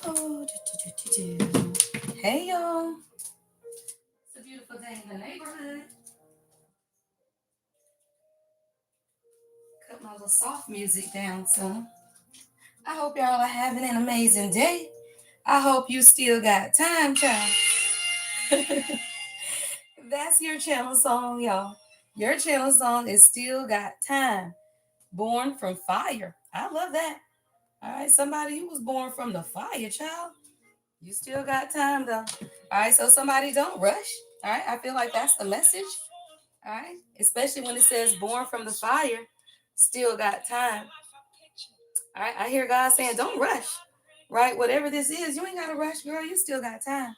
Oh, hey y'all. It's a beautiful day in the neighborhood. Cut my little soft music down some. I hope y'all are having an amazing day. I hope you still got time, child. That's your channel song, y'all. Your channel song is Still Got Time. Born from fire. I love that. All right, somebody who was born from the fire, child. You still got time though. All right, so somebody don't rush. All right, I feel like that's the message. All right, especially when it says born from the fire, still got time. All right, I hear God saying, don't rush. Right, whatever this is, you ain't got to rush, girl. You still got time.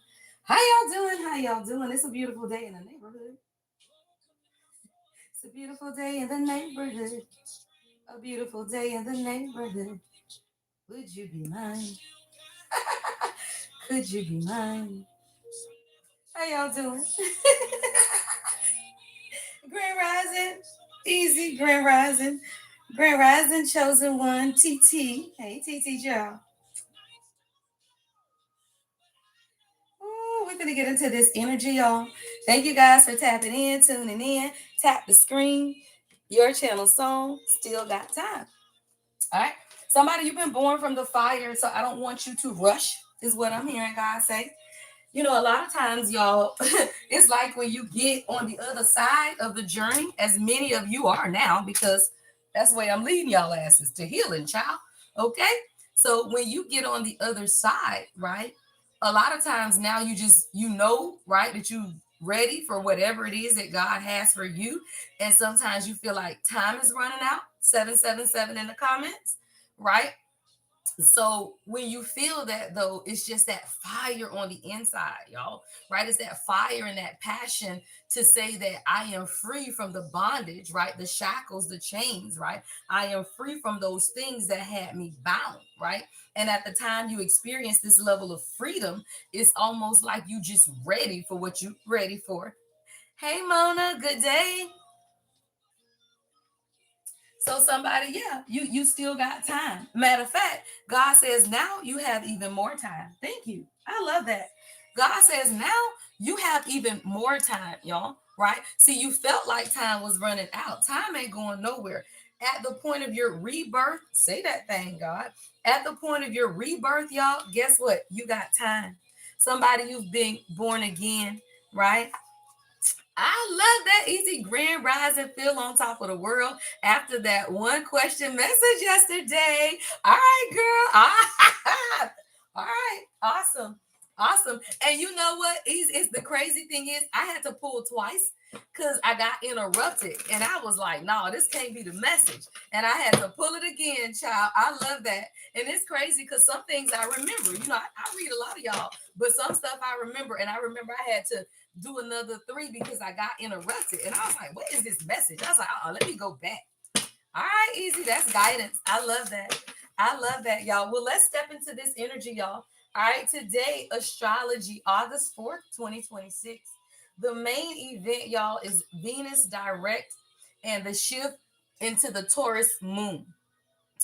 How y'all doing? How y'all doing? It's a beautiful day in the neighborhood. It's a beautiful day in the neighborhood. A beautiful day in the neighborhood. Would you be mine? Could you be mine? How y'all doing? Grand Rising, easy Grand Rising. Grand Rising, chosen one, TT. Hey, TT Joe. Ooh, we're going to get into this energy, y'all. Thank you guys for tapping in, tuning in. Tap the screen. Your channel song, Still Got Time. All right. Somebody, you've been born from the fire, so I don't want you to rush, is what I'm hearing God say. You know, a lot of times, y'all, it's like when you get on the other side of the journey, as many of you are now, because that's the way I'm leading y'all asses to healing, child. Okay? So when you get on the other side, right? A lot of times now you know, right, that you ready for whatever it is that God has for you. And sometimes you feel like time is running out. 777 in the comments, right? So when you feel that though, it's just that fire on the inside, y'all, right? It's that fire and that passion to say that I am free from the bondage, right? The shackles, the chains, right? I am free from those things that had me bound, right? And at the time you experience this level of freedom, it's almost like you just ready for what you ready for. Hey Mona, good day. So somebody, yeah, you still got time. Matter of fact, God says now you have even more time. Thank you. I love that. God says now you have even more time, y'all. Right? See, you felt like time was running out. Time ain't going nowhere. At the point of your rebirth, say that thing, God. At the point of your rebirth, y'all, guess what? You got time. Somebody you've been born again, right? I love that easy grand rising feel on top of the world after that one question message yesterday. All right, girl. All right. Awesome. Awesome. And you know what? Is the crazy thing is I had to pull twice because I got interrupted and I was like, no, this can't be the message. And I had to pull it again, child. I love that. And it's crazy because some things I remember. You know, I read a lot of y'all, but some stuff I remember. And I remember I had to do another three because I got interrupted. And I was like, what is this message? I was like, let me go back. All right, easy. That's guidance. I love that. I love that, y'all. Well, let's step into this energy, y'all. All right, today, astrology, August 4th, 2026. The main event, y'all, is Venus direct and the shift into the Taurus moon.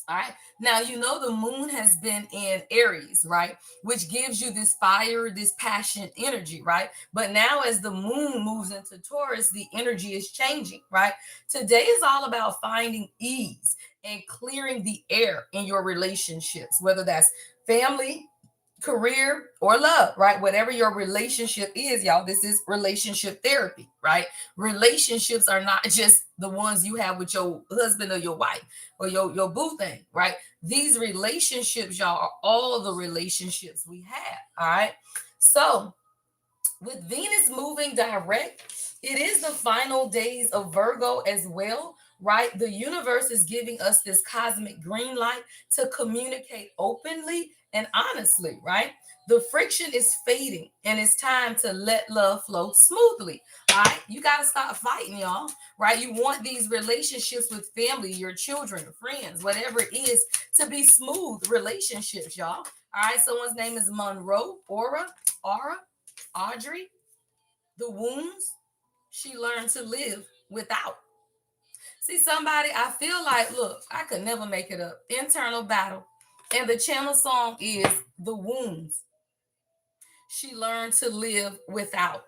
All right. Now, you know, the moon has been in Aries, right? Which gives you this fire, this passion energy, right? But now, as the moon moves into Taurus, the energy is changing, right? Today is all about finding ease and clearing the air in your relationships, whether that's family, career, or love, right? Whatever your relationship is, y'all, this is relationship therapy, right? Relationships are not just the ones you have with your husband or your wife or your boo thing, right? These relationships, y'all, are all the relationships we have, all right? So, with Venus moving direct, it is the final days of Virgo as well, right? The universe is giving us this cosmic green light to communicate openly and honestly, right? The friction is fading and it's time to let love flow smoothly. All right. You got to stop fighting, y'all, right? You want these relationships with family, your children, friends, whatever it is, to be smooth relationships, y'all. All right. Someone's name is Monroe, Aura, Audrey, the wounds she learned to live without. See, somebody, I feel like, look, I could never make it up. Internal battle. And the channel song is The Wounds She Learned to Live Without.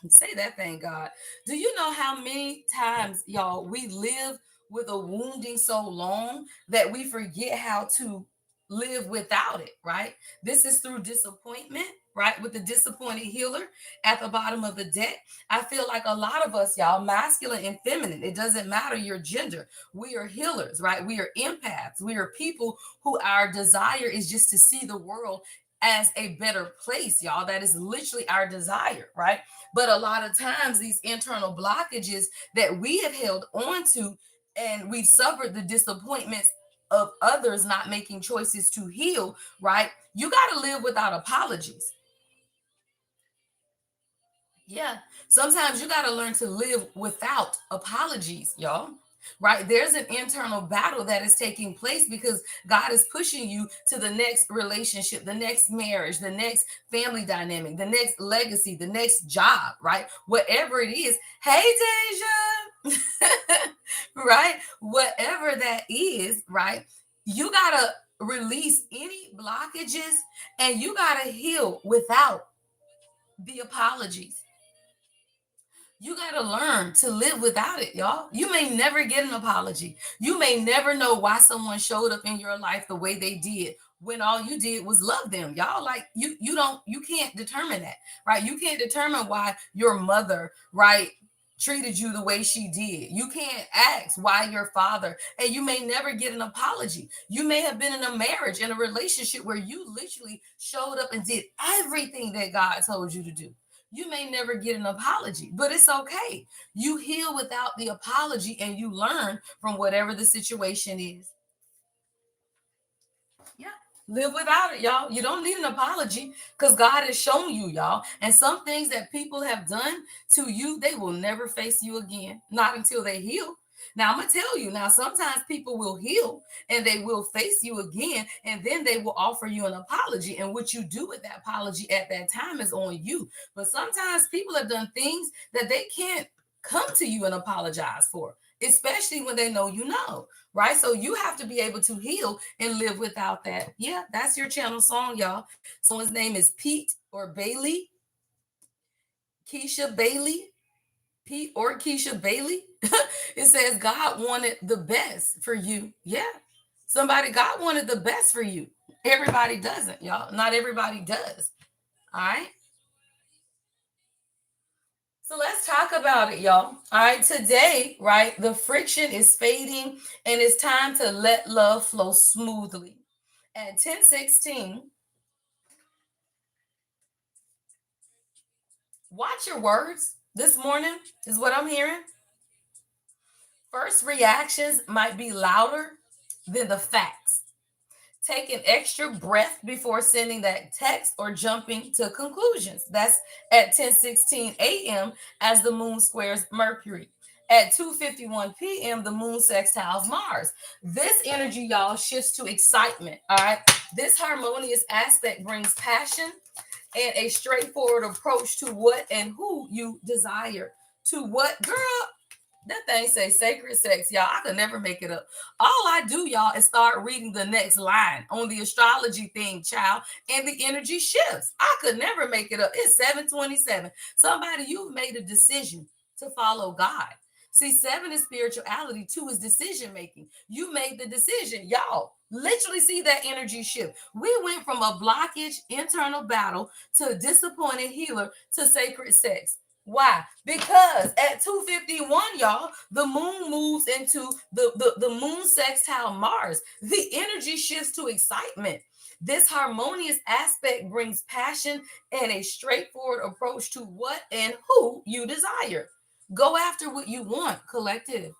Say that thing, God. Do you know how many times, y'all, we live with a wounding so long that we forget how to live without it, right? This is through disappointment, right? With the disappointed healer at the bottom of the deck. I feel like a lot of us, y'all, masculine and feminine, it doesn't matter your gender. We are healers, right? We are empaths. We are people who our desire is just to see the world as a better place, y'all. That is literally our desire, right? But a lot of times, these internal blockages that we have held on to, and we've suffered the disappointments of others not making choices to heal, right? You got to live without apologies. Yeah. Sometimes you got to learn to live without apologies, y'all. Right? There's an internal battle that is taking place because God is pushing you to the next relationship, the next marriage, the next family dynamic, the next legacy, the next job, right? Whatever it is. Hey, Deja. Right? Whatever that is, right? You got to release any blockages and you got to heal without the apologies. You got to learn to live without it, y'all. You may never get an apology. You may never know why someone showed up in your life the way they did when all you did was love them. Y'all, like you can't determine that, right? You can't determine why your mother, right, treated you the way she did. You can't ask why your father, and you may never get an apology. You may have been in a marriage, in a relationship where you literally showed up and did everything that God told you to do. You may never get an apology, but it's okay. You heal without the apology and you learn from whatever the situation is. Yeah. Live without it, y'all. You don't need an apology because God has shown you, y'all. And some things that people have done to you, they will never face you again, not until they heal. Now, I'm going to tell you now, sometimes people will heal and they will face you again, and then they will offer you an apology. And what you do with that apology at that time is on you. But sometimes people have done things that they can't come to you and apologize for, especially when they know you know, right? So you have to be able to heal and live without that. Yeah, that's your channel song, y'all. Someone's name is Pete or Bailey, Keisha Bailey, Pete or Keisha Bailey. It says God wanted the best for you. Yeah. Somebody, God wanted the best for you. Everybody doesn't, y'all. Not everybody does. All right. So let's talk about it, y'all. All right. Today, right, the friction is fading and it's time to let love flow smoothly. At 10:16, watch your words this morning, is what I'm hearing. First reactions might be louder than the facts. Take an extra breath before sending that text or jumping to conclusions. That's at 10:16 a.m. as the moon squares Mercury. At 2:51 p.m., the moon sextiles Mars. This energy, y'all, shifts to excitement. All right. This harmonious aspect brings passion and a straightforward approach to what and who you desire. To what, girl? That thing say sacred sex, y'all. I could never make it up. All I do, y'all, is start reading the next line on the astrology thing, child, and the energy shifts. I could never make it up. It's 7:27. Somebody, you've made a decision to follow God. See, seven is spirituality, two is decision making. You made the decision, y'all. Literally see that energy shift. We went from a blockage, internal battle to a disappointed healer to sacred sex. Why? Because at 2:51, y'all, the moon moves into the moon sextile Mars. The energy shifts to excitement. This harmonious aspect brings passion and a straightforward approach to what and who you desire. Go after what you want, collective.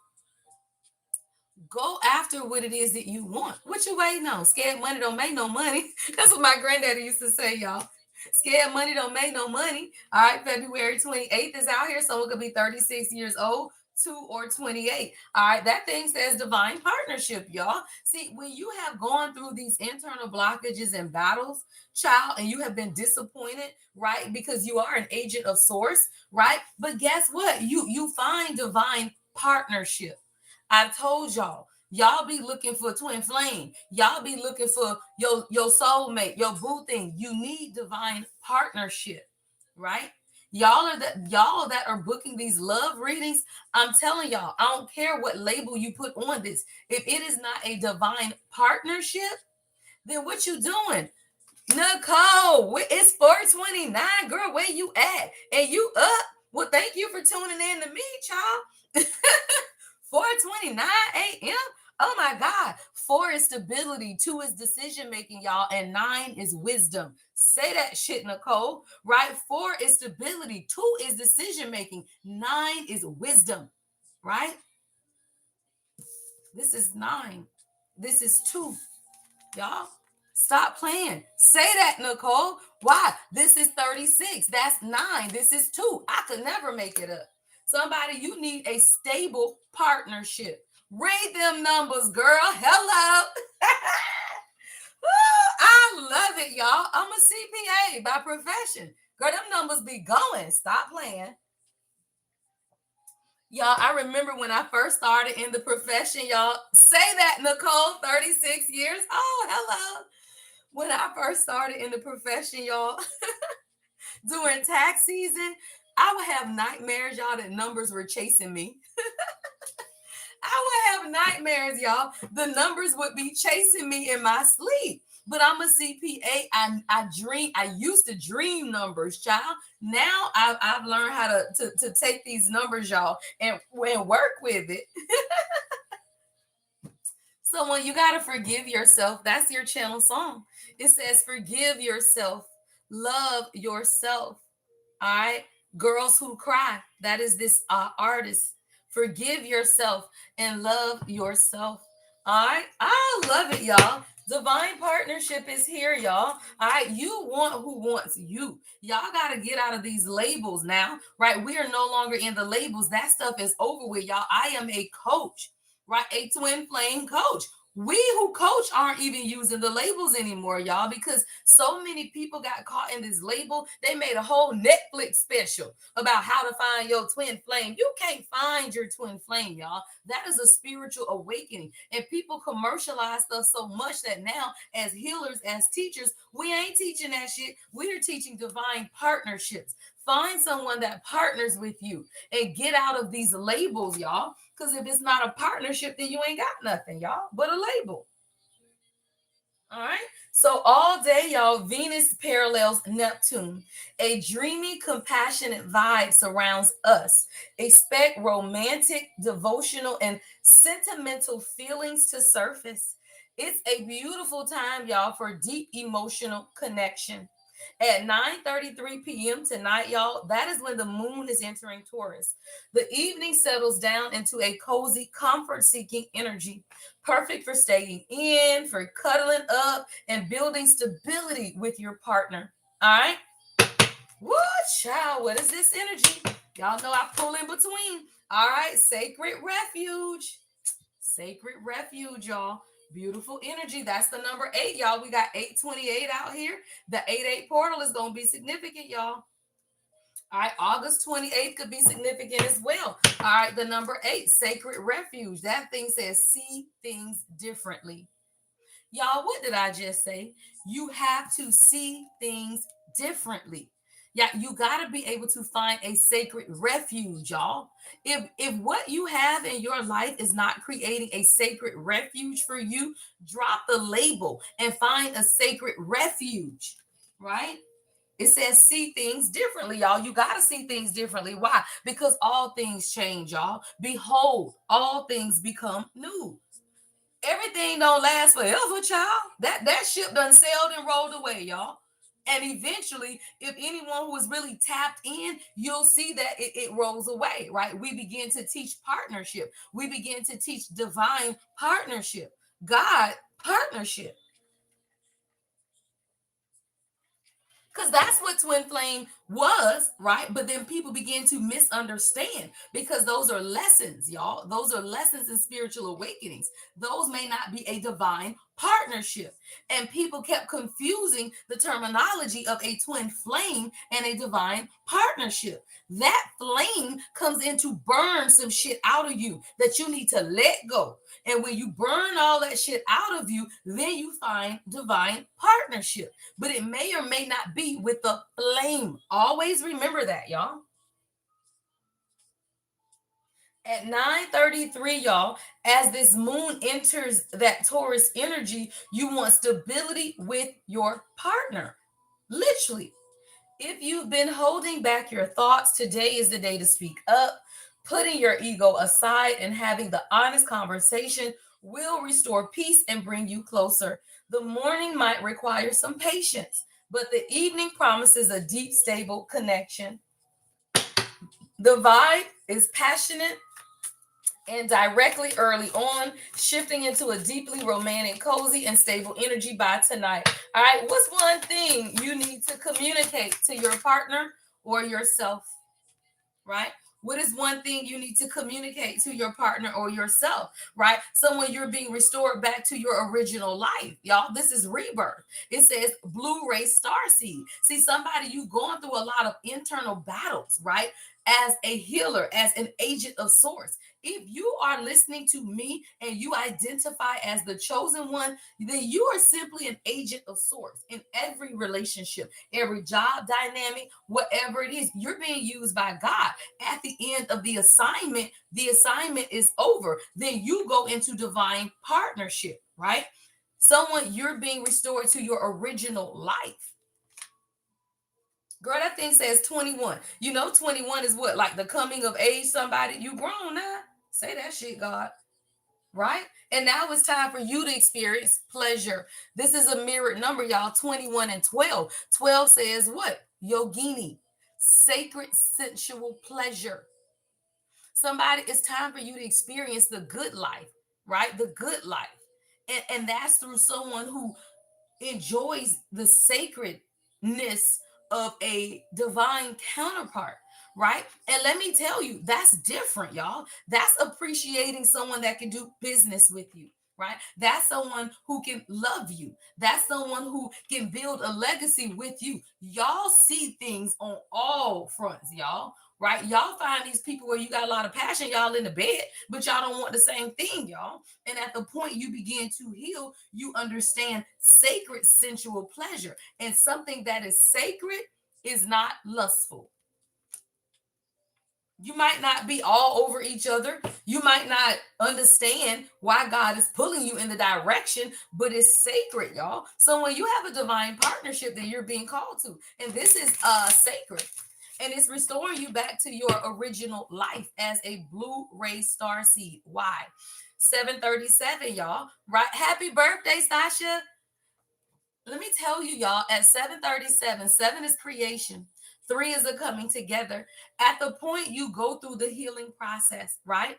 Go after what it is that you want. What you waiting on? Scared money don't make no money. That's what my granddaddy used to say, y'all. Scared money don't make no money. All right, February 28th is out here. Someone could be 36 years old, 2 or 28. All right, that thing says divine partnership, y'all. See, when you have gone through these internal blockages and battles, child, and you have been disappointed, right? Because you are an agent of source, right? But guess what? You find divine partnership. I've told y'all Y'all be looking for twin flame. Y'all be looking for your soulmate, your boo thing. You need divine partnership, right? Y'all that are booking these love readings. I'm telling y'all, I don't care what label you put on this. If it is not a divine partnership, then what you doing? Nicole, it's 4:29, girl. Where you at? And you up? Well, thank you for tuning in to me, child. 4:29 a.m. Oh my God. 4 is stability, 2 is decision making, y'all, and 9 is wisdom. Say that shit, Nicole. Right? 4 is stability, 2 is decision making, 9 is wisdom. Right? This is 9. This is 2. Y'all, stop playing. Say that, Nicole. Why? This is 36. That's 9. This is 2. I could never make it up. Somebody, you need a stable partnership. Read them numbers, girl. Hello. I love it, y'all. I'm a CPA by profession. Girl, them numbers be going. Stop playing. Y'all, I remember when I first started in the profession, y'all. Say that, Nicole, 36 years. Oh, hello. When I first started in the profession, y'all, during tax season, I would have nightmares, y'all, that numbers were chasing me. I would have nightmares, y'all. The numbers would be chasing me in my sleep. But I'm a CPA. I dream. I used to dream numbers, child. Now I've learned how to take these numbers, y'all, and work with it. So when you gotta forgive yourself, that's your channel song. It says, "Forgive yourself, love yourself." All right, Girls Who Cry. That is this artist. Forgive yourself and love yourself. All right, I love it, y'all. Divine partnership is here, y'all. All right, you want who wants you. Y'all got to get out of these labels now, right? We are no longer in the labels. That stuff is over with, y'all. I am a coach, right? A twin flame coach. We who coach aren't even using the labels anymore, y'all, because so many people got caught in this label. They made a whole Netflix special about how to find your twin flame. You can't find your twin flame, y'all. That is a spiritual awakening. And people commercialize stuff so much that now, as healers, as teachers, we ain't teaching that shit. We are teaching divine partnerships. Find someone that partners with you and get out of these labels, y'all. Because if it's not a partnership, then you ain't got nothing, y'all, but a label. All right. So all day, y'all, Venus parallels Neptune. A dreamy, compassionate vibe surrounds us. Expect romantic, devotional, and sentimental feelings to surface. It's a beautiful time, y'all, for deep emotional connection. At 9:33 p.m. tonight, y'all, that is when the moon is entering Taurus. The evening settles down into a cozy, comfort-seeking energy, perfect for staying in, for cuddling up, and building stability with your partner. All right? Woo, child, what is this energy? Y'all know I pull in between. All right, sacred refuge. Sacred refuge, y'all. Beautiful energy. That's the number 8, y'all. We got 828 out here. The 8-8 portal is going to be significant, y'all. All right, August 28th could be significant as well. All right, the number 8, sacred refuge. That thing says see things differently. Y'all, what did I just say? You have to see things differently. Yeah, you got to be able to find a sacred refuge, y'all. If what you have in your life is not creating a sacred refuge for you, drop the label and find a sacred refuge, right? It says see things differently, y'all. You got to see things differently. Why? Because all things change, y'all. Behold, all things become new. Everything don't last forever, child. That ship done sailed and rolled away, y'all. And eventually, if anyone who is really tapped in, you'll see that it rolls away, right? We begin to teach partnership. We begin to teach divine partnership, God partnership. Because that's what twin flame was, right? But then people begin to misunderstand because those are lessons, y'all. Those are lessons in spiritual awakenings. Those may not be a divine partnership. And people kept confusing the terminology of a twin flame and a divine partnership. That flame comes in to burn some shit out of you that you need to let go. And when you burn all that shit out of you, then you find divine partnership. But it may or may not be with the flame. Always remember that, y'all. At 9:33, y'all, as this moon enters that Taurus energy, you want stability with your partner. Literally. If you've been holding back your thoughts, today is the day to speak up. Putting your ego aside and having the honest conversation will restore peace and bring you closer. The morning might require some patience, but the evening promises a deep, stable connection. The vibe is passionate and directly early on, shifting into a deeply romantic, cozy, and stable energy by tonight. All right, what's one thing you need to communicate to your partner or yourself? Right? What is one thing you need to communicate to your partner or yourself, right? So when you're being restored back to your original life, y'all, this is rebirth. It says Blu-ray star seed. See, somebody, you going through a lot of internal battles, right? As a healer, as an agent of source. If you are listening to me and you identify as the chosen one, then you are simply an agent of source in every relationship, every job dynamic, whatever it is. You're being used by God. At the end of the assignment is over. Then you go into divine partnership, right? Someone, you're being restored to your original life. Girl, that thing says 21. You know, 21 is what? Like the coming of age, somebody, you grown now. Say that shit, God. Right? And now it's time for you to experience pleasure. This is a mirrored number, y'all. 21 and 12. 12 says what? Yogini, sacred sensual pleasure. Somebody, it's time for you to experience the good life, right? The good life. And that's through someone who enjoys the sacredness of a divine counterpart, right? And let me tell you, that's different, y'all. That's appreciating someone that can do business with you, right? That's someone who can love you. That's someone who can build a legacy with you. Y'all see things on all fronts, y'all. Right? Y'all find these people where you got a lot of passion, y'all in the bed, but y'all don't want the same thing, y'all. And at the point you begin to heal, you understand sacred sensual pleasure. And something that is sacred is not lustful. You might not be all over each other. You might not understand why God is pulling you in the direction, but it's sacred, y'all. So when you have a divine partnership that you're being called to, and this is sacred, and it's restoring you back to your original life as a Blu-ray star seed. Why? 737, y'all. Right? Happy birthday, Sasha. Let me tell you, y'all, at 737, 7 is creation. 3 is the coming together. At the point you go through the healing process, right?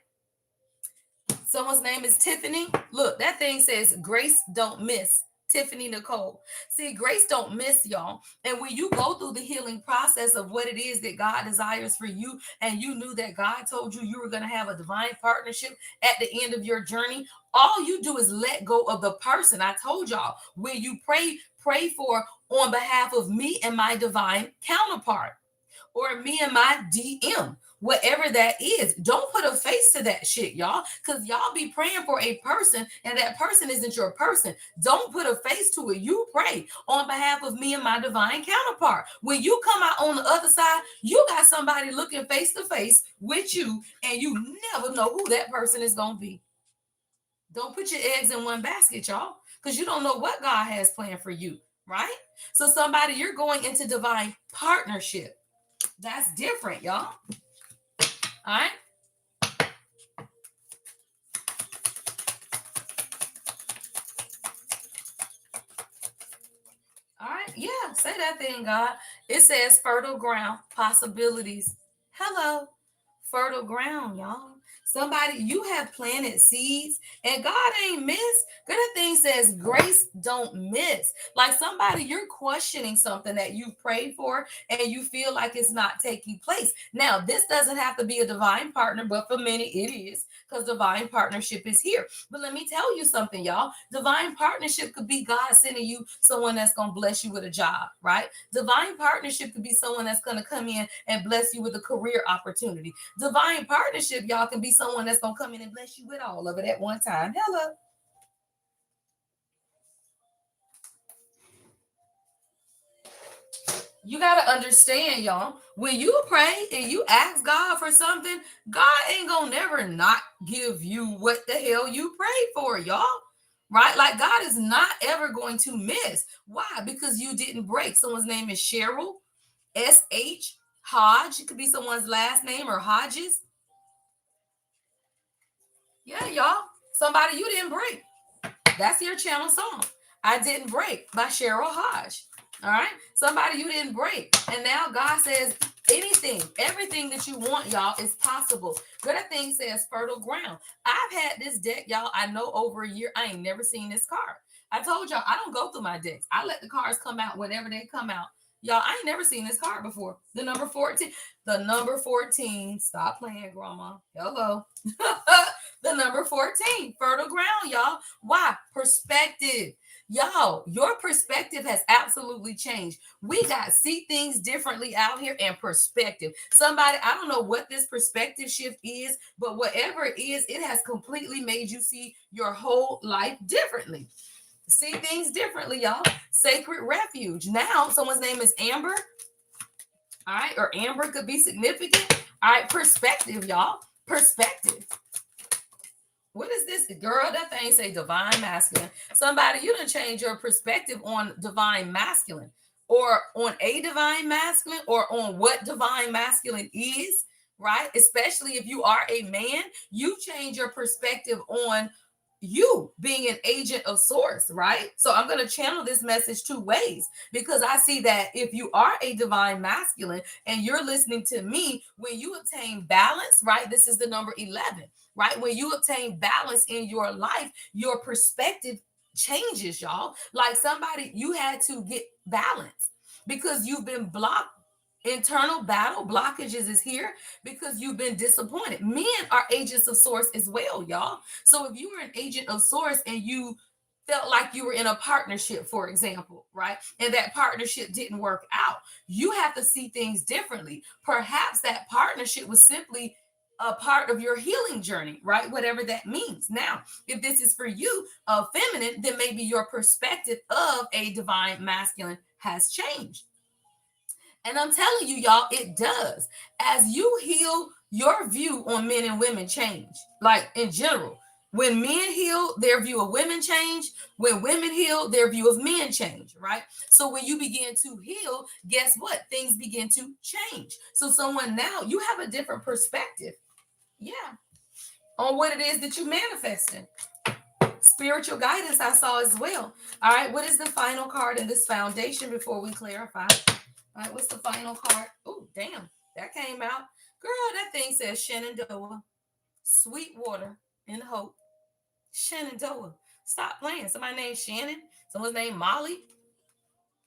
Someone's name is Tiffany. Look, that thing says Grace don't miss. Tiffany Nicole. See, grace don't miss, y'all. And when you go through the healing process of what it is that God desires for you, and you knew that God told you you were going to have a divine partnership at the end of your journey, all you do is let go of the person. I told y'all, when you pray for on behalf of me and my divine counterpart, or me and my DM, whatever that is. Don't put a face to that shit, y'all, because y'all be praying for a person and that person isn't your person. Don't put a face to it. You pray on behalf of me and my divine counterpart. When you come out on the other side, you got somebody looking face to face with you, and you never know who that person is going to be. Don't put your eggs in one basket, y'all, because you don't know what God has planned for you, right? So, somebody, you're going into divine partnership. That's different, y'all. All right. All right. Yeah. Say that thing, God. It says fertile ground, possibilities. Hello. Fertile ground, y'all. Somebody, you have planted seeds and God ain't missed. Good thing says grace don't miss. Like somebody, you're questioning something that you prayed for and you feel like it's not taking place. Now, this doesn't have to be a divine partner, but for many it is because divine partnership is here. But let me tell you something, y'all. Divine partnership could be God sending you someone that's going to bless you with a job, right? Divine partnership could be someone that's going to come in and bless you with a career opportunity. Divine partnership, y'all, can be someone that's going to come in and bless you with all of it at one time. Hello. You got to understand, y'all, when you pray and you ask God for something, God ain't going to never not give you what the hell you prayed for, y'all. Right? Like God is not ever going to miss. Why? Because you didn't break. Someone's name is Cheryl, S.H. Hodge. It could be someone's last name or Hodges. Yeah, y'all. Somebody you didn't break. That's your channel song. I Didn't Break by Cheryl Hodge. All right. Somebody you didn't break. And now God says anything, everything that you want, y'all, is possible. Good thing says fertile ground. I've had this deck, y'all, I know over a year. I ain't never seen this card. I told y'all I don't go through my decks. I let the cards come out whenever they come out. Y'all, I ain't never seen this card before. The number 14. The number 14. Stop playing, grandma. Hello. The number 14. Fertile ground, y'all. Why? Perspective. Y'all, your perspective has absolutely changed. We got see things differently out here and perspective. Somebody, I don't know what this perspective shift is, but whatever it is, it has completely made you see your whole life differently. See things differently, y'all. Sacred refuge. Now, someone's name is Amber. All right, or Amber could be significant. All right, perspective, y'all. Perspective. What is this? Girl, that thing say divine masculine. Somebody, you done change your perspective on divine masculine or on a divine masculine or on what divine masculine is, right? Especially if you are a man, you change your perspective on you being an agent of source, right? So I'm going to channel this message two ways because I see that if you are a divine masculine and you're listening to me, when you obtain balance, right? This is the number 11, right? When you obtain balance in your life, your perspective changes, y'all. Like somebody, you had to get balance because you've been blocked. Internal battle blockages is here because you've been disappointed. Men are agents of source as well, y'all. So if you were an agent of source and you felt like you were in a partnership, for example, right? And that partnership didn't work out, you have to see things differently. Perhaps that partnership was simply a part of your healing journey, right? Whatever that means. Now, if this is for you, feminine, then maybe your perspective of a divine masculine has changed. And I'm telling you, y'all, it does. As you heal, your view on men and women change. Like in general, when men heal, their view of women change. When women heal, their view of men change, right? So when you begin to heal, guess what? Things begin to change. So someone now, you have a different perspective. Yeah. On what it is that you manifesting. Spiritual guidance I saw as well. All right. What is the final card in this foundation before we clarify? All right, what's the final card? Oh, damn, that came out. Girl, that thing says Shenandoah, Sweetwater, and Hope. Shenandoah. Stop playing. Somebody named Shannon. Someone's named Molly.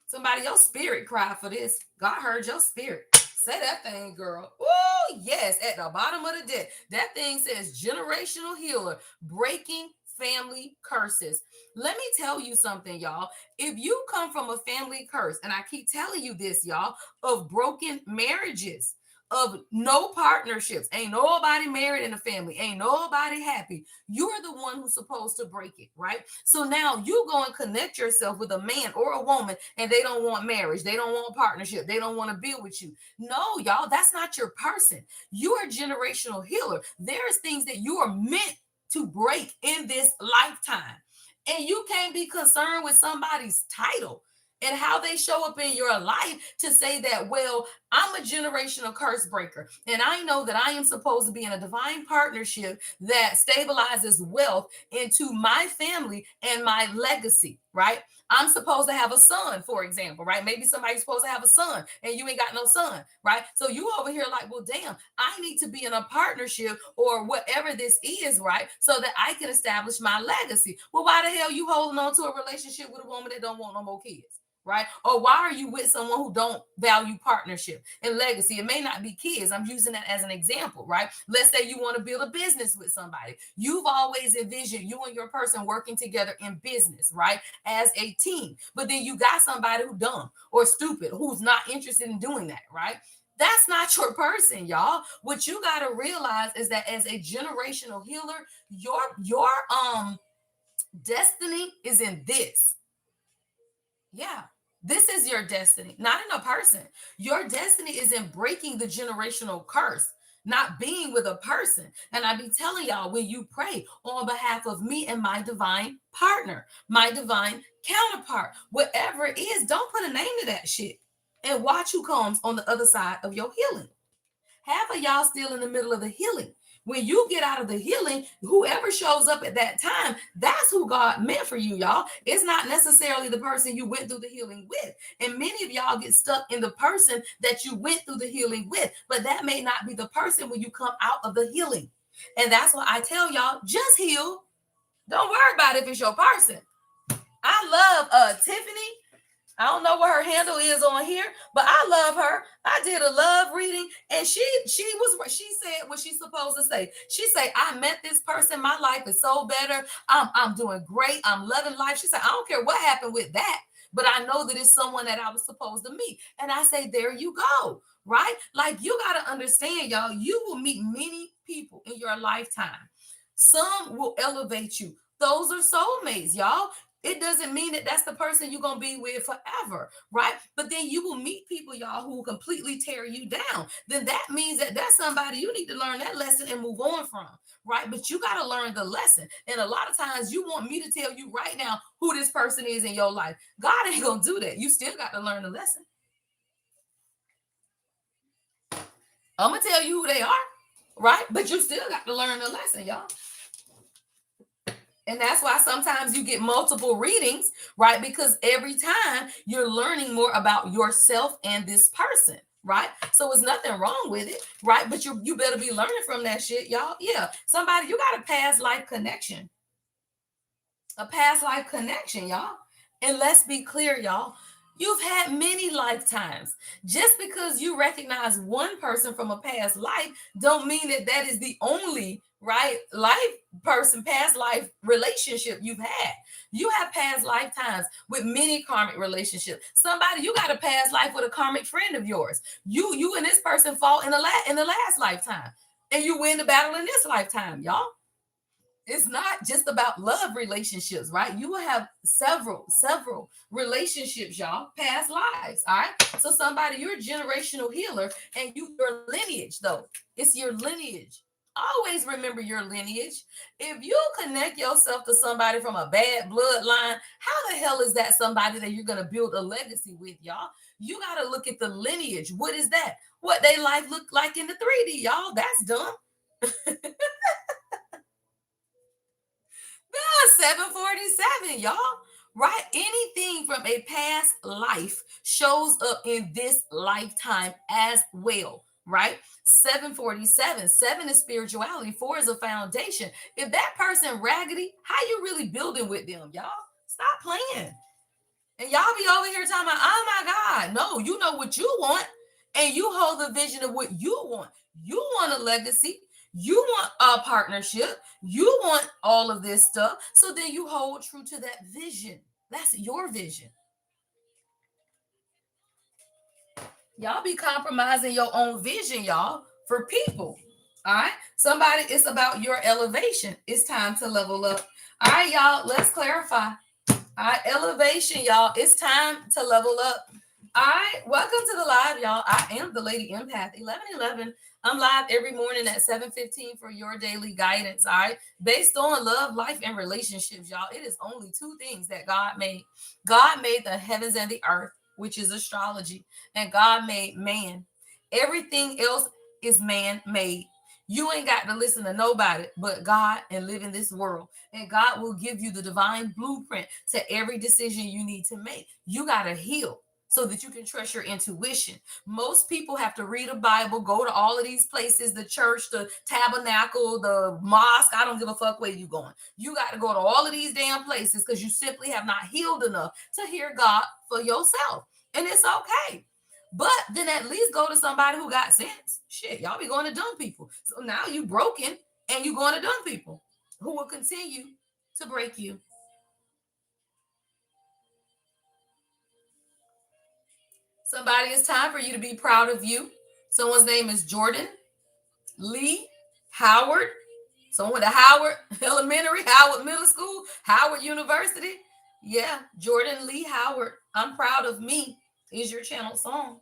Somebody, your spirit cried for this. God heard your spirit. Say that thing, girl. Oh, yes, at the bottom of the deck. That thing says generational healer, breaking family curses. Let me tell you something, y'all. If you come from a family curse, and I keep telling you this, y'all, of broken marriages, of no partnerships, ain't nobody married in the family, ain't nobody happy. You're the one who's supposed to break it, right? So now you go and connect yourself with a man or a woman, and they don't want marriage, they don't want partnership, they don't want to build with you. No, y'all, that's not your person. You are a generational healer. There's things that you are meant to break in this lifetime. And you can't be concerned with somebody's title and how they show up in your life to say that, well, I'm a generational curse breaker. And I know that I am supposed to be in a divine partnership that stabilizes wealth into my family and my legacy. right? I'm supposed to have a son, for example, right? Maybe somebody's supposed to have a son and you ain't got no son, right? So you over here like, well, damn, I need to be in a partnership or whatever this is, right? So that I can establish my legacy. Well, why the hell you holding on to a relationship with a woman that don't want no more kids? Right? Or why are you with someone who don't value partnership and legacy? It may not be kids. I'm using that as an example, right? Let's say you want to build a business with somebody. You've always envisioned you and your person working together in business, right? As a team. But then you got somebody who's dumb or stupid, who's not interested in doing that, right? That's not your person, y'all. What you got to realize is that as a generational healer, your destiny is in this. Yeah. This is your destiny, not in a person. Your destiny is in breaking the generational curse, not being with a person. And I be telling y'all, when you pray on behalf of me and my divine partner, my divine counterpart, whatever it is, don't put a name to that shit and watch who comes on the other side of your healing. Half of y'all still in the middle of the healing. When you get out of the healing, whoever shows up at that time, that's who God meant for you, y'all. It's not necessarily the person you went through the healing with. And many of y'all get stuck in the person that you went through the healing with, but that may not be the person when you come out of the healing. And that's why I tell y'all, just heal. Don't worry about if it's your person. I love Tiffany. I don't know what her handle is on here, but I love her. I did a love reading, and she said what she's supposed to say. She said, I met this person, my life is so better. I'm doing great. I'm loving life. She said, I don't care what happened with that, but I know that it's someone that I was supposed to meet. And I say, there you go. Right? Like, you got to understand, y'all, you will meet many people in your lifetime. Some will elevate you. Those are soulmates, y'all. It doesn't mean that that's the person you're going to be with forever, right? But then you will meet people, y'all, who will completely tear you down. Then that means that that's somebody you need to learn that lesson and move on from, right? But you got to learn the lesson. And a lot of times you want me to tell you right now who this person is in your life. God ain't going to do that. You still got to learn the lesson. I'm going to tell you who they are, right? But you still got to learn the lesson, y'all. And that's why sometimes you get multiple readings, right? Because every time you're learning more about yourself and this person, right? So it's nothing wrong with it, right? But you better be learning from that shit, y'all. Yeah. Somebody, you got a past life connection. A past life connection, y'all. And let's be clear, y'all. You've had many lifetimes. Just because you recognize one person from a past life don't mean that that is the only right life person, past life relationship you've had. You have past lifetimes with many karmic relationships. Somebody, you got a past life with a karmic friend of yours. You and this person fought in the last lifetime, and you win the battle in this lifetime, y'all. It's not just about love relationships, right? You will have several relationships, y'all, past lives. All right. So somebody, you're a generational healer, and your lineage, though, it's your lineage. Always remember your lineage. If you connect yourself to somebody from a bad bloodline, how the hell is that somebody that you're going to build a legacy with, y'all? You got to look at the lineage. What is that? What they life look like in the 3D, y'all? That's dumb. 747, y'all. Right? Anything from a past life shows up in this lifetime as well. Right? 747. 7 is spirituality. 4 is a foundation. If that person raggedy, how you really building with them, y'all? Stop playing. And y'all be over here talking about, oh my God. No, you know what you want. And you hold the vision of what you want. You want a legacy. You want a partnership. You want all of this stuff. So then you hold true to that vision. That's your vision. Y'all be compromising your own vision, y'all, for people. All right. Somebody, it's about your elevation. It's time to level up. All right, y'all, let's clarify. All right, elevation, y'all. It's time to level up. All right, welcome to the live, y'all. I am the Lady Empath, 1111. I'm live every morning at 7:15 for your daily guidance, all right? Based on love, life, and relationships, y'all. It is only 2 things that God made. God made the heavens and the earth, which is astrology, and God made man. Everything else is man-made. You ain't got to listen to nobody but God and live in this world. And God will give you the divine blueprint to every decision you need to make. You got to heal so that you can trust your intuition. Most people have to read a Bible, go to all of these places, the church, the tabernacle, the mosque. I don't give a fuck where you going. You got to go to all of these damn places because you simply have not healed enough to hear God for yourself. And it's okay. But then at least go to somebody who got sense. Shit, y'all be going to dumb people. So now you broken and you going to dumb people who will continue to break you. Somebody, it's time for you to be proud of you. Someone's name is Jordan Lee Howard. Someone with a Howard Elementary, Howard Middle School, Howard University. Yeah, Jordan Lee Howard. I'm proud of me is your channel song.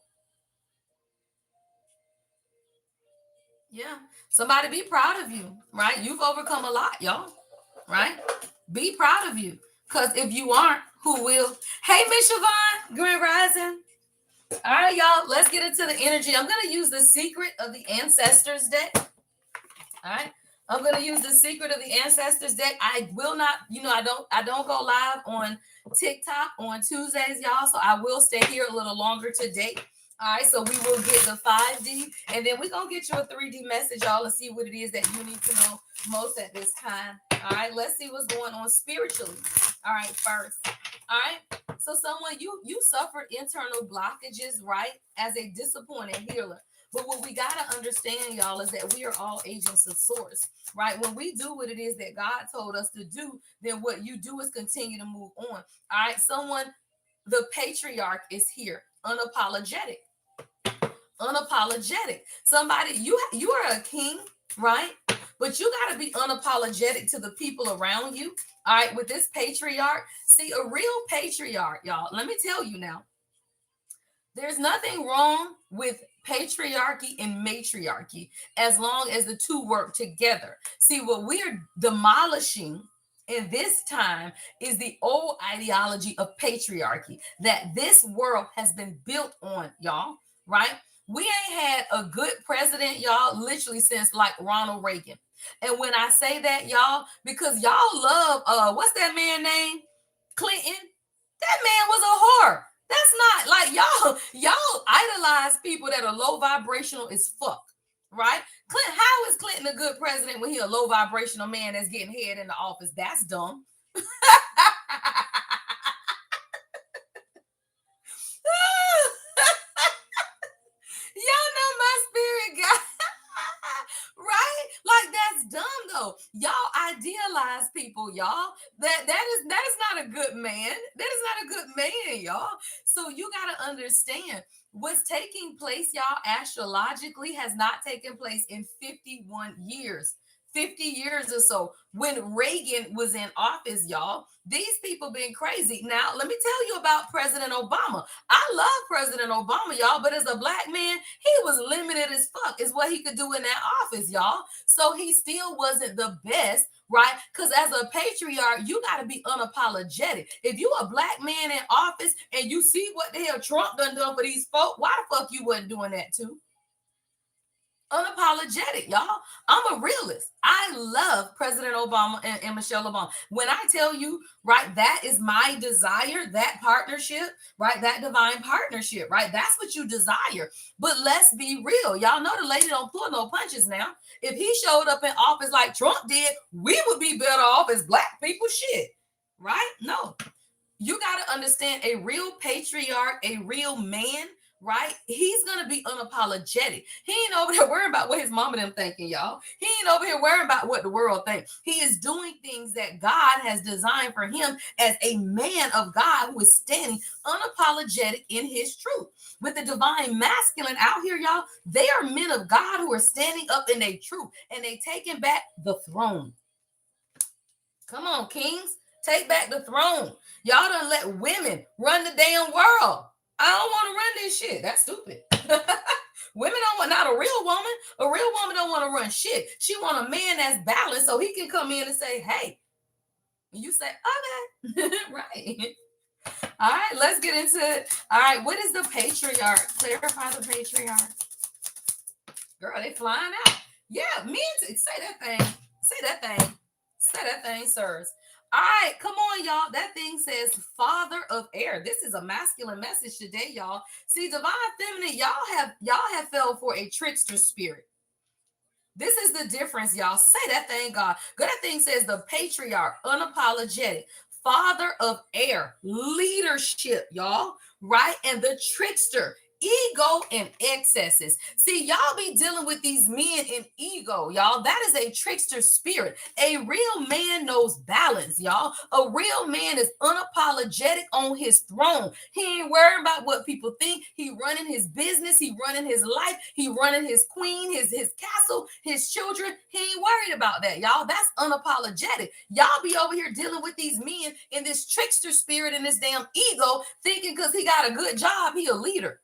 Yeah. Somebody be proud of you, right? You've overcome a lot, y'all, right? Be proud of you. Because if you aren't, who will? Hey, Miss Siobhan, Grand Rising. All right, y'all, let's get into the energy. I'm going to use the Secret of the Ancestors deck. All right. I'm going to use the Secret of the Ancestors deck. I will not, I don't go live on TikTok on Tuesdays, y'all. So I will stay here a little longer today. All right, so we will get the 5D, and then we're going to get you a 3D message, y'all, and see what it is that you need to know most at this time. All right, let's see what's going on spiritually. All right, first. All right, so someone, you suffered internal blockages, right, as a disappointed healer. But what we got to understand, y'all, is that we are all agents of source, right? When we do what it is that God told us to do, then what you do is continue to move on. All right, someone, the patriarch is here, unapologetic. Unapologetic. Somebody, you are a king, right? But you got to be unapologetic to the people around you. All right, with this patriarch, see, a real patriarch, y'all, let me tell you now, there's nothing wrong with patriarchy and matriarchy as long as the two work together. See, what we're demolishing in this time is the old ideology of patriarchy that this world has been built on, y'all, right? We ain't had a good president, y'all, literally since like Ronald Reagan. And when I say that, y'all, because y'all love, what's that man name? Clinton. That man was a whore. That's not like y'all idolize people that are low vibrational as fuck, right? How is Clinton a good president when he a low vibrational man that's getting head in the office? That's dumb. Y'all know my spirit guy. Right? Like that's dumb though. Y'all idealize people, y'all. That is not a good man. That is not a good man, y'all. So you gotta understand what's taking place, y'all, astrologically has not taken place in 51 years. 50 years or so when Reagan was in office, y'all. These people been crazy. Now, let me tell you about President Obama. I love President Obama, y'all, but as a black man, he was limited as fuck is what he could do in that office, y'all. So he still wasn't the best, right? Because as a patriarch, you got to be unapologetic. If you a black man in office and you see what the hell Trump done for these folk, why the fuck you wasn't doing that too? Unapologetic, y'all. I'm a realist. I love President Obama and Michelle Obama. When I tell you, right, that is my desire, that partnership, right, that divine partnership, right, that's what you desire. But let's be real. Y'all know the lady don't pull no punches now. If he showed up in office like Trump did, we would be better off as black people. Shit, right? No. You got to understand a real patriarch, a real man, right? He's gonna be unapologetic. He ain't over there worrying about what his mama them thinking, y'all. He ain't over here worrying about what the world thinks. He is doing things that God has designed for him as a man of God who is standing unapologetic in his truth. With the divine masculine out here, y'all, they are men of God who are standing up in their truth and they taking back the throne. Come on, kings, take back the throne. Y'all done let women run the damn world. I don't want to run this shit. That's stupid. Women don't want, not a real woman. A real woman don't want to run shit. She want a man that's balanced so he can come in and say, hey. And you say, okay. Right. All right, let's get into it. All right, what is the patriarch? Clarify the patriarch. Girl, they flying out. Yeah, men, say that thing. Say that thing. Say that thing, sirs. All right, come on, y'all. That thing says father of air. This is a masculine message today, y'all. See, divine feminine, y'all have fell for a trickster spirit. This is the difference, y'all. Say that thing, God. Good. That thing says the patriarch, unapologetic, father of air, leadership, y'all, right? And the trickster, ego and excesses. See, y'all be dealing with these men in ego, y'all. That is a trickster spirit. A real man knows balance, y'all. A real man is unapologetic on his throne. He ain't worried about what people think. He running his business. He running his life. He running his queen, his castle, his children. He ain't worried about that, y'all. That's unapologetic. Y'all be over here dealing with these men in this trickster spirit and this damn ego, thinking because he got a good job, he a leader.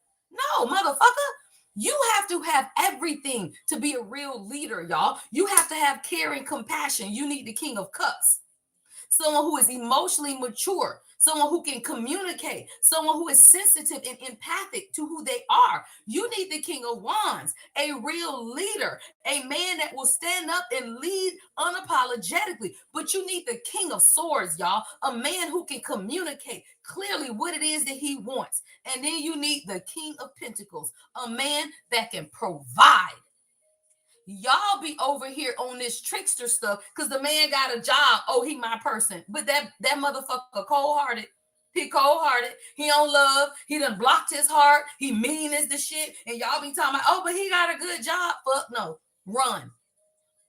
No, motherfucker. You have to have everything to be a real leader, y'all. You have to have care and compassion. You need the King of Cups, someone who is emotionally mature, someone who can communicate, someone who is sensitive and empathic to who they are. You need the King of Wands, a real leader, a man that will stand up and lead unapologetically. But you need the King of Swords, y'all, a man who can communicate clearly what it is that he wants. And then you need the King of Pentacles, a man that can provide. Y'all be over here on this trickster stuff because the man got a job. Oh, he my person. But that motherfucker cold-hearted. He cold-hearted. He don't love. He done blocked his heart. He mean as the shit. And y'all be talking about, oh, but he got a good job. Fuck no. Run.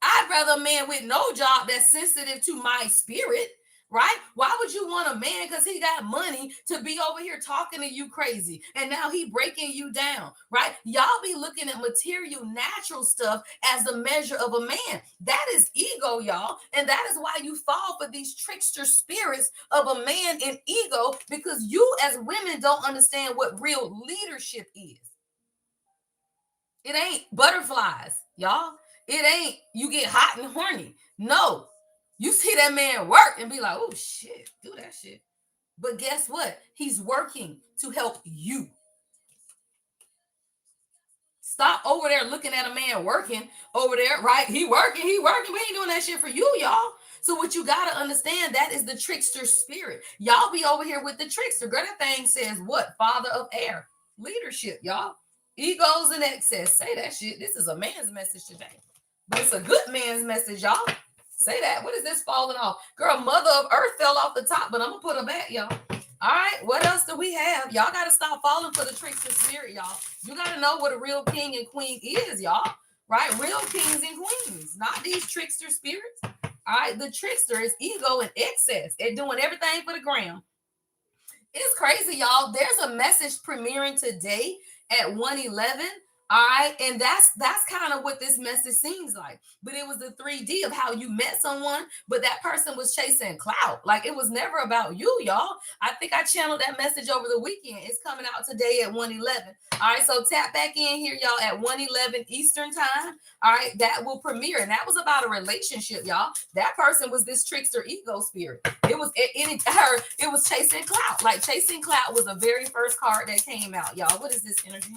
I'd rather a man with no job that's sensitive to my spirit, right? Why would you want a man because he got money to be over here talking to you crazy and now he breaking you down, right? Y'all be looking at material, natural stuff as the measure of a man. That is ego, y'all. And that is why you fall for these trickster spirits of a man in ego, because you as women don't understand what real leadership is. It ain't butterflies, y'all. It ain't you get hot and horny. No, you see that man work and be like, oh shit, do that shit. But guess what? He's working to help you. Stop over there looking at a man working over there, right? He working, but he ain't doing that shit for you, y'all. So what you gotta understand, that is the trickster spirit. Y'all be over here with the trickster. Girl, that thing says what? Father of air. Leadership, y'all. Egos in excess. Say that shit. This is a man's message today. But it's a good man's message, y'all. Say that. What is this falling off? Girl, mother of earth fell off the top, but I'm gonna put her back, y'all. All right, what else do we have? Y'all got to stop falling for the trickster spirit, y'all. You got to know what a real king and queen is, y'all. Right? Real kings and queens, not these trickster spirits. All right, the trickster is ego and excess and doing everything for the gram. It's crazy, y'all. There's a message premiering today at 111. All right, and that's kind of what this message seems like. But it was the 3D of how you met someone, but that person was chasing clout. Like it was never about you, y'all. I think I channeled that message over the weekend. It's coming out today at 111. All right, so tap back in here, y'all, at 111 Eastern time. All right, that will premiere, and that was about a relationship, y'all. That person was this trickster ego spirit. It was it was chasing clout. Like chasing clout was the very first card that came out, y'all. What is this energy?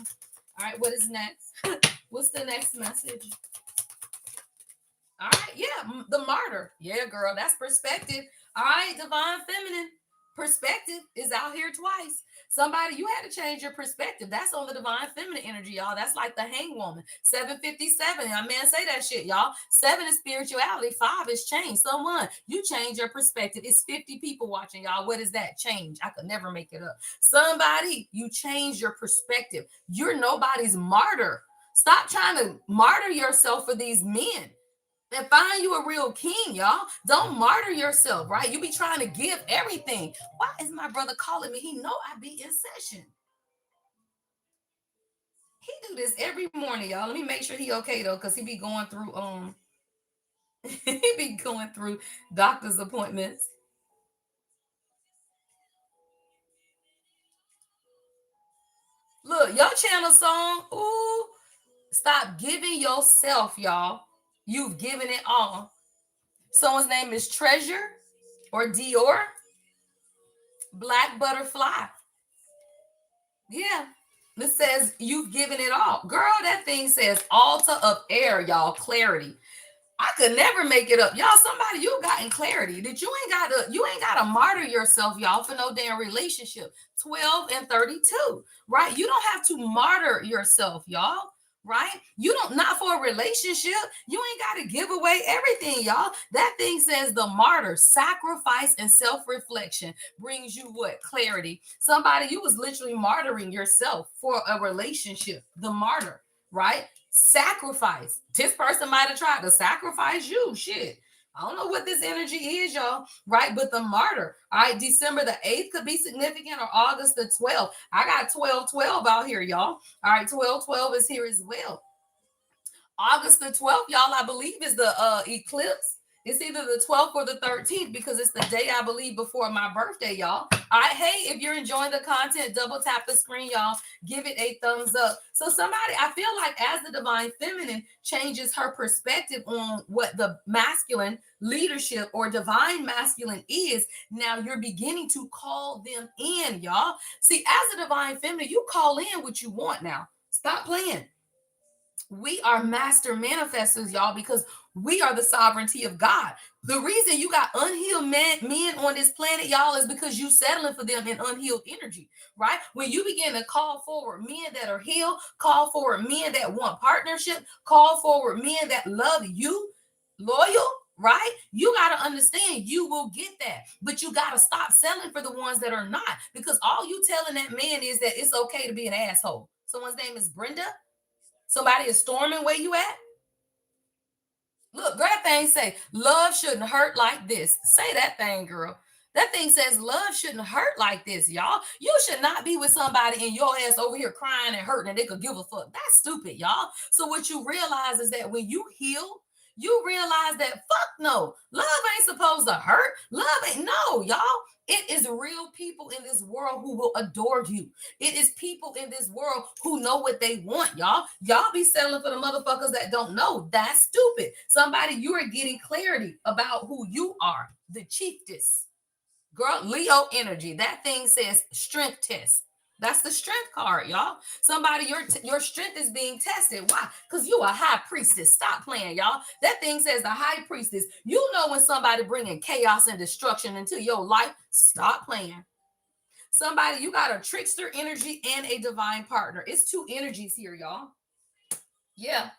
All right, what is next? What's the next message? All right, yeah, the martyr. Yeah, girl, that's perspective. All right, divine feminine. Perspective is out here twice. Somebody, you had to change your perspective. That's on the divine feminine energy, y'all. That's like the hang woman. 757. I man, say that shit, y'all. 7 is spirituality. 5 is change. Someone, you change your perspective. It's 50 people watching, y'all. What is that? Change. I could never make it up. Somebody, you change your perspective. You're nobody's martyr. Stop trying to martyr yourself for these men. And find you a real king, y'all. Don't martyr yourself, right? You be trying to give everything. Why is my brother calling me? He know I be in session. He do this every morning, y'all. Let me make sure he okay though, because he be going through he be going through doctor's appointments. Look, your channel song. Ooh, stop giving yourself, y'all. You've given it all. Someone's name is Treasure or Dior. Black Butterfly. Yeah. It says you've given it all. Girl, that thing says altar of air, y'all, clarity. I could never make it up. Y'all, somebody you gotten clarity that you ain't gotta martyr yourself, y'all, for no damn relationship. 12 and 32, right? You don't have to martyr yourself, y'all. Right? You don't not for a relationship. You ain't got to give away everything, y'all. That thing says the martyr, sacrifice and self-reflection brings you what? Clarity. Somebody, you was literally martyring yourself for a relationship. The martyr, right? Sacrifice. This person might have tried to sacrifice you. Shit. I don't know what this energy is, y'all, right? But the martyr, all right, December the 8th could be significant or August the 12th. I got 12/12 out here, y'all. All right, 12/12 is here as well. August the 12th, y'all, I believe is the eclipse. It's either the 12th or the 13th because it's the day I believe before my birthday, y'all. All right, hey, if you're enjoying the content, double tap the screen, y'all. Give it a thumbs up. So somebody, I feel like as the divine feminine changes her perspective on what the masculine leadership or divine masculine is, now you're beginning to call them in, y'all. See, as a divine feminine, you call in what you want now. Stop playing. We are master manifestors, y'all, because we are the sovereignty of God. The reason you got unhealed men on this planet, y'all, is because you settling for them in unhealed energy, right? When you begin to call forward men that are healed, call forward men that want partnership, call forward men that love you, loyal, right? You got to understand you will get that, but you got to stop selling for the ones that are not, because all you telling that man is that it's okay to be an asshole. Someone's name is Brenda. Somebody is storming where you at. Look, girl, that thing say love shouldn't hurt like this. Say that thing, girl. That thing says love shouldn't hurt like this, y'all. You should not be with somebody and your ass over here crying and hurting and they could give a fuck. That's stupid, y'all. So what you realize is that when you heal, you realize that fuck no, love ain't supposed to hurt. Love ain't no, y'all. It is real people in this world who will adore you. It is people in this world who know what they want, y'all. Y'all be settling for the motherfuckers that don't know. That's stupid. Somebody, you are getting clarity about who you are, the chiefess. Girl, Leo energy. That thing says strength test. That's the strength card, y'all. Somebody, your strength is being tested. Why? Because you a high priestess. Stop playing, y'all. That thing says the high priestess. You know when somebody bringing chaos and destruction into your life. Stop playing. Somebody, you got a trickster energy and a divine partner. It's two energies here, y'all. Yeah.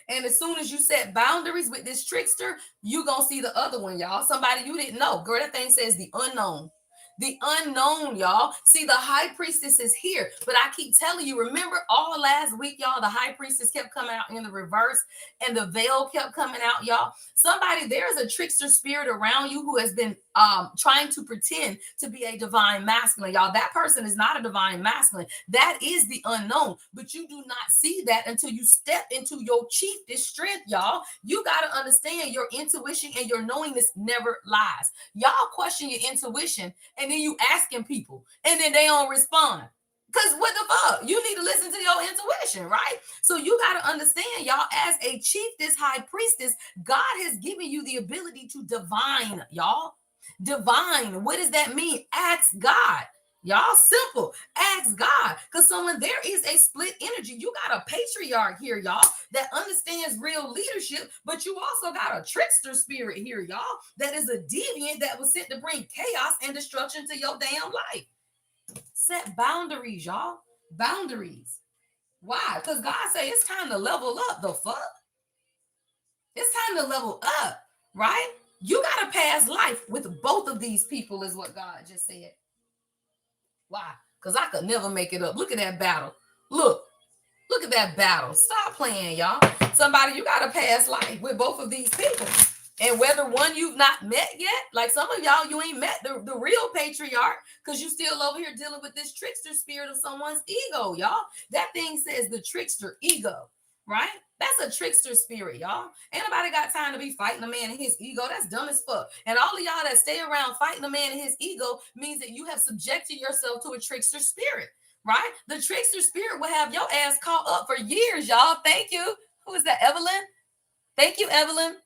And as soon as you set boundaries with this trickster, you gonna see the other one, y'all. Somebody you didn't know. Girl, that thing says the unknown. The unknown, y'all. See, the high priestess is here. But I keep telling you, remember all last week, y'all, the high priestess kept coming out in the reverse and the veil kept coming out, y'all. Somebody, there's a trickster spirit around you who has been trying to pretend to be a divine masculine, y'all. That person is not a divine masculine. That is the unknown. But you do not see that until you step into your chiefest strength, y'all. You got to understand your intuition and your knowingness never lies. Y'all question your intuition and then you asking people and then they don't respond. Because what the fuck? You need to listen to your intuition, right? So you got to understand, y'all, as a chiefess, high priestess, God has given you the ability to divine, y'all. Divine. What does that mean? Ask God. Y'all, simple. Ask God. Because so when there is a split energy, you got a patriarch here, y'all, that understands real leadership, but you also got a trickster spirit here, y'all, that is a deviant that was sent to bring chaos and destruction to your damn life. Set boundaries, y'all. Boundaries. Why? Because God say it's time to level up. The fuck? It's time to level up, right? You got to pass life with both of these people, is what God just said. Why? Because I could never make it up. Look at that battle. Look at that battle. Stop playing, y'all. Somebody, you got to pass life with both of these people. And whether one you've not met yet, like some of y'all, you ain't met the real patriarch because you still over here dealing with this trickster spirit of someone's ego, y'all. That thing says the trickster ego, right? That's a trickster spirit, y'all. Ain't nobody got time to be fighting a man in his ego. That's dumb as fuck. And all of y'all that stay around fighting a man in his ego means that you have subjected yourself to a trickster spirit, right? The trickster spirit will have your ass caught up for years, y'all. Thank you. Who is that, Evelyn? Thank you, Evelyn.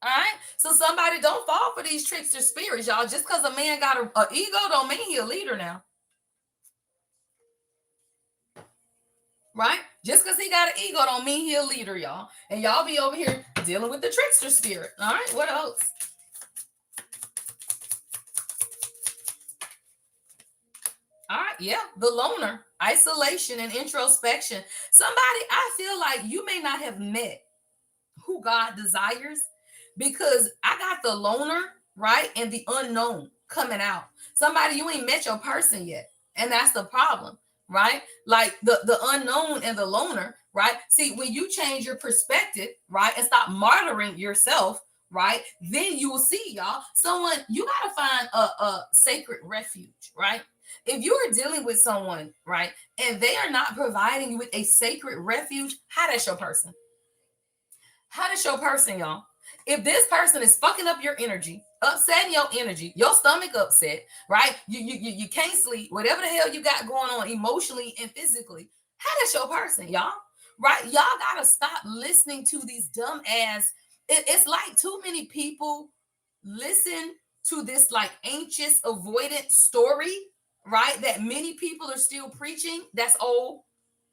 All right. So somebody don't fall for these trickster spirits, y'all. Just because a man got a ego don't mean he a leader now. right? Just because he got an ego don't mean he a leader, y'all. And y'all be over here dealing with the trickster spirit. All right, what else? All right, yeah, the loner, isolation and introspection. Somebody, I feel like you may not have met who God desires because I got the loner, right? And the unknown coming out. Somebody, you ain't met your person yet. And that's the problem, right? Like the unknown and the loner, right? See, when you change your perspective, right, and stop martyring yourself, right, then you will see, y'all, someone, you got to find a sacred refuge, right? If you are dealing with someone, right, and they are not providing you with a sacred refuge, how that's your person? How does your person, y'all? If this person is fucking up your energy, upsetting your energy, your stomach upset, right? You can't sleep, whatever the hell you got going on emotionally and physically. How does your person, y'all? Right? Y'all gotta stop listening to these dumb ass. It's like too many people listen to this like anxious avoidant story, right? That many people are still preaching. That's old.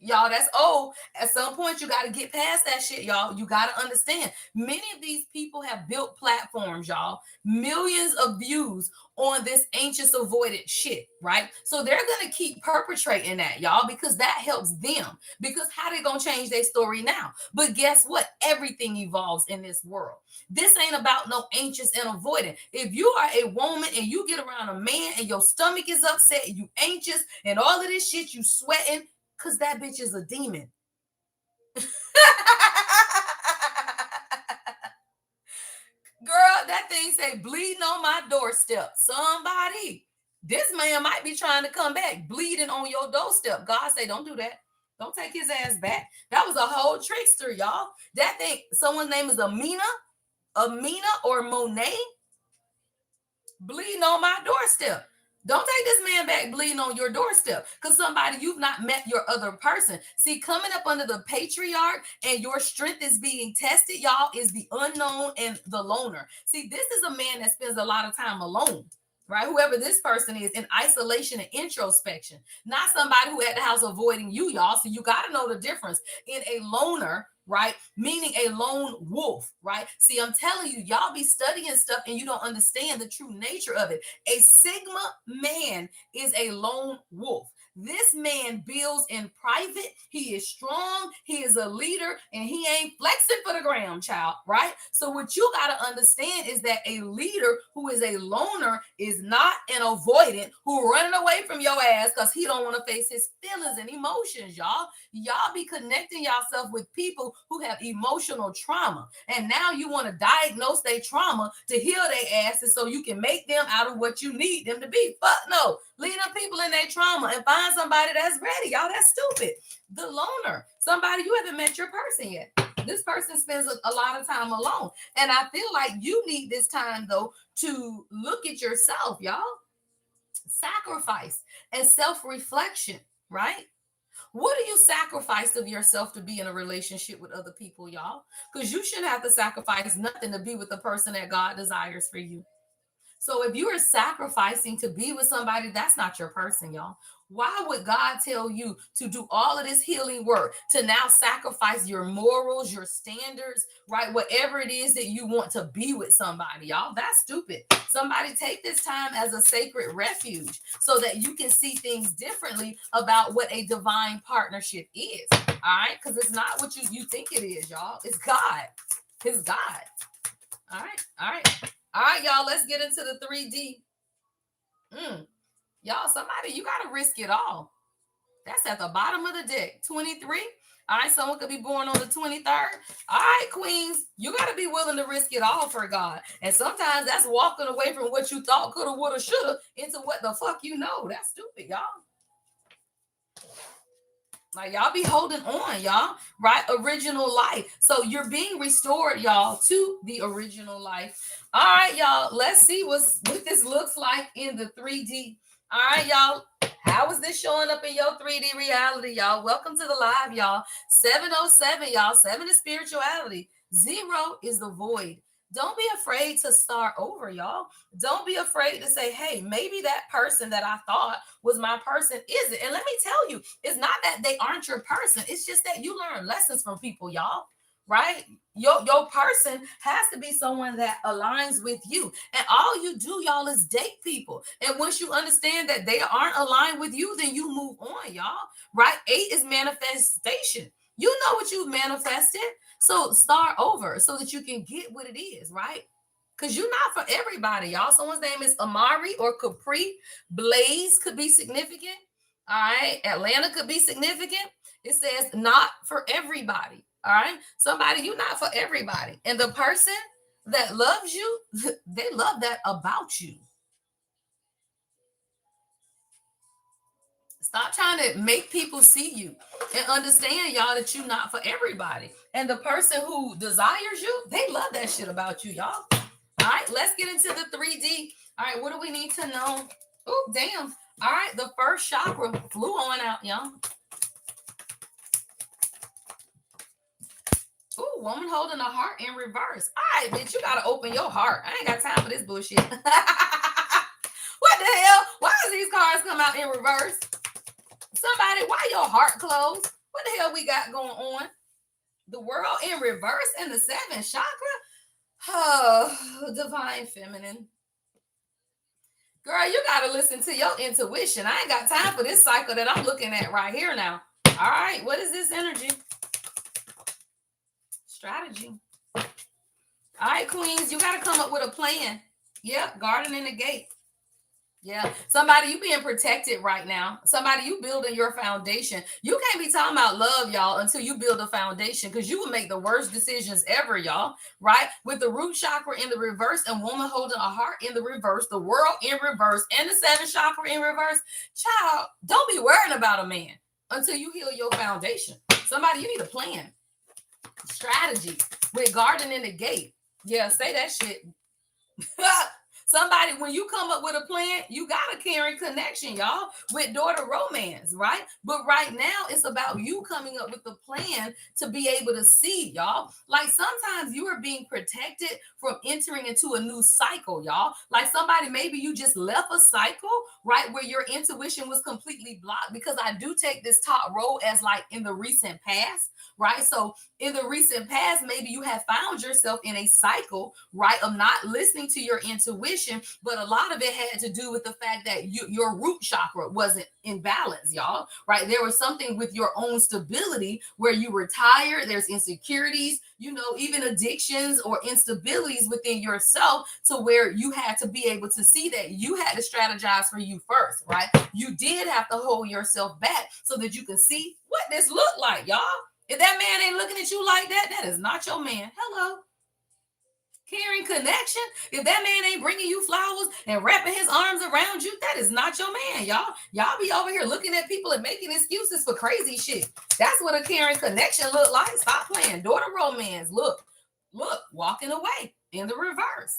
Y'all, that's old. At some point, you got to get past that shit, y'all. You got to understand. Many of these people have built platforms, y'all, millions of views on this anxious avoidant shit, right? So they're going to keep perpetrating that, y'all, because that helps them. Because how they going to change their story now? But guess what? Everything evolves in this world. This ain't about no anxious and avoidant. If you are a woman and you get around a man and your stomach is upset, and you anxious and all of this shit, you sweating, because that bitch is a demon. Girl, that thing say bleeding on my doorstep. Somebody, this man might be trying to come back, bleeding on your doorstep. God say, don't do that. Don't take his ass back. That was a whole trickster, y'all. That thing, someone's name is Amina or Monet, bleeding on my doorstep. Don't take this man back bleeding on your doorstep because somebody you've not met your other person. See, coming up under the patriarch and your strength is being tested, y'all, is the unknown and the loner. See, this is a man that spends a lot of time alone, right? Whoever this person is in isolation and introspection, not somebody who at the house avoiding you, y'all. So you got to know the difference in a loner, right? Meaning a lone wolf, right? See, I'm telling you, y'all be studying stuff and you don't understand the true nature of it. A Sigma man is a lone wolf. This man builds in private. He is strong. He is a leader and he ain't flexing for the ground, child, right? So what you got to understand is that a leader who is a loner is not an avoidant who running away from your ass because he don't want to face his feelings and emotions, y'all. Y'all be connecting yourself with people who have emotional trauma. And now you want to diagnose their trauma to heal their asses so you can make them out of what you need them to be. Fuck no. Leave them people in their trauma and find somebody that's ready. Y'all, that's stupid. The loner, somebody you haven't met your person yet. This person spends a lot of time alone. And I feel like you need this time, though, to look at yourself, y'all. Sacrifice and self-reflection, right? What do you sacrifice of yourself to be in a relationship with other people, y'all? Because you shouldn't have to sacrifice nothing to be with the person that God desires for you. So if you are sacrificing to be with somebody, that's not your person, y'all. Why would God tell you to do all of this healing work, to now sacrifice your morals, your standards, right? Whatever it is that you want to be with somebody, y'all, that's stupid. Somebody take this time as a sacred refuge so that you can see things differently about what a divine partnership is, all right? Because it's not what you think it is, y'all. It's God. It's God. All right, all right. All right, y'all, let's get into the 3D. Y'all, somebody, you got to risk it all. That's at the bottom of the deck. 23. All right, someone could be born on the 23rd. All right, queens, you got to be willing to risk it all for God. And sometimes that's walking away from what you thought coulda, woulda, shoulda into what the fuck you know. That's stupid, y'all. Like, y'all be holding on, y'all, right? Original life. So you're being restored, y'all, to the original life. All right, y'all, let's see what this looks like in the 3D. All right, y'all, how is this showing up in your 3D reality, y'all? Welcome to the live, y'all. 707, y'all. 7 is spirituality. 0 is the void. Don't be afraid to start over, y'all. Don't be afraid to say, hey, maybe that person that I thought was my person isn't. And let me tell you, it's not that they aren't your person. It's just that you learn lessons from people, y'all. Right? Your person has to be someone that aligns with you. And all you do, y'all, is date people. And once you understand that they aren't aligned with you, then you move on, y'all. Right? 8 is manifestation. You know what you manifested. So start over so that you can get what it is, right? Because you're not for everybody, y'all. Someone's name is Amari or Capri. Blaze could be significant. All right. Atlanta could be significant. It says not for everybody. All right. Somebody, you're not for everybody. And the person that loves you, they love that about you. Stop trying to make people see you and understand, y'all, that you're not for everybody. And the person who desires you, they love that shit about you, y'all. All right, let's get into the 3D. All right, what do we need to know? Oh, damn. All right, the first chakra flew on out, y'all. Oh, woman holding a heart in reverse. All right, bitch, you gotta open your heart. I ain't got time for this bullshit. What the hell? Why does these cards come out in reverse? Somebody, why your heart closed? What the hell we got going on? The world in reverse in the 7th chakra? Oh, divine feminine. Girl, you got to listen to your intuition. I ain't got time for this cycle that I'm looking at right here now. All right, what is this energy? Strategy. All right, queens, you got to come up with a plan. Yep, garden in the gate. Yeah, somebody, you being protected right now. Somebody, you building your foundation. You can't be talking about love, y'all, until you build a foundation, because you will make the worst decisions ever, y'all. Right? With the root chakra in the reverse and woman holding a heart in the reverse, the world in reverse, and the 7th chakra in reverse. Child, don't be worrying about a man until you heal your foundation. Somebody, you need a plan, strategy with garden in the gate. Yeah, say that shit. Somebody, when you come up with a plan, you got a caring connection, y'all, with daughter romance, right? But right now, it's about you coming up with a plan to be able to see, y'all. Like sometimes you are being protected from entering into a new cycle, y'all. Like somebody, maybe you just left a cycle, right, where your intuition was completely blocked, because I do take this top row as like in the recent past, right? So in the recent past, maybe you have found yourself in a cycle, right, of not listening to your intuition, but a lot of it had to do with the fact that your root chakra wasn't in balance, y'all, right? There was something with your own stability where you were tired, there's insecurities, you know, even addictions or instabilities within yourself, to where you had to be able to see that you had to strategize for you first, right? You did have to hold yourself back so that you could see what this looked like, y'all. If that man ain't looking at you like that, that is not your man. Hello. Caring connection. If that man ain't bringing you flowers and wrapping his arms around you, that is not your man, y'all. Y'all be over here looking at people and making excuses for crazy shit. That's what a caring connection look like. Stop playing. Daughter romance. Look, walking away in the reverse.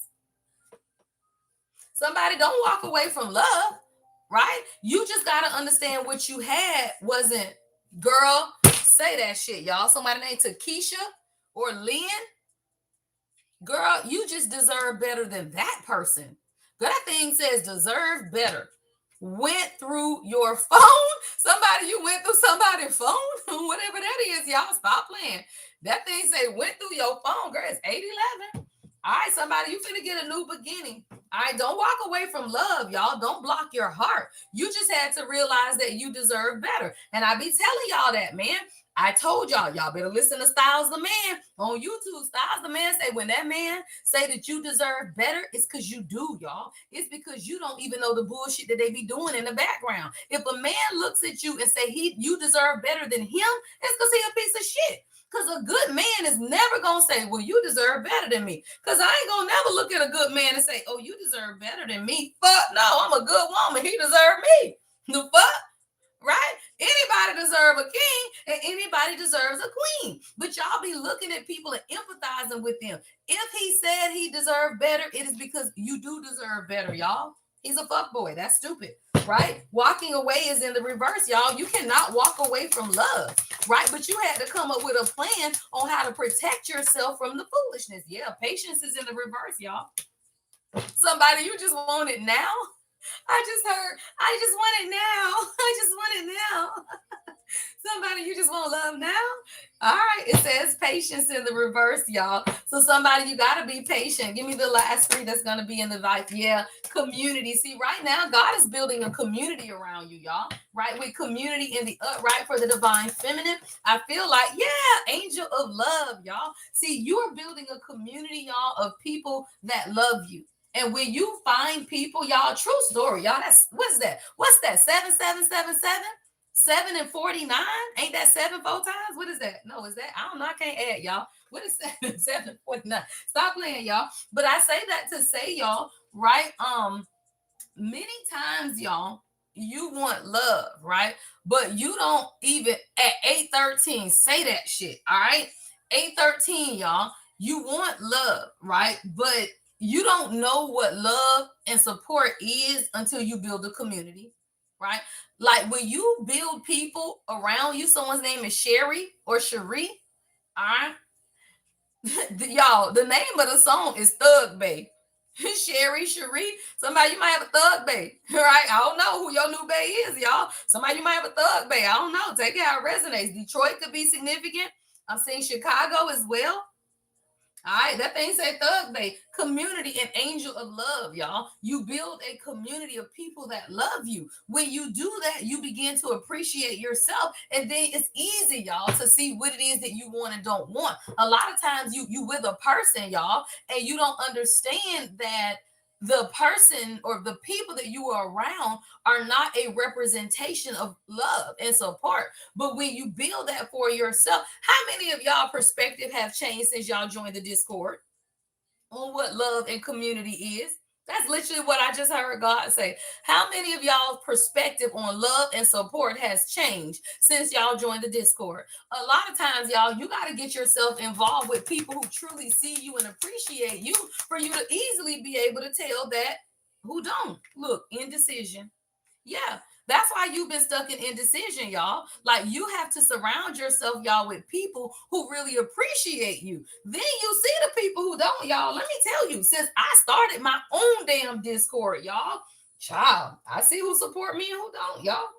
Somebody, don't walk away from love, right? You just got to understand what you had wasn't, girl, say that shit, y'all. Somebody named Takesha or Lynn. Girl, you just deserve better than that person. That thing says deserve better. Went through your phone. Somebody, you went through somebody's phone. Whatever that is, y'all, stop playing. That thing say went through your phone. Girl, it's 811. All right, somebody, you finna get a new beginning. All right, don't walk away from love, y'all. Don't block your heart. You just had to realize that you deserve better. And I be telling y'all that, man. I told y'all better listen to Styles the Man on YouTube. Styles the Man say when that man say that you deserve better, it's because you do, y'all. It's because you don't even know the bullshit that they be doing in the background. If a man looks at you and say you deserve better than him, it's because he a piece of shit. Because a good man is never going to say, well, you deserve better than me. Because I ain't going to never look at a good man and say, oh, you deserve better than me. Fuck no, I'm a good woman. He deserve me. The fuck? Right? Anybody deserve a king and anybody deserves a queen. But y'all be looking at people and empathizing with them. If he said he deserved better, it is because you do deserve better, y'all. He's a fuck boy. That's stupid. right? Walking away is in the reverse, y'all. You cannot walk away from love, right? But you had to come up with a plan on how to protect yourself from the foolishness. Yeah, patience is in the reverse, y'all. Somebody, you just want it now. I just heard, I just want it now. I just want it now. Somebody, you just want love now? All right. It says patience in the reverse, y'all. So somebody, you got to be patient. Give me the last three that's going to be in the life. Yeah. Community. See, right now, God is building a community around you, y'all. Right? With community in the upright for the divine feminine. I feel like, yeah, angel of love, y'all. See, you're building a community, y'all, of people that love you. And when you find people, y'all, true story, y'all, that's, what's that? What's that? 7777? 7 and 49? Ain't that 7 4 times? What is that? No, is that? I don't know. I can't add, y'all. What is 7 Stop playing, y'all. But I say that to say, y'all, right? Many times, y'all, you want love, right? But you don't even at 813 say that shit. All right. 813, y'all. You want love, right? But you don't know what love and support is until you build a community, right? Like when you build people around you, someone's name is Sherry or Cherie. All right. Y'all, the name of the song is Thug Bay. Sherry, Cherie, somebody you might have a thug bay, right? I don't know who your new bay is, y'all. Somebody you might have a thug bay. I don't know. Take it how it resonates. Detroit could be significant. I'm seeing Chicago as well. All right, that thing say Thug Bay, community and angel of love, y'all. You build a community of people that love you. When you do that, you begin to appreciate yourself, and then it's easy, y'all, to see what it is that you want and don't want. A lot of times, you with a person, y'all, and you don't understand that the person or the people that you are around are not a representation of love and support. But when you build that for yourself, how many of y'all perspective have changed since y'all joined the Discord on what love and community is? That's literally what I just heard God say. How many of y'all's perspective on love and support has changed since y'all joined the Discord? A lot of times, y'all, you got to get yourself involved with people who truly see you and appreciate you for you to easily be able to tell that who don't. Look, indecision. Yeah, that's why you've been stuck in indecision, y'all. Like you have to surround yourself, y'all, with people who really appreciate you. Then you see the people who don't, y'all. Let me tell you, since I started my own damn Discord, y'all, child, I see who support me and who don't, y'all.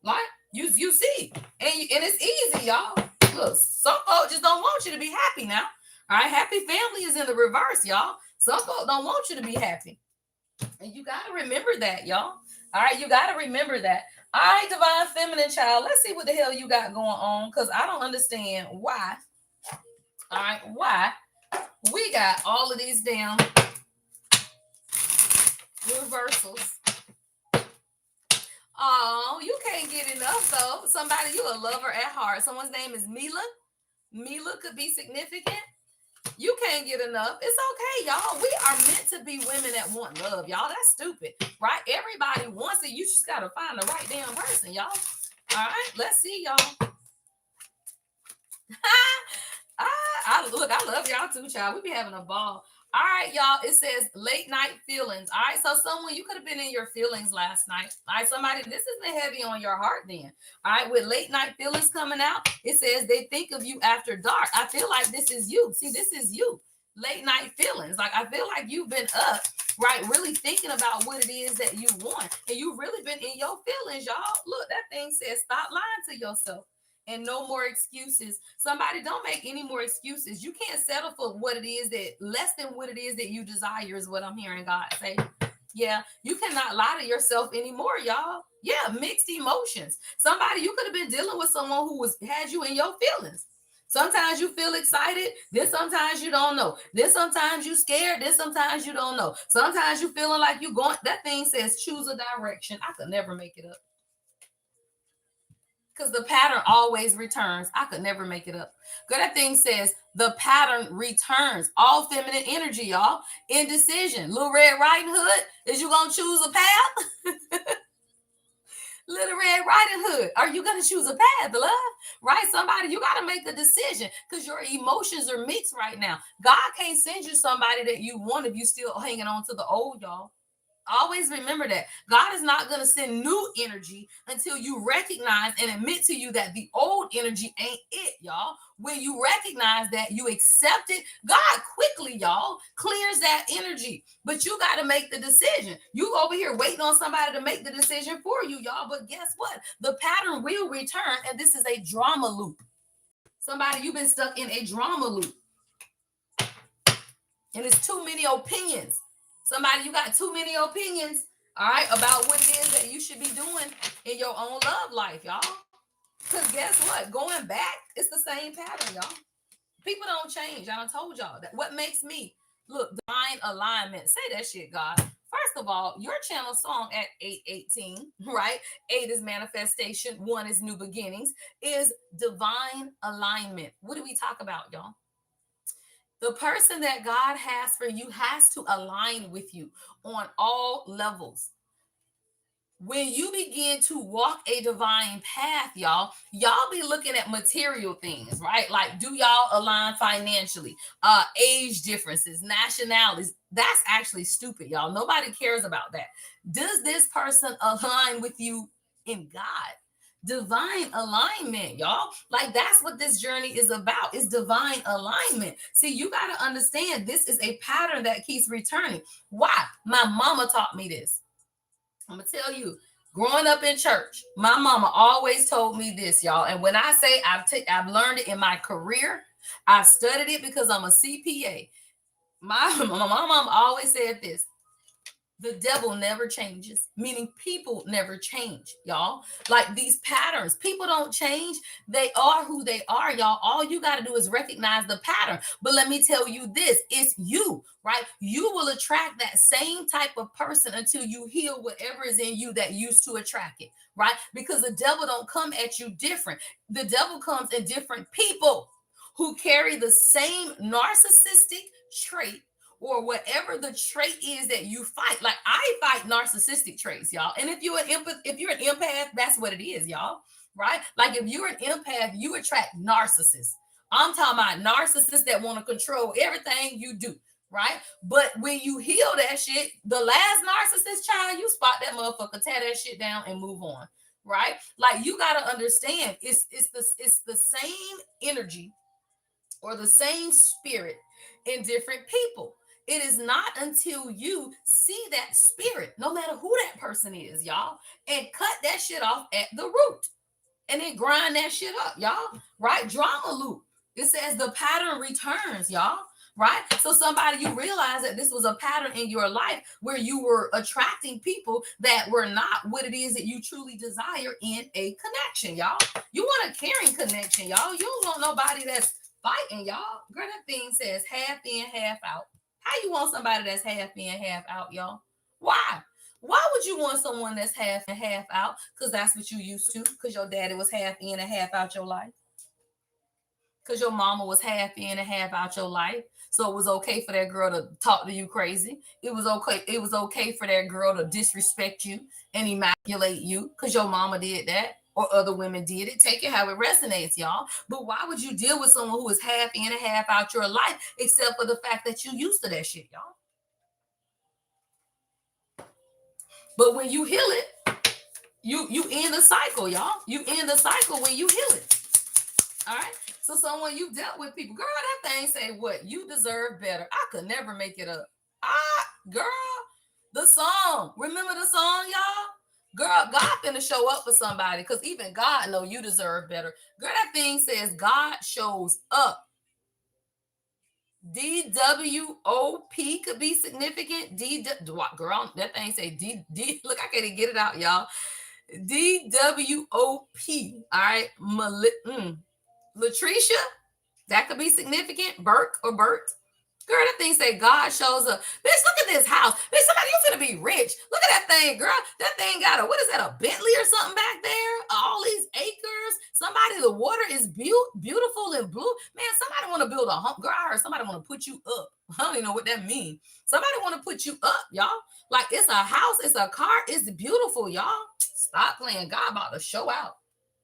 Like you see, and it's easy, y'all. Look, some folks just don't want you to be happy now. All right, happy family is in the reverse, y'all. Some folks don't want you to be happy. And you got to remember that, y'all. All right, you got to remember that. All right, divine feminine child, let's see what the hell you got going on because I don't understand why. All right, why we got all of these damn reversals. Oh, you can't get enough though. Somebody, you a lover at heart. Someone's name is Mila. Mila could be significant. You can't get enough. It's okay, y'all. We are meant to be women that want love, y'all. That's stupid, right? Everybody wants it. You just got to find the right damn person, y'all. All right, let's see, y'all. Look, I love y'all too, child. We be having a ball. All right, y'all. It says late night feelings. All right, so someone you could have been in your feelings last night. All right, somebody, this has been heavy on your heart then. All right, with late night feelings coming out, it says they think of you after dark. I feel like this is you. See, this is you. Late night feelings. Like I feel like you've been up, right? Really thinking about what it is that you want, and you've really been in your feelings, y'all. Look, that thing says stop lying to yourself and no more excuses. Somebody, don't make any more excuses. You can't settle for what it is that less than what it is that you desire is what I'm hearing God say. Yeah, you cannot lie to yourself anymore, y'all. Yeah, mixed emotions. Somebody, you could have been dealing with someone who had you in your feelings. Sometimes you feel excited, then sometimes you don't know. Then sometimes you scared, then sometimes you don't know. Sometimes you feeling like you going, that thing says choose a direction. I could never make it up. Because the pattern always returns. I could never make it up. Good, that thing says the pattern returns. All feminine energy, y'all. Indecision. Little Red Riding Hood. Is you gonna choose a path? Little Red Riding Hood. Are you gonna choose a path, love? Right? Somebody, you gotta make a decision because your emotions are mixed right now. God can't send you somebody that you want if you still hanging on to the old, y'all. Always remember that God is not going to send new energy until you recognize and admit to you that the old energy ain't it, y'all. When you recognize that, you accept it, God quickly, y'all, clears that energy. But you got to make the decision. You over here waiting on somebody to make the decision for you, y'all. But guess what? The pattern will return, and this is a drama loop. Somebody, you've been stuck in a drama loop, and it's too many opinions. Somebody, you got too many opinions, all right, about what it is that you should be doing in your own love life, y'all. Because guess what? Going back, it's the same pattern, y'all. People don't change. I done told y'all that. What makes me look divine alignment? Say that shit, God. First of all, your channel song at 8:18, right? 8 is manifestation, 1 is new beginnings, is divine alignment. What do we talk about, y'all? The person that God has for you has to align with you on all levels. When you begin to walk a divine path, y'all be looking at material things, right? Like, do y'all align financially? Age differences, nationalities. That's actually stupid, y'all. Nobody cares about that. Does this person align with you in God? Divine alignment, y'all. Like, that's what this journey is about, is divine alignment. See, you got to understand, this is a pattern that keeps returning. Why? My mama taught me this. I'm gonna tell you, growing up in church, my mama always told me this, y'all. And when I say I've learned it in my career, I studied it because I'm a CPA. My mom always said this: the devil never changes, meaning people never change, y'all. Like, these patterns, people don't change. They are who they are, y'all. All you got to do is recognize the pattern. But let me tell you this, it's you, right? You will attract that same type of person until you heal whatever is in you that used to attract it, right? Because the devil don't come at you different. The devil comes in different people who carry the same narcissistic trait, or whatever the trait is that you fight. Like, I fight narcissistic traits, y'all. And if you're an empath, that's what it is, y'all. Right? Like, if you're an empath, you attract narcissists. I'm talking about narcissists that want to control everything you do. Right? But when you heal that shit, the last narcissist child, you spot that motherfucker, tear that shit down, and move on. Right? Like, you gotta understand, it's the same energy or the same spirit in different people. It is not until you see that spirit, no matter who that person is, y'all, and cut that shit off at the root, and then grind that shit up, y'all. Right? Drama loop. It says the pattern returns, y'all. Right? So somebody, you realize that this was a pattern in your life where you were attracting people that were not what it is that you truly desire in a connection, y'all. You want a caring connection, y'all. You don't want nobody that's fighting, y'all. Girl, that thing says half in, half out. How you want somebody that's half in, half out, y'all? Why? Why would you want someone that's half and half out? Because that's what you used to. Because your daddy was half in and half out your life. Because your mama was half in and half out your life. So it was okay for that girl to talk to you crazy. It was okay for that girl to disrespect you and immaculate you because your mama did that, or other women did it. Take it how it resonates, y'all. But why would you deal with someone who is half in and half out your life, except for the fact that you used to that shit, y'all? But when you heal it, you end the cycle, y'all. You end the cycle when you heal it. All right. So someone you dealt with people, girl, that thing say what? You deserve better. I could never make it up. Girl, the song. Remember the song, y'all? Girl, God finna show up for somebody, because even God know you deserve better. Girl, that thing says God shows up. DWOP could be significant. Girl, that thing say D. Look, I can't even get it out, y'all. DWOP. All right. Latricia, that could be significant. Burke or Bert. Girl, that thing say God shows up. Bitch, look at this house. Bitch, somebody, you finna be rich. Look at that thing, girl. That thing got what is that, a Bentley or something back there? All these acres. Somebody, the water is beautiful and blue. Man, somebody want to build a home. Girl, I heard somebody want to put you up. I don't even know what that means. Somebody want to put you up, y'all. Like, it's a house, it's a car, it's beautiful, y'all. Stop playing. God about to show out.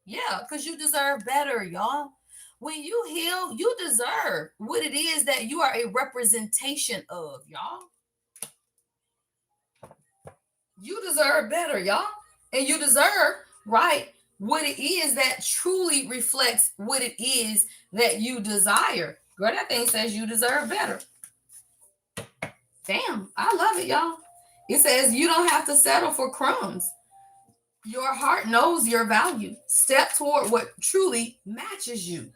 Yeah, because you deserve better, y'all. When you heal, you deserve what it is that you are a representation of, y'all. You deserve better, y'all. And you deserve, right, what it is that truly reflects what it is that you desire. Girl, that thing says you deserve better. Damn, I love it, y'all. It says you don't have to settle for crumbs. Your heart knows your value. Step toward what truly matches you.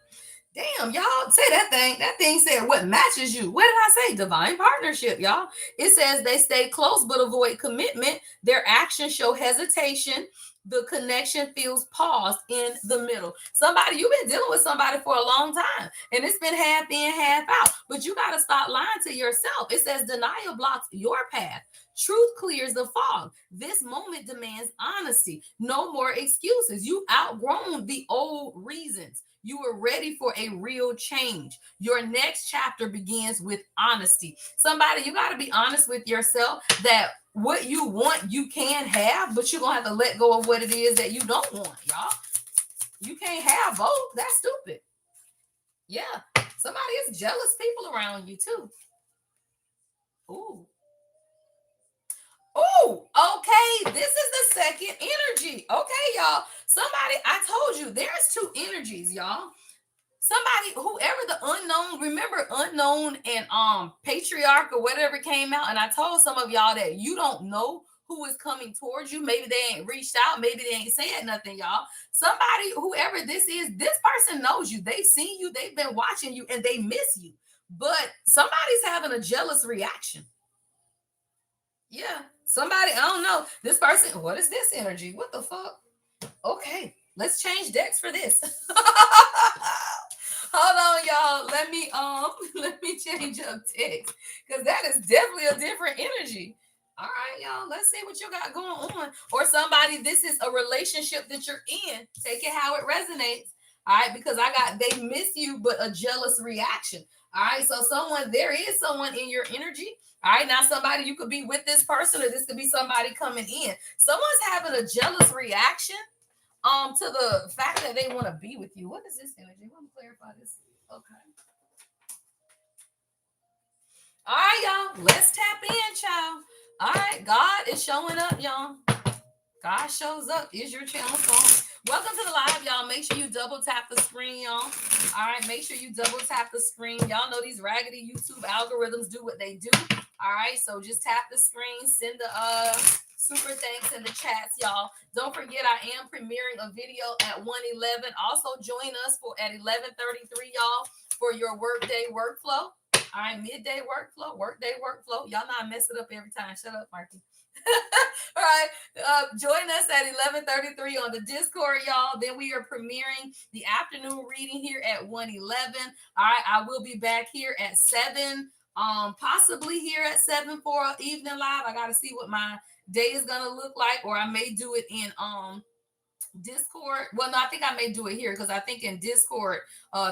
Damn, y'all, say that thing. That thing said what matches you. What did I say? Divine partnership, y'all. It says they stay close but avoid commitment. Their actions show hesitation. The connection feels paused in the middle. Somebody, you've been dealing with somebody for a long time, and it's been half in, half out. But you got to stop lying to yourself. It says denial blocks your path. Truth clears the fog. This moment demands honesty. No more excuses. You outgrown the old reasons. You are ready for a real change. Your next chapter begins with honesty. Somebody, you got to be honest with yourself that what you want, you can have, but you're going to have to let go of what it is that you don't want, y'all. You can't have both. That's stupid. Yeah. Somebody is jealous people around you, too. Ooh. Oh, okay. This is the second energy. Okay, y'all. Somebody, I told you, there's two energies, y'all. Somebody, whoever the unknown, remember unknown and patriarch or whatever came out, and I told some of y'all that you don't know who is coming towards you. Maybe they ain't reached out, maybe they ain't said nothing, y'all. Somebody, whoever this is, this person knows you. They seen you, they've been watching you, and they miss you. But somebody's having a jealous reaction. Yeah, somebody, I don't know. This person, what is this energy? What the fuck? Okay, let's change decks for this. Hold on, y'all. Let me change up text because that is definitely a different energy. All right, y'all. Let's see what you got going on. Or somebody, this is a relationship that you're in. Take it how it resonates. All right, because I got they miss you, but a jealous reaction. All right, so there is someone in your energy. All right, now somebody you could be with this person, or this could be somebody coming in. Someone's having a jealous reaction to the fact that they want to be with you. What is this energy? Let me clarify this. Okay. All right, y'all. Let's tap in, child. All right, God is showing up, y'all. God shows up. Is your channel song. Welcome to the live, y'all. Make sure you double tap the screen, y'all. All right, make sure you double tap the screen. Y'all know these raggedy YouTube algorithms do what they do. All right, so just tap the screen, send the super thanks in the chats, y'all. Don't forget, I am premiering a video at 1:11. Also, join us for at 11:33, y'all, for your workday workflow. All right, midday workday workflow. Y'all know I mess it up every time. Shut up, Marky. All right, join us at 11:33 on the Discord, y'all. Then we are premiering the afternoon reading here at 1:11. All right, I will be back here at 7. Possibly here at 7 for an evening live. I gotta see what my day is gonna look like, or I may do it in Discord. Well, no, I think I may do it here because I think in Discord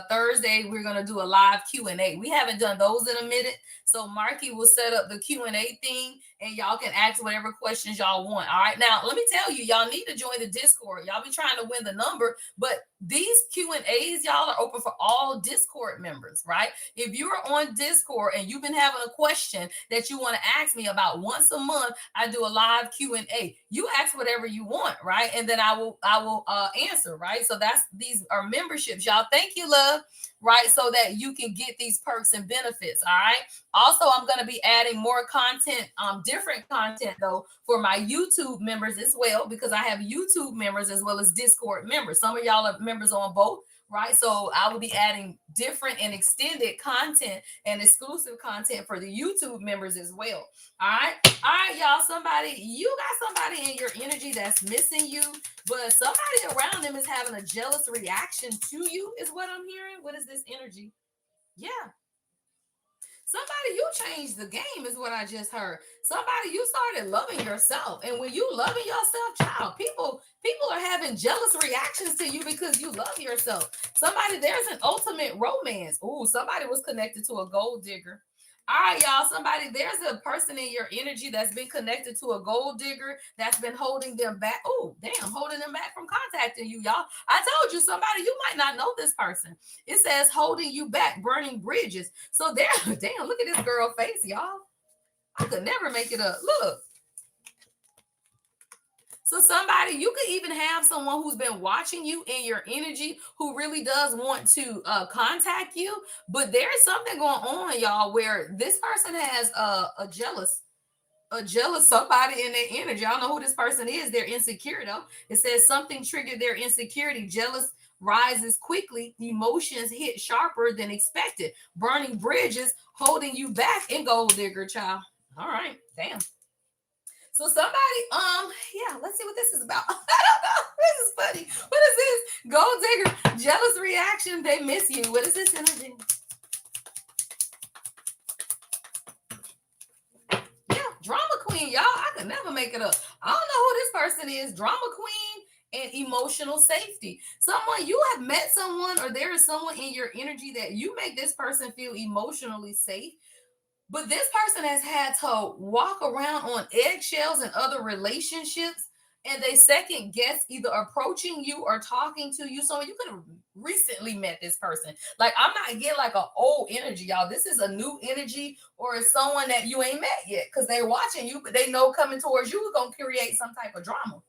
Thursday we're gonna do a live Q&A. We haven't done those in a minute, so Marky will set up the Q&A thing, and y'all can ask whatever questions y'all want. All right, now let me tell you, y'all need to join the Discord. Y'all be trying to win the number, but these Q&As, y'all, are open for all Discord members, right? If you're on Discord and you've been having a question that you want to ask me about, once a month I do a live Q&A. You ask whatever you want, right? And then I will answer, right? So these are memberships, y'all. Thank you, love, right? So that you can get these perks and benefits. All right. Also, I'm going to be adding more content, different content though, for my YouTube members as well, because I have YouTube members as well as Discord members. Some of y'all are members on both, right? So I will be adding different and extended content and exclusive content for the YouTube members as well. All right, y'all. You got somebody in your energy that's missing you, but somebody around them is having a jealous reaction to you, is what I'm hearing. What is this energy? Yeah. Somebody, you changed the game, is what I just heard. Somebody, you started loving yourself. And when you loving yourself, child, people are having jealous reactions to you because you love yourself. Somebody, there's an ultimate romance. Ooh, somebody was connected to a gold digger. All right, y'all. Somebody, there's a person in your energy that's been connected to a gold digger that's been holding them back. Oh, damn, holding them back from contacting you, y'all. I told you, somebody, you might not know this person. It says holding you back, burning bridges. So there, damn, look at this girl face, y'all. I could never make it up. Look. So somebody, you could even have someone who's been watching you in your energy who really does want to contact you, but there's something going on, y'all, where this person has a jealous somebody in their energy. I don't know who this person is. They're insecure though. It says something triggered their insecurity. Jealous rises quickly. Emotions hit sharper than expected. Burning bridges, holding you back, and gold digger, child. All right, damn. So somebody, yeah, let's see what this is about. I don't know. This is funny. What is this? Gold digger, jealous reaction. They miss you. What is this energy? Yeah, drama queen, y'all. I could never make it up. I don't know who this person is. Drama queen and emotional safety. Someone you have met someone, or there is someone in your energy that you make this person feel emotionally safe. But this person has had to walk around on eggshells in other relationships, and they second guess either approaching you or talking to you. So you could have recently met this person. Like, I'm not getting like an old energy, y'all. This is a new energy, or it's someone that you ain't met yet because they're watching you, but they know coming towards you is going to create some type of drama.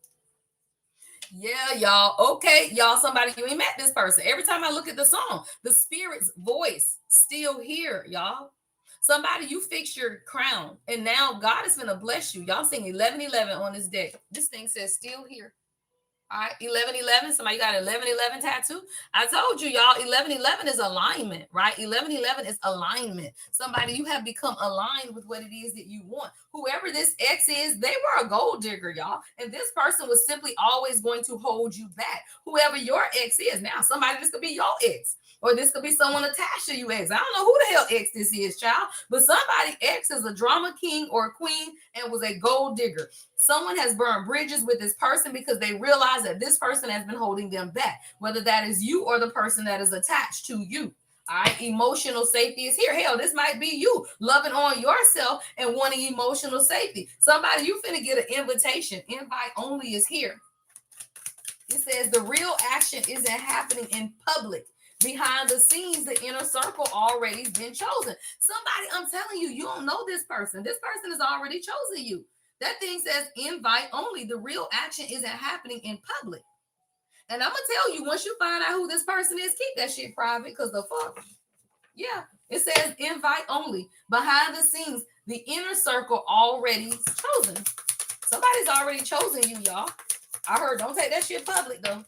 Yeah, y'all. Okay, y'all, somebody you ain't met this person. Every time I look at the song, the spirit's voice still here, y'all. Somebody, you fix your crown, and now God is gonna bless you. Y'all sing 1111 on this deck. This thing says still here. All right, 1111. Somebody got 1111 tattoo. I told you, y'all, 1111 is alignment, right? 1111 is alignment. Somebody, you have become aligned with what it is that you want. Whoever this ex is, they were a gold digger, y'all. And this person was simply always going to hold you back. Whoever your ex is, now somebody, this could be your ex. Or this could be someone attached to you ex. I don't know who the hell ex this is, child. But somebody ex is a drama king or queen and was a gold digger. Someone has burned bridges with this person because they realize that this person has been holding them back, whether that is you or the person that is attached to you. All right, emotional safety is here. Hell, this might be you loving on yourself and wanting emotional safety. Somebody, you finna get an invitation. Invite only is here. It says the real action isn't happening in public. Behind the scenes, the inner circle already been chosen. Somebody, I'm telling you, you don't know this person. This person has already chosen you. That thing says invite only. The real action isn't happening in public. And I'm gonna tell you, once you find out who this person is, keep that shit private, because the fuck. Yeah. It says invite only. Behind the scenes, the inner circle already chosen. Somebody's already chosen you, y'all. I heard don't take that shit public though.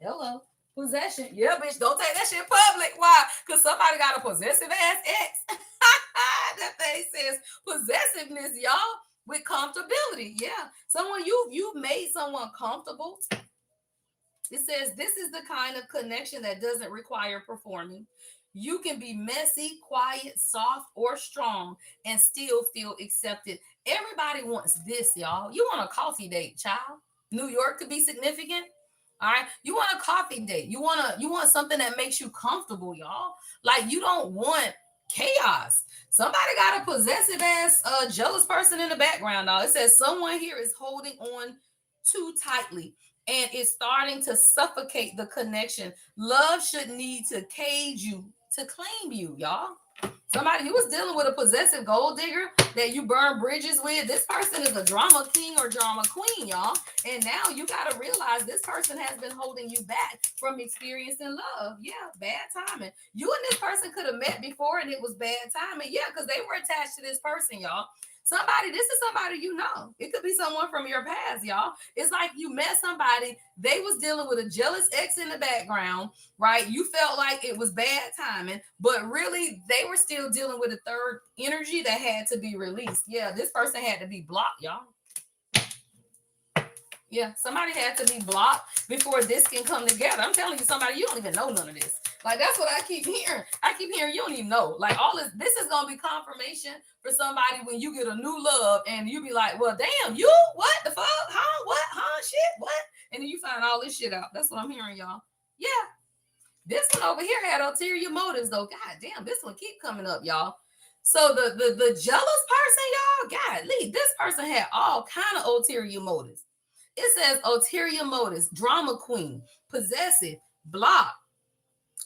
Hello. Possession. Yeah, bitch, don't take that shit public. Why? Because somebody got a possessive ass ex. That thing says possessiveness, y'all, with comfortability. Yeah. Someone you've made someone comfortable. It says this is the kind of connection that doesn't require performing. You can be messy, quiet, soft, or strong and still feel accepted. Everybody wants this, y'all. You want a coffee date, child. New York could be significant. All right. You want a coffee date. You want something that makes you comfortable, y'all. Like, you don't want chaos. Somebody got a possessive ass jealous person in the background, y'all. It says someone here is holding on too tightly and it's starting to suffocate the connection. Love should need to cage you to claim you, y'all. Somebody, you was dealing with a possessive gold digger that you burn bridges with. This person is a drama king or drama queen, y'all. And now you got to realize this person has been holding you back from experiencing love. Yeah, bad timing. You and this person could have met before and it was bad timing. Yeah, because they were attached to this person, y'all. Somebody, this is somebody you know. It could be someone from your past, y'all. It's like you met somebody, they was dealing with a jealous ex in the background, right? You felt like it was bad timing, but really they were still dealing with a third energy that had to be released. Yeah, this person had to be blocked, y'all. Yeah, somebody had to be blocked before this can come together. I'm telling you, somebody, you don't even know none of this. Like, that's what I keep hearing. I keep hearing you don't even know. Like, all this is gonna be confirmation for somebody when you get a new love and you be like, well, damn, you what the fuck? Huh? What? Huh? Shit? What? And then you find all this shit out. That's what I'm hearing, y'all. Yeah. This one over here had ulterior motives, though. God damn, this one keep coming up, y'all. So the jealous person, y'all, golly, this person had all kind of ulterior motives. It says ulterior motives, drama queen, possessive, block,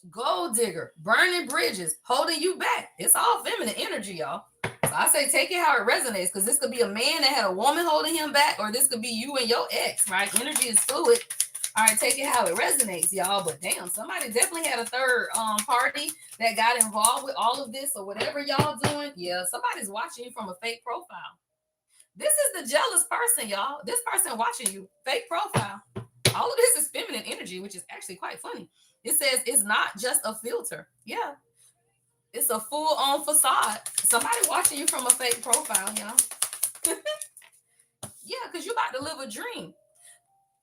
gold digger, burning bridges, holding you back. It's all feminine energy, y'all. I say take it how it resonates, because this could be a man that had a woman holding him back, or this could be you and your ex, right? Energy is fluid. All right, take it how it resonates, y'all. But damn, somebody definitely had a third party that got involved with all of this or whatever y'all doing. Yeah, somebody's watching you from a fake profile. This is the jealous person, y'all. This person watching you, fake profile. All of this is feminine energy, which is actually quite funny. It says it's not just a filter. Yeah, it's a full-on facade. Somebody watching you from a fake profile, y'all. Yeah, because you about to live a dream.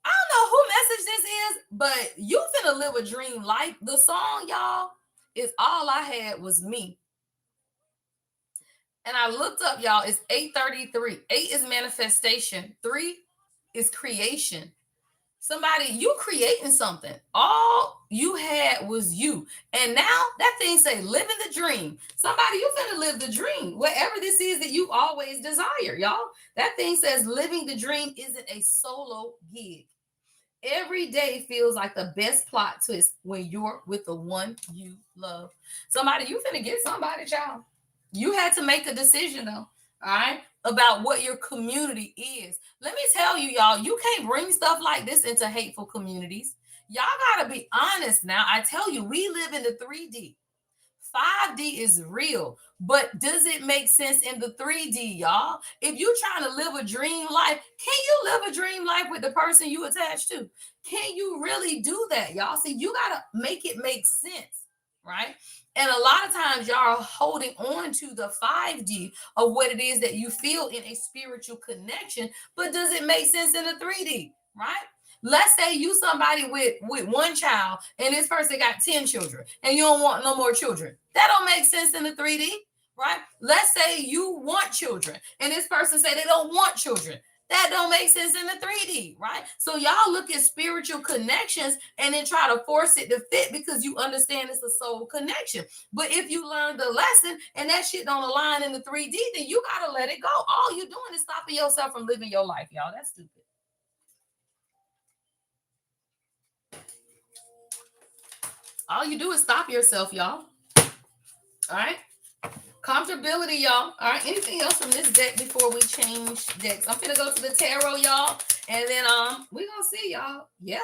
I don't know who message this is, but you finna live a dream life. The song, y'all, is All I Had Was Me. And I looked up, y'all, it's 8:33. 8 is manifestation. 3 is creation. Somebody, you creating something. All you had was you. And now that thing say living the dream. Somebody, you finna live the dream. Whatever this is that you always desire, y'all. That thing says living the dream isn't a solo gig. Every day feels like the best plot twist when you're with the one you love. Somebody, you finna get somebody, child. You had to make a decision though, all right, about what your community is. Let me tell you, y'all, you can't bring stuff like this into hateful communities. Y'all gotta be honest now. I tell you, we live in the 3D. 5D is real, but does it make sense in the 3D, y'all? If you're trying to live a dream life, can you live a dream life with the person you attached to? Can you really do that, y'all? See, you gotta make it make sense, right? And a lot of times y'all are holding on to the 5D of what it is that you feel in a spiritual connection, but does it make sense in the 3D, right? Let's say you somebody with one child and this person got 10 children and you don't want no more children. That don't make sense in the 3D, right? Let's say you want children and this person say they don't want children. That don't make sense in the 3D, right? So y'all look at spiritual connections and then try to force it to fit because you understand it's a soul connection. But if you learn the lesson and that shit don't align in the 3D, then you gotta let it go. All you doing is stopping yourself from living your life, y'all. That's stupid. All you do is stop yourself, y'all. All right. Comfortability, y'all. All right. Anything else from this deck before we change decks? I'm gonna go to the tarot, y'all, and then we gonna see, y'all. Yeah.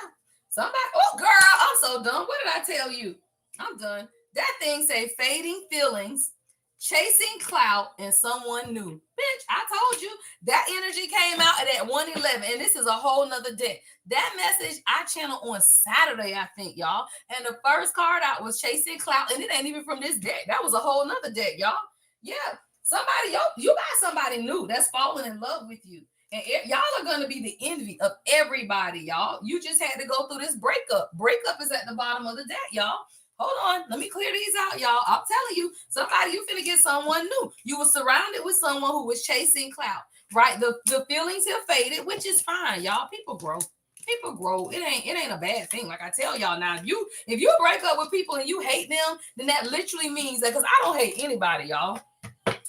Somebody. Oh, girl, I'm so done. What did I tell you? I'm done. That thing say fading feelings, chasing clout, and someone new. Bitch, I told you that energy came out at that 111, and this is a whole nother deck. That message I channeled on Saturday, I think, y'all. And the first card out was chasing clout, and it ain't even from this deck. That was a whole nother deck, y'all. Yeah, somebody, you got somebody new that's falling in love with you. And y'all are going to be the envy of everybody, y'all. You just had to go through this breakup. Breakup is at the bottom of the deck, y'all. Hold on, let me clear these out, y'all. I'm telling you, somebody, you finna get someone new. You were surrounded with someone who was chasing clout, right? The feelings have faded, which is fine, y'all. People grow. People grow. It ain't a bad thing. Like I tell y'all now, if you break up with people and you hate them, then that literally means that, because I don't hate anybody, y'all,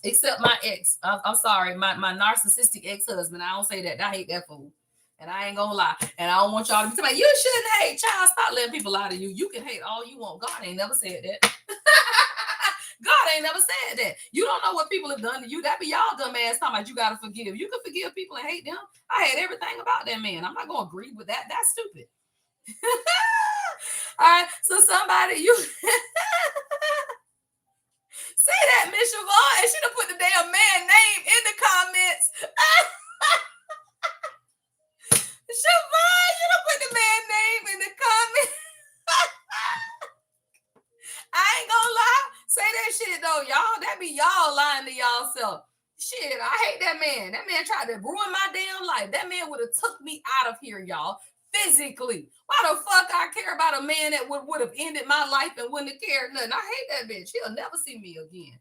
except my ex. I'm sorry, my narcissistic ex-husband. I don't say that. I hate that fool. And I ain't gonna lie. And I don't want y'all to be talking, you shouldn't hate. Child, stop letting people lie to you. You can hate all you want. God ain't never said that. God ain't never said that. You don't know what people have done to you. That be y'all dumb ass talking about you gotta forgive. You can forgive people and hate them. I hate everything about that man. I'm not gonna agree with that. That's stupid. All right. So somebody, you say that, Miss Siobhan, and she done put the damn man name in the comments. Siobhan, you done put the man name in the comments. I ain't gonna lie. Say that shit though, y'all. That be y'all lying to y'all self. Shit, I hate that man. That man tried to ruin my damn life. That man would have took me out of here, y'all. Physically. Why the fuck I care about a man that would have ended my life and wouldn't have cared nothing? I hate that bitch. He'll never see me again.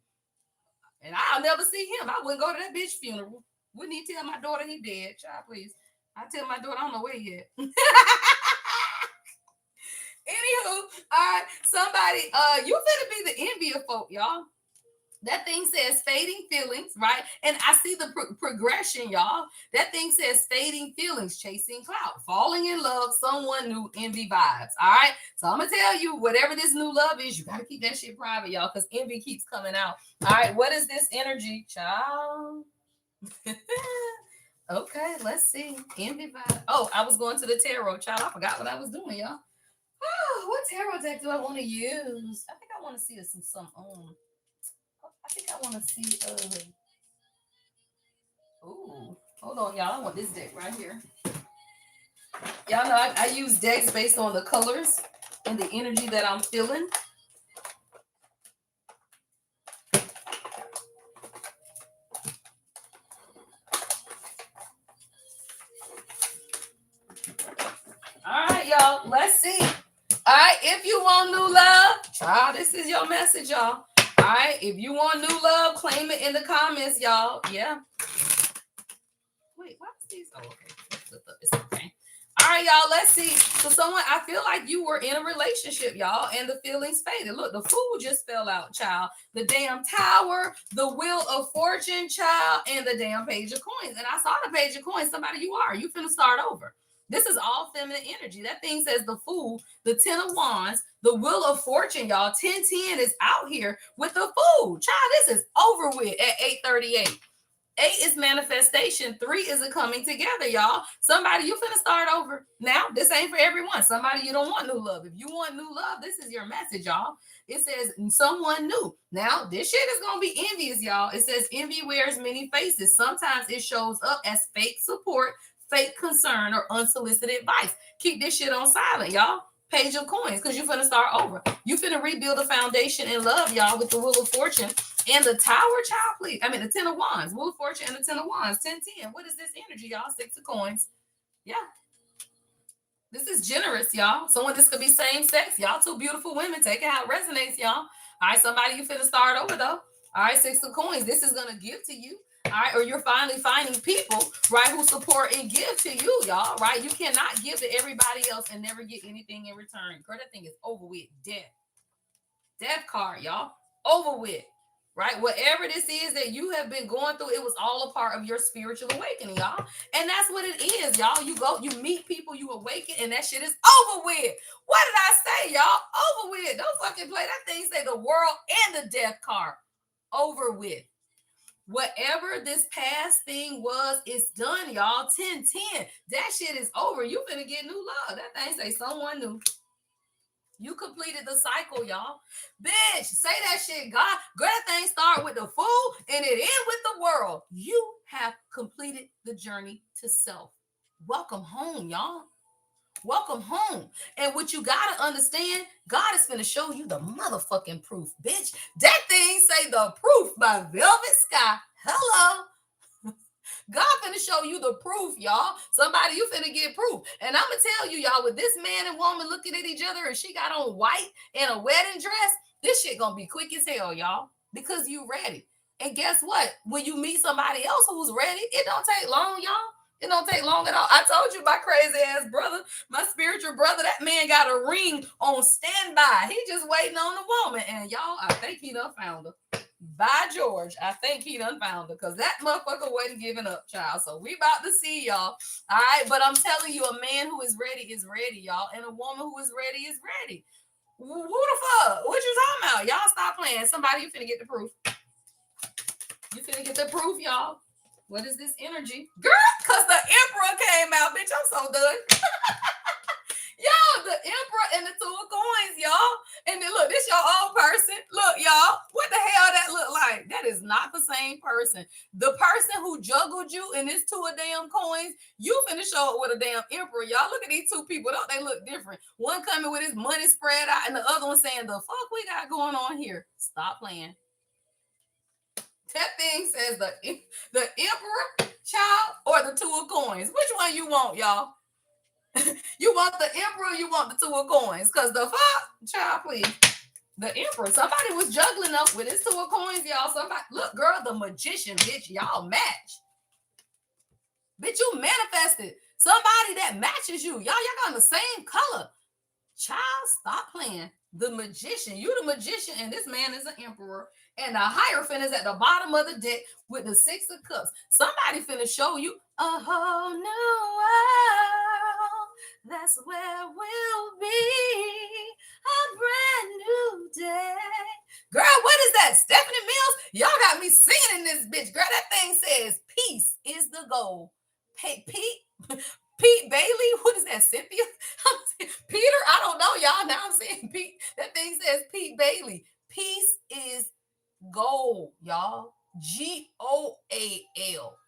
And I'll never see him. I wouldn't go to that bitch funeral. Wouldn't he tell my daughter he dead? Child, please. I tell my daughter I don't know where he at. Anywho, all right, somebody, you finna be the envy of folk, y'all. That thing says fading feelings, right? And I see the progression, y'all. That thing says fading feelings, chasing clout, falling in love, someone new, envy vibes. All right. So I'm gonna tell you, whatever this new love is, you gotta keep that shit private, y'all, because envy keeps coming out. All right. What is this energy, child? Okay, let's see. Envy vibe. Oh, I was going to the tarot, child. I forgot what I was doing, y'all. Oh, what tarot deck do I want to use? I think I want to see some I think I want to see ooh, hold on, y'all. I want this deck right here. Y'all know I use decks based on the colors and the energy that I'm feeling. All right, y'all. Let's see. All right, if you want new love, child, this is your message, y'all. All right, if you want new love, claim it in the comments, y'all. Yeah. Wait, what's these? Oh, okay. It's okay. All right, y'all, let's see. So someone, I feel like you were in a relationship, y'all, and the feelings faded. Look, the Fool just fell out, child. The damn Tower, the Wheel of Fortune, child, and the damn Page of Coins. And I saw the Page of Coins. Somebody you are. You finna start over. This is all feminine energy. That thing says the Fool, the Ten of Wands, the Wheel of Fortune, y'all. 1010 is out here with the Fool. Child, this is over with at 8:38. 8 is manifestation. 3 is a coming together, y'all. Somebody, you finna start over. Now, this ain't for everyone. Somebody, you don't want new love. If you want new love, this is your message, y'all. It says someone new. Now, this shit is going to be envious, y'all. It says envy wears many faces. Sometimes it shows up as fake support, fake concern, or unsolicited advice. Keep this shit on silent, y'all. Page of Coins, because you're finna start over. You finna rebuild a foundation in love, y'all, with the Wheel of Fortune and the Tower, child, please. I mean, the Ten of Wands, Wheel of Fortune and the Ten of Wands, 1010. What is this energy, y'all? 6 of Coins. Yeah. This is generous, y'all. Someone, this could be same sex. Y'all two beautiful women. Take it how it resonates, y'all. All right, somebody, you finna start over, though. All right, 6 of Coins. This is going to give to you. All right, or you're finally finding people, right, who support and give to you, y'all, right? You cannot give to everybody else and never get anything in return. Girl, that thing is over with. Death card, y'all. Over with. Right? Whatever this is that you have been going through, it was all a part of your spiritual awakening, y'all. And that's what it is, y'all. You go, you meet people, you awaken, and that shit is over with. What did I say, y'all? Over with. Don't fucking play. That thing say the world and the death card. Over with. Whatever this past thing was, it's done, y'all. 1010. That shit is over. You finna get new love. That thing say someone new. You completed the cycle, y'all. Bitch, say that shit, God. Girl, that thing start with the Fool and it end with the world. You have completed the journey to self. Welcome home, y'all. Welcome home. And what you gotta understand, God is gonna show you the motherfucking proof, bitch. That thing say the proof by Velvet Sky. Hello. God finna show you the proof, y'all. Somebody, you finna get proof. And I'm gonna tell you, y'all, with this man and woman looking at each other and she got on white and a wedding dress, this shit gonna be quick as hell, y'all, because you ready. And guess what? When you meet somebody else who's ready, it don't take long, y'all. It don't take long at all. I told you my crazy ass brother, my spiritual brother, that man got a ring on standby. He just waiting on the woman. And y'all, I think he done found her. By George, I think he done found her because that motherfucker wasn't giving up, child. So we about to see, y'all. All right, but I'm telling you, a man who is ready, y'all, and a woman who is ready. Who the fuck? What you talking about? Y'all stop playing. Somebody, you finna get the proof. You finna get the proof, y'all. What is this energy? Girl, because the Emperor came out, bitch. I'm so done. Y'all, the Emperor and the Two of Coins, y'all. And then look, this your old person. Look, y'all, what the hell that look like? That is not the same person. The person who juggled you in this two of damn coins, you finna show up with a damn Emperor. Y'all, look at these two people. Don't they look different? One coming with his money spread out, and the other one saying, the fuck we got going on here? Stop playing. That thing says the Emperor, child, or the Two of Coins. Which one you want, y'all? You want the Emperor, you want the Two of Coins? Because the fuck, child, please. The Emperor. Somebody was juggling up with his Two of Coins, y'all. Somebody, look, girl, the Magician, bitch. Y'all match. Bitch, you manifested somebody that matches you. Y'all got the same color. Child, stop playing. The magician, you the magician, and this man is an emperor, and the Hierophant is at the bottom of the deck with the Six of Cups. Somebody finna show you a whole new world. That's where we'll be. A brand new day. Girl, what is that? Stephanie Mills? Y'all got me singing in this bitch. Girl, that thing says peace is the goal. Pete Bailey, what is that? Cynthia? Peter, I don't know, y'all. Now I'm saying Pete. That thing says Pete Bailey. Peace is gold, y'all. GOAL.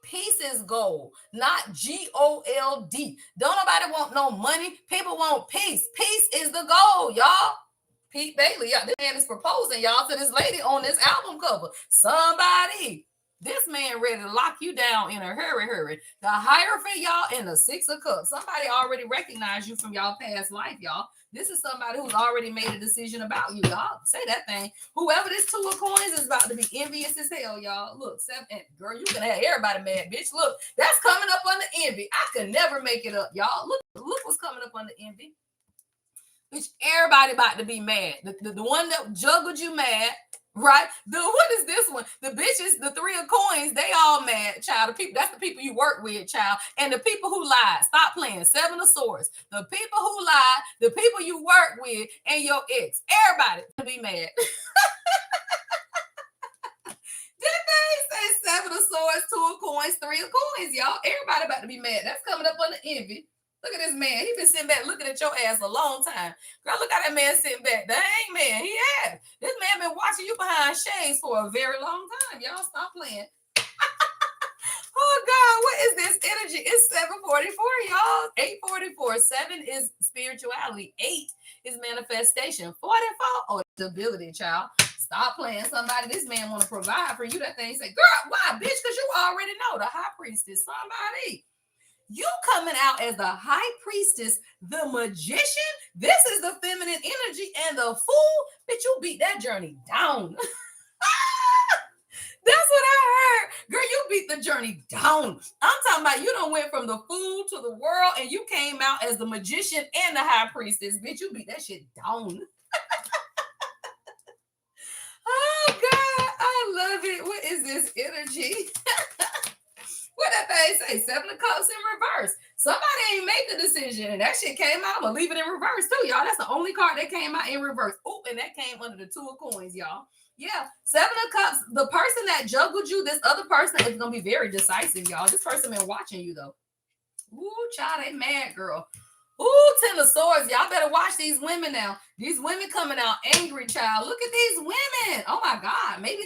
Peace is gold, not GOLD. Don't nobody want no money. People want peace. Peace is the goal, y'all. Pete Bailey, yeah, this man is proposing, y'all, to this lady on this album cover. Somebody. This man ready to lock you down in a hurry. The Hierophant, y'all, and the Six of Cups. Somebody already recognized you from y'all past life, y'all. This is somebody who's already made a decision about you, y'all. Say that thing. Whoever this Two of Coins is about to be envious as hell, y'all. Look, girl, you can have everybody mad, bitch. Look, that's coming up under envy. I could never make it up, y'all. Look what's coming up under envy. Bitch, everybody about to be mad. The one that juggled you mad. Right? What is this one? The bitches, the Three of Coins, they all mad, child. The people, that's the people you work with, child. And the people who lied, stop playing. Seven of Swords. The people who lied, the people you work with, and your ex. Everybody to be mad. Didn't they say Seven of Swords, Two of Coins, Three of Coins, y'all? Everybody about to be mad. That's coming up under envy. Look at this man. He been sitting back looking at your ass a long time. Girl, look how that man sitting back. Dang, man. He has. This man been watching you behind shades for a very long time. Y'all stop playing. Oh, God. What is this energy? It's 7:44, y'all. 8:44. 7 is spirituality. 8 is manifestation. 44, oh, stability, child. Stop playing somebody. This man want to provide for you. That thing say, girl, why, bitch? Because you already know the high priestess. Somebody. You coming out as the high priestess, the magician. This is the feminine energy, and the fool, bitch, you beat that journey down. That's what I heard. Girl, you beat the journey down. I'm talking about you done went from the fool to the world, and you came out as the magician and the high priestess. Bitch, you beat that shit down. Oh, God, I love it. What is this energy? What that thing say? 7 of Cups in reverse. Somebody ain't make the decision, and that shit came out. I'm gonna leave it in reverse too, y'all. That's the only card that came out in reverse. Oh, and that came under the Two of Coins, y'all. Yeah, 7 of Cups. The person that juggled you, this other person is gonna be very decisive, y'all. This person been watching you though. Ooh, child, they mad, girl. Ooh, 10 of Swords. Y'all better watch these women now. These women coming out angry, child. Look at these women. Oh my God. Maybe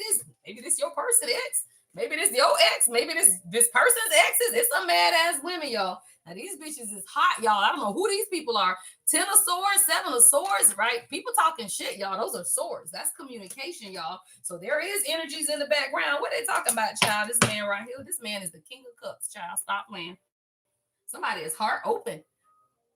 this your person ex. Maybe this your ex. Maybe this person's exes. It's some mad ass women, y'all. Now these bitches is hot, y'all. I don't know who these people are. 10 of Swords, 7 of Swords, right? People talking shit, y'all. Those are swords. That's communication, y'all. So there is energies in the background. What they talking about, child? This man right here. This man is the King of Cups, child. Stop playing. Somebody is heart open.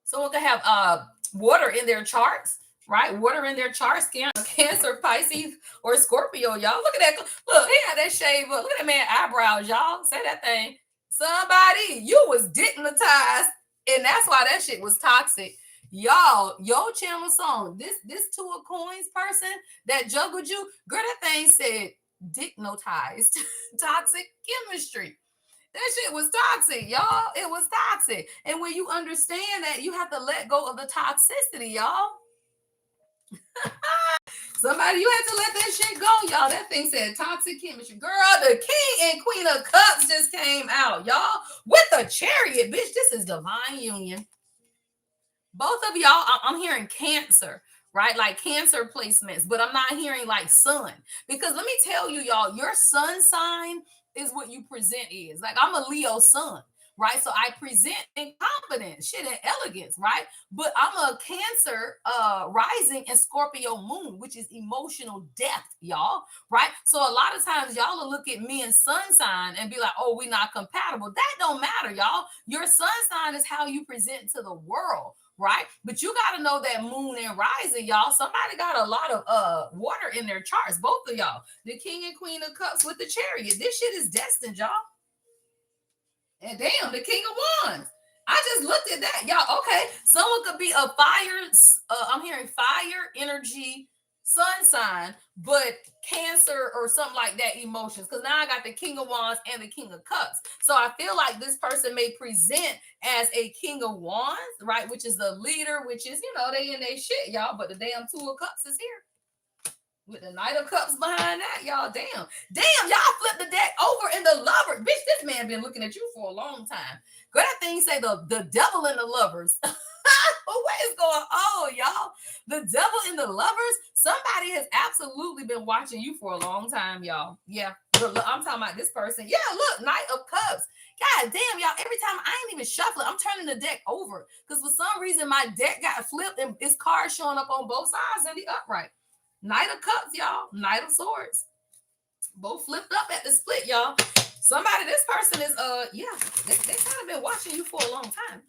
Someone can have water in their charts, right? Water in their charts, Cancer, Pisces, or Scorpio, y'all. Look at that. Look, he had that shave up. Look at that man eyebrows, y'all. Say that thing. Somebody, you was dignitized, and that's why that shit was toxic. Y'all, your channel song, this Two of Coins person that juggled you, girl, that thing said dignitized. Toxic chemistry. That shit was toxic, y'all. It was toxic. And when you understand that, you have to let go of the toxicity, y'all. Somebody, you had to let that shit go, y'all. That thing said toxic chemistry. Girl, the King and Queen of Cups just came out, y'all. With the Chariot, bitch. This is divine union. Both of y'all, I'm hearing Cancer, right? Like Cancer placements, but I'm not hearing like Sun. Because let me tell you, y'all, your sun sign is what you present is. Like I'm a Leo sun, right? So I present in confidence, shit, and elegance, right? But I'm a Cancer rising and Scorpio moon, which is emotional depth, y'all, right? So a lot of times y'all will look at me and sun sign and be like, oh, we're not compatible. That don't matter, y'all. Your sun sign is how you present to the world, right? But you got to know that moon and rising, y'all. Somebody got a lot of water in their charts, both of y'all. The King and Queen of Cups with the Chariot. This shit is destined, y'all. And damn, the King of Wands. I just looked at that, y'all. Okay, someone could be a fire. I'm hearing fire energy, sun sign, but Cancer or something like that emotions. Because now I got the King of Wands and the King of Cups. So I feel like this person may present as a King of Wands, right? Which is the leader, which is, they in their shit, y'all. But the damn Two of Cups is here with the Knight of Cups behind that, y'all. Damn, y'all flipped the deck over in the Lovers. Bitch, this man been looking at you for a long time. Girl, that thing say the devil in the Lovers. What is going on, y'all? The devil in the Lovers? Somebody has absolutely been watching you for a long time, y'all. Yeah, look, I'm talking about this person. Yeah, look, Knight of Cups. God damn, y'all, every time I ain't even shuffling, I'm turning the deck over. Because for some reason, my deck got flipped and it's cards showing up on both sides and the upright. Knight of Cups, y'all. Knight of Swords. Both flipped up at the split, y'all. Somebody, this person is, they kind of been watching you for a long time.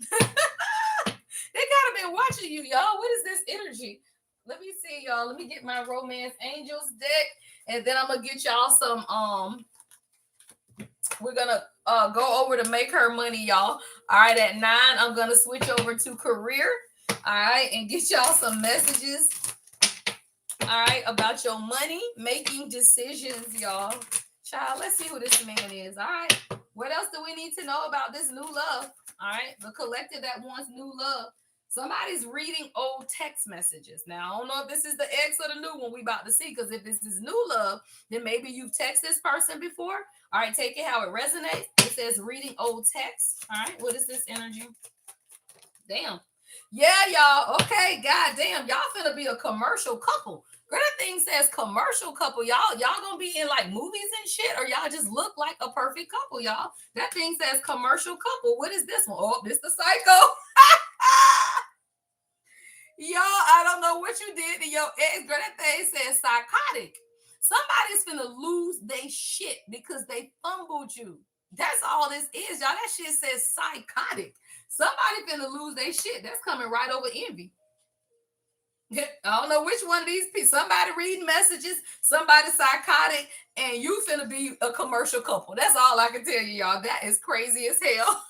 They kind of been watching you, y'all. What is this energy? Let me see, y'all. Let me get my Romance Angels deck. And then I'm going to get y'all some, we're going to go over to Make Her Money, y'all. All right, at 9, I'm going to switch over to Career. All right, and get y'all some messages. All right, about your money making decisions, y'all. Child, let's see who this man is. All right, what else do we need to know about this new love? All right, the collective that wants new love. Somebody's reading old text messages. Now, I don't know if this is the ex or the new one we about to see, because if this is new love, then maybe you've texted this person before. All right, take it how it resonates. It says reading old text. All right, what is this energy? Damn. Yeah, y'all. Okay, god damn. Y'all finna be a commercial couple. Girl, that thing says commercial couple, y'all. Y'all gonna be in like movies and shit, or y'all just look like a perfect couple, y'all. That thing says commercial couple. What is this one? Oh, this the psycho. Y'all, I don't know what you did to your ex. Girl, that thing says psychotic. Somebody's finna lose their shit because they fumbled you. That's all this is, y'all. That shit says psychotic. Somebody finna lose their shit. That's coming right over envy. I don't know which one of these people. Somebody reading messages, somebody psychotic, and you finna be a commercial couple. That's all I can tell you, y'all. That is crazy as hell.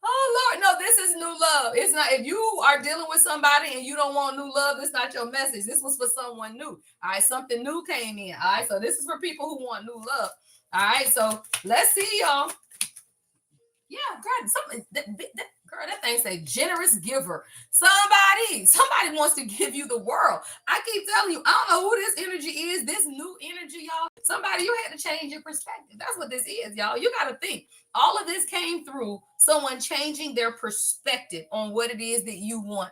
Oh Lord, no, this is new love. It's not, if you are dealing with somebody and you don't want new love, it's not your message. This was for someone new. All right, something new came in. All right, so this is for people who want new love. All right, so let's see, y'all. Yeah, girl, something girl, that thing say generous giver. Somebody wants to give you the world. I keep telling you, I don't know who this energy is. This new energy, y'all. Somebody, you had to change your perspective. That's what this is, y'all. You got to think. All of this came through someone changing their perspective on what it is that you want.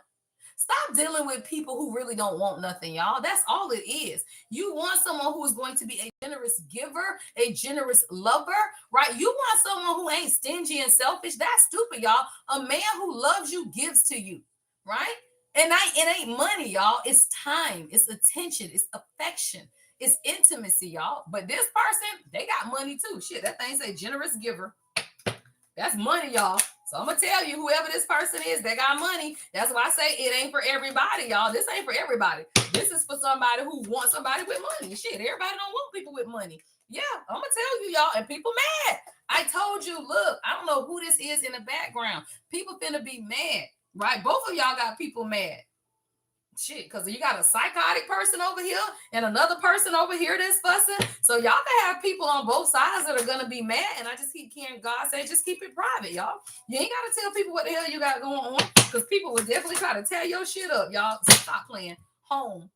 Stop dealing with people who really don't want nothing, y'all. That's all it is. You want someone who is going to be a generous giver, a generous lover, right? You want someone who ain't stingy and selfish. That's stupid, y'all. A man who loves you gives to you, right? And it ain't money, y'all. It's time, it's attention, it's affection, it's intimacy, y'all. But this person, they got money too. Shit, that thing say generous giver. That's money, y'all. So I'm gonna tell you, whoever this person is, they got money. That's why I say it ain't for everybody, y'all. This ain't for everybody. This is for somebody who wants somebody with money. Shit, everybody don't want people with money. Yeah, I'm gonna tell you, y'all, and people mad. I told you, look, I don't know who this is in the background. People finna be mad, right? Both of y'all got people mad. Shit, because you got a psychotic person over here and another person over here that's fussing. So y'all can have people on both sides that are gonna be mad. And I just keep hearing God say, just keep it private, y'all. You ain't gotta tell people what the hell you got going on, because people will definitely try to tear your shit up, y'all. Stop playing. Home.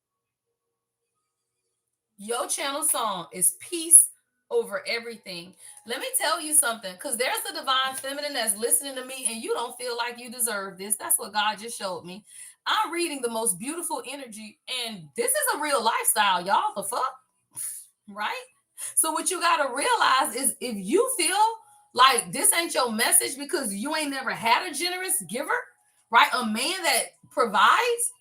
Your channel song is peace over everything. Let me tell you something, because there's a divine feminine that's listening to me and you don't feel like you deserve this. That's what God just showed me. I'm reading the most beautiful energy, and this is a real lifestyle, y'all. The fuck, right? So what you got to realize is, if you feel like this ain't your message because you ain't never had a generous giver, right? A man that provides,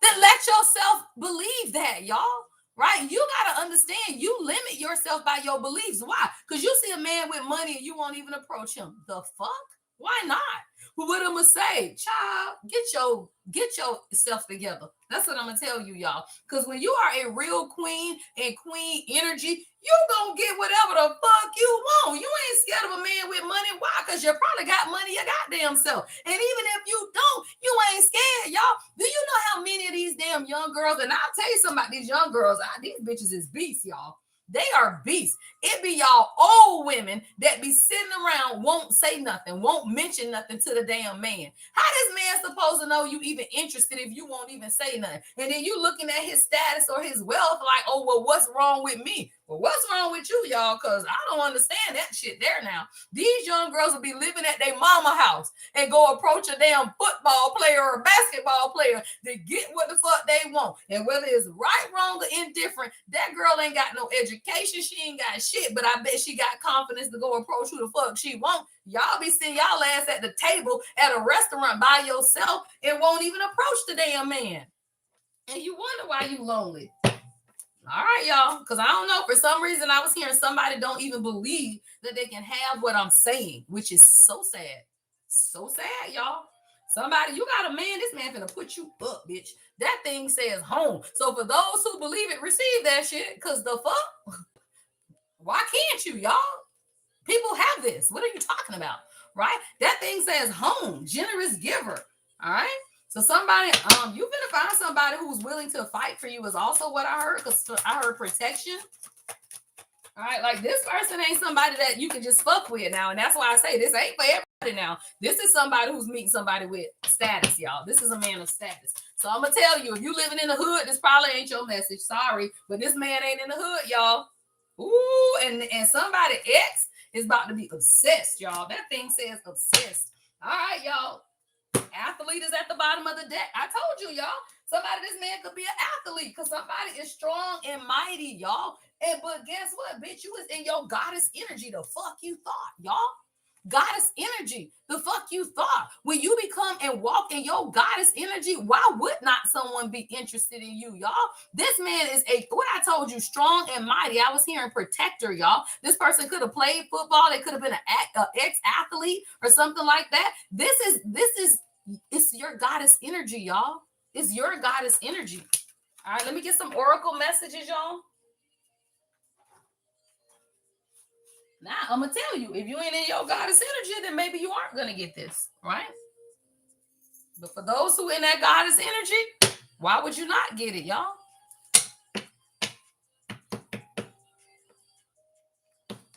then let yourself believe that, y'all. Right? You got to understand, you limit yourself by your beliefs. Why? Because you see a man with money and you won't even approach him. The fuck? Why not? What I'm gonna say, child, get yourself together. That's what I'm gonna tell you, y'all. Because when you are a real queen and queen energy, you gonna get whatever the fuck you want. You ain't scared of a man with money. Why? Because you probably got money your goddamn self. And even if you don't, you ain't scared, y'all. Do you know how many of these damn young girls? And I'll tell you something about these young girls. These bitches is beasts, y'all. They are beasts. It be y'all old women that be sitting around, won't say nothing, won't mention nothing to the damn man. How this man supposed to know you even interested if you won't even say nothing? And then you looking at his status or his wealth like, oh, well, what's wrong with me? Well, what's wrong with you, y'all? Because I don't understand that shit there now. These young girls will be living at their mama house and go approach a damn football player or a basketball player to get what the fuck they want. And whether it's right, wrong, or indifferent, that girl ain't got no education. She ain't got shit, but I bet she got confidence to go approach who the fuck she want. Y'all be seeing y'all ass at the table at a restaurant by yourself and won't even approach the damn man. And you wonder why you lonely. All right, y'all, because I don't know. For some reason, I was hearing somebody don't even believe that they can have what I'm saying, which is so sad. So sad, y'all. Somebody, you got a man, this man finna put you up, bitch. That thing says home. So for those who believe it, receive that shit, because the fuck? Why can't you, y'all? People have this. What are you talking about, right? That thing says home, generous giver, all right? So somebody, you gonna find somebody who's willing to fight for you is also what I heard, because I heard protection. All right, like this person ain't somebody that you can just fuck with now, and that's why I say this ain't for everybody now. This is somebody who's meeting somebody with status, y'all. This is a man of status. So I'm gonna tell you, if you living in the hood, this probably ain't your message. Sorry, but this man ain't in the hood, y'all. Ooh, and somebody ex is about to be obsessed, y'all. That thing says obsessed. All right, y'all. Athlete is at the bottom of the deck. I told you, y'all. Somebody, this man could be an athlete because somebody is strong and mighty, y'all. And but guess what, bitch? You was in your goddess energy. The fuck you thought, y'all? Goddess energy. The fuck you thought. When you become and walk in your goddess energy, why would not someone be interested in you, y'all? This man is what I told you, strong and mighty. I was hearing protector, y'all. This person could have played football. They could have been an ex-athlete or something like that. This is it's your goddess energy, y'all. It's your goddess energy. All right, let me get some oracle messages, y'all. Now, I'm going to tell you, if you ain't in your goddess energy, then maybe you aren't going to get this, right? But for those who in that goddess energy, why would you not get it, y'all?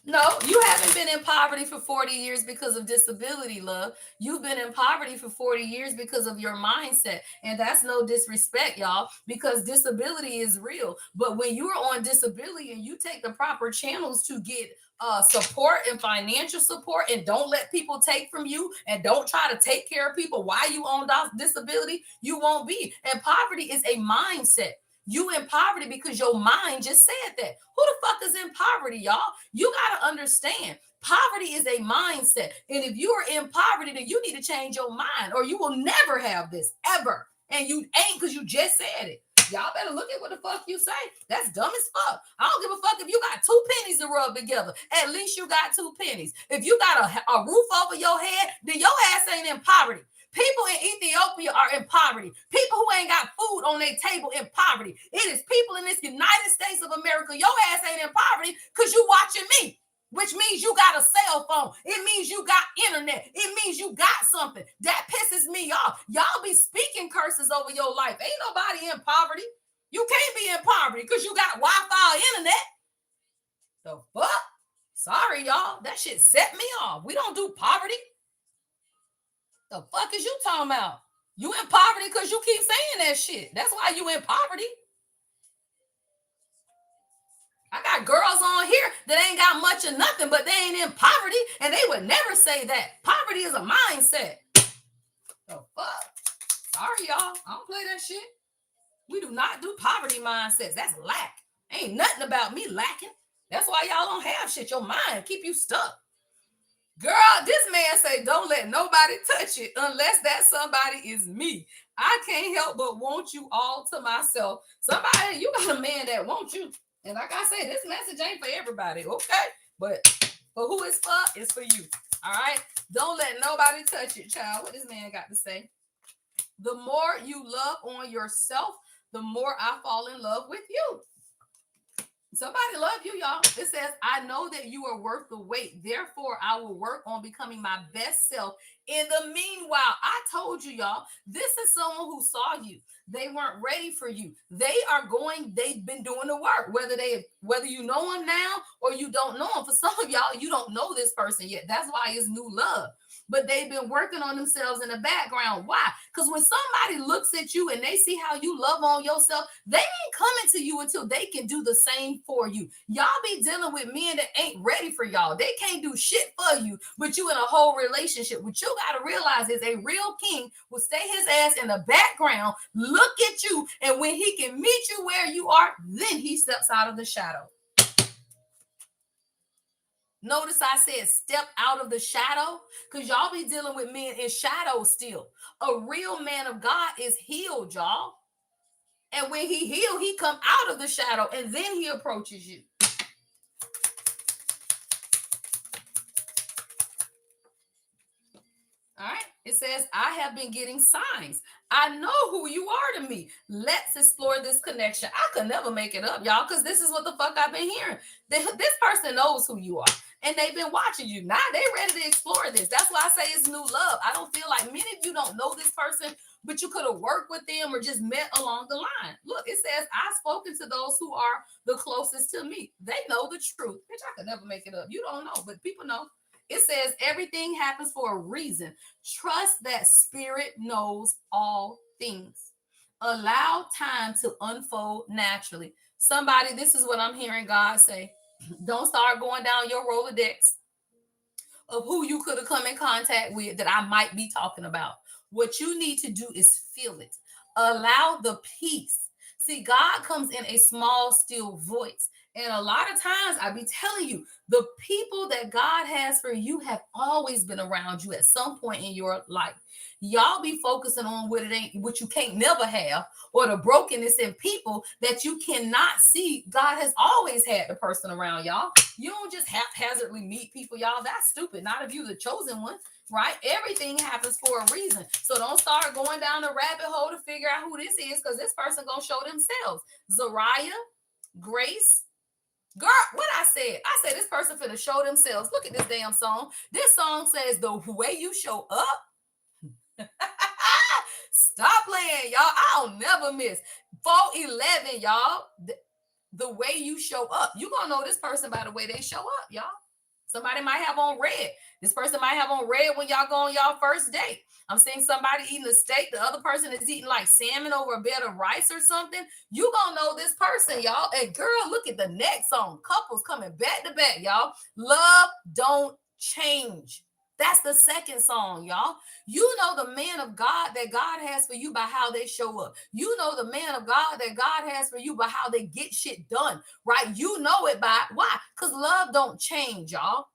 No, you haven't been in poverty for 40 years because of disability, love. You've been in poverty for 40 years because of your mindset. And that's no disrespect, y'all, because disability is real. But when you're on disability and you take the proper channels to get support and financial support and don't let people take from you and don't try to take care of people while you on disability, you won't be. And poverty is a mindset. You in poverty because your mind just said that. Who the fuck is in poverty, y'all? You got to understand, poverty is a mindset. And if you are in poverty, then you need to change your mind or you will never have this, ever. And you ain't because you just said it. Y'all better look at what the fuck you say. That's dumb as fuck. I don't give a fuck if you got 2 pennies to rub together. At least you got 2 pennies. If you got a roof over your head, then your ass ain't in poverty. People in Ethiopia are in poverty. People who ain't got food on their table in poverty. It is people in this United States of America. Your ass ain't in poverty because you watching me, which means you got a cell phone. It means you got internet. It means you got something. That pisses me off. Y'all be speaking curses over your life. Ain't nobody in poverty. You can't be in poverty because you got Wi-Fi internet. The fuck? Sorry, y'all. That shit set me off. We don't do poverty. The fuck is you talking about? You in poverty because you keep saying that shit. That's why you in poverty. I got girls on here that ain't got much of nothing, but they ain't in poverty, and they would never say that. Poverty is a mindset. The fuck? Sorry, y'all. I don't play that shit. We do not do poverty mindsets. That's lack. Ain't nothing about me lacking. That's why y'all don't have shit. Your mind keep you stuck. Girl, this man say, don't let nobody touch it unless that somebody is me. I can't help but want you all to myself. Somebody, you got a man that wants you. And like I say, this message ain't for everybody, okay? But for who it's for, it's for you. All right. Don't let nobody touch it, child. What this man got to say? The more you love on yourself, the more I fall in love with you. Somebody love you, y'all. It says, I know that you are worth the wait. Therefore, I will work on becoming my best self. In the meanwhile, I told you, y'all, this is someone who saw you. They weren't ready for you. They've been doing the work, whether you know them now or you don't know them. For some of y'all, you don't know this person yet. That's why it's new love. But they've been working on themselves in the background. Why? Because when somebody looks at you and they see how you love on yourself, they ain't coming to you until they can do the same for you. Y'all be dealing with men that ain't ready for y'all. They can't do shit for you, but you in a whole relationship. What you got to realize is a real king will stay his ass in the background, look at you, and when he can meet you where you are, then he steps out of the shadow. Notice I said step out of the shadow, because y'all be dealing with men in shadow still. A real man of God is healed, y'all. And when he healed, he come out of the shadow and then he approaches you. All right. It says, I have been getting signs. I know who you are to me. Let's explore this connection. I could never make it up, y'all, because this is what the fuck I've been hearing. This person knows who you are, and they've been watching you. Now they ready to explore this. That's why I say it's new love. I don't feel like many of you don't know this person, but you could have worked with them or just met along the line. Look, it says, I've spoken to those who are the closest to me. They know the truth. Bitch, I could never make it up. You don't know, but people know. It says everything happens for a reason. Trust that spirit knows all things. Allow time to unfold naturally. Somebody, this is what I'm hearing God say. Don't start going down your Rolodex of who you could have come in contact with that I might be talking about. What you need to do is feel it. Allow the peace. See, God comes in a small, still voice. And a lot of times, I be telling you, the people that God has for you have always been around you at some point in your life. Y'all be focusing on what it ain't, what you can't never have, or the brokenness in people that you cannot see. God has always had the person around y'all. You don't just haphazardly meet people, y'all. That's stupid. Not if you're the chosen one, right? Everything happens for a reason. So don't start going down the rabbit hole to figure out who this is, because this person gonna show themselves. Zariah, Grace, girl, what I said this person finna show themselves. Look at this damn song. This song says the way you show up. Stop playing, y'all. I'll never miss 411, y'all. The way you show up. You gonna know this person by the way they show up, y'all. Somebody might have on red. This person might have on red when y'all go on y'all first date. I'm seeing somebody eating a steak. The other person is eating like salmon over a bed of rice or something. You gonna know this person, y'all. And girl, look at the next song. Couples coming back to back, y'all. Love don't change. That's the second song, y'all. You know the man of God that God has for you by how they show up. You know the man of God that God has for you by how they get shit done, right? You know it by why? Because love don't change, y'all.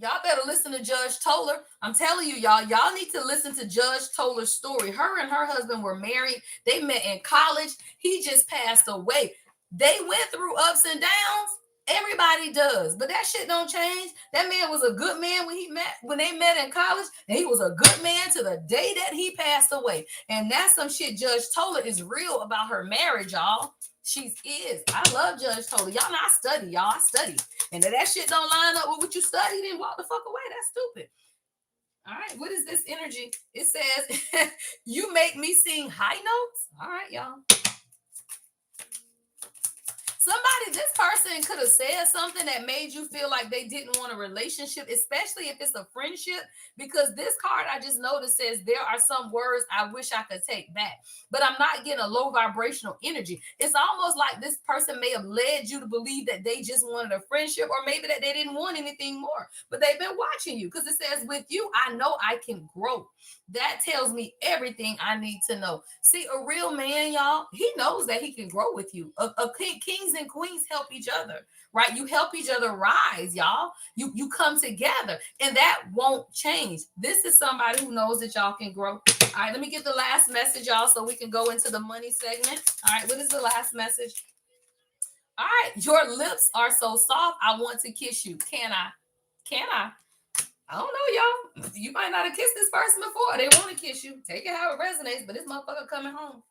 Y'all better listen to Judge Toller. I'm telling you, y'all need to listen to Judge Toller's story. Her and her husband were married. They met in college. He just passed away. They went through ups and downs. Everybody does, but that shit don't change. That man was a good man when they met in college, and he was a good man to the day that he passed away. And that's some shit Judge Toller is real about her marriage, y'all. She is. I love Judge Toller. Y'all know I study, y'all. I study. And if that shit don't line up with what you studied, then walk the fuck away. That's stupid. All right. What is this energy? It says, you make me sing high notes. All right, y'all. Somebody, this person could have said something that made you feel like they didn't want a relationship, especially if it's a friendship, because this card I just noticed says there are some words I wish I could take back, but I'm not getting a low vibrational energy. It's almost like this person may have led you to believe that they just wanted a friendship, or maybe that they didn't want anything more, but they've been watching you, because it says with you, I know I can grow. That tells me everything I need to know. See, a real man, y'all, he knows that he can grow with you. Kings and queens help each other, right? You help each other rise, y'all. You come together, and that won't change. This is somebody who knows that y'all can grow. All right, let me get the last message, y'all, so we can go into the money segment. All right, what is the last message? All right, your lips are so soft, I want to kiss you. Can I? Can I? I don't know, y'all. You might not have kissed this person before. They want to kiss you. Take it how it resonates, but this motherfucker coming home.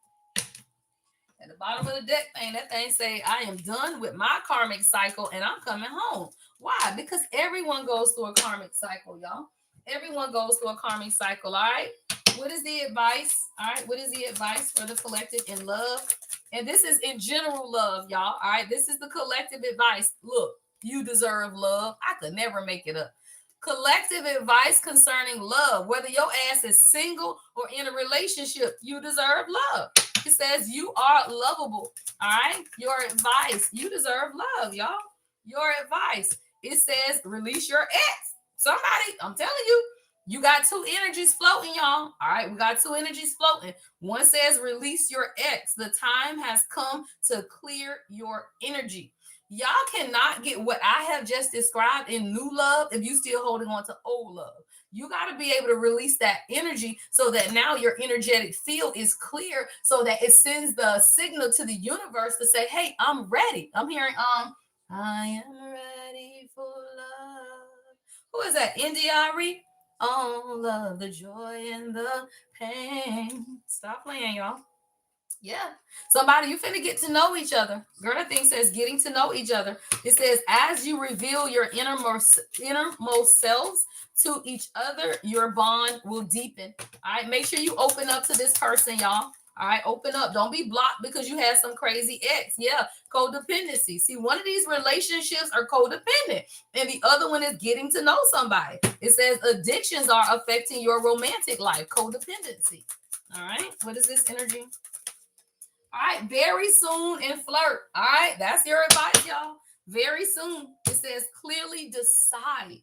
At the bottom of the deck thing, that thing say, I am done with my karmic cycle and I'm coming home. Why? Because everyone goes through a karmic cycle, y'all. Everyone goes through a karmic cycle, all right? What is the advice? All right, what is the advice for the collective in love? And this is in general love, y'all. All right, this is the collective advice. Look, you deserve love. I could never make it up. Collective advice concerning love. Whether your ass is single or in a relationship, you deserve love. It says you are lovable. All right. Your advice. You deserve love, y'all. Your advice. It says release your ex. Somebody, I'm telling you, you got two energies floating, y'all. All right. We got two energies floating. One says release your ex. The time has come to clear your energy. Y'all cannot get what I have just described in new love if you still holding on to old love. You got to be able to release that energy so that now your energetic field is clear, so that it sends the signal to the universe to say, hey, I'm ready. I'm hearing, I am ready for love. Who is that? Indiari? All of the joy and the pain. Stop playing, y'all. Yeah. Somebody, you finna get to know each other. Girl, that thing says getting to know each other. It says, as you reveal your innermost selves to each other, your bond will deepen. All right. Make sure you open up to this person, y'all. All right. Open up. Don't be blocked because you had some crazy ex. Yeah. Codependency. See, one of these relationships are codependent, and the other one is getting to know somebody. It says addictions are affecting your romantic life. Codependency. All right. What is this energy? All right, very soon in flirt. All right, that's your advice, y'all. Very soon. It says clearly decide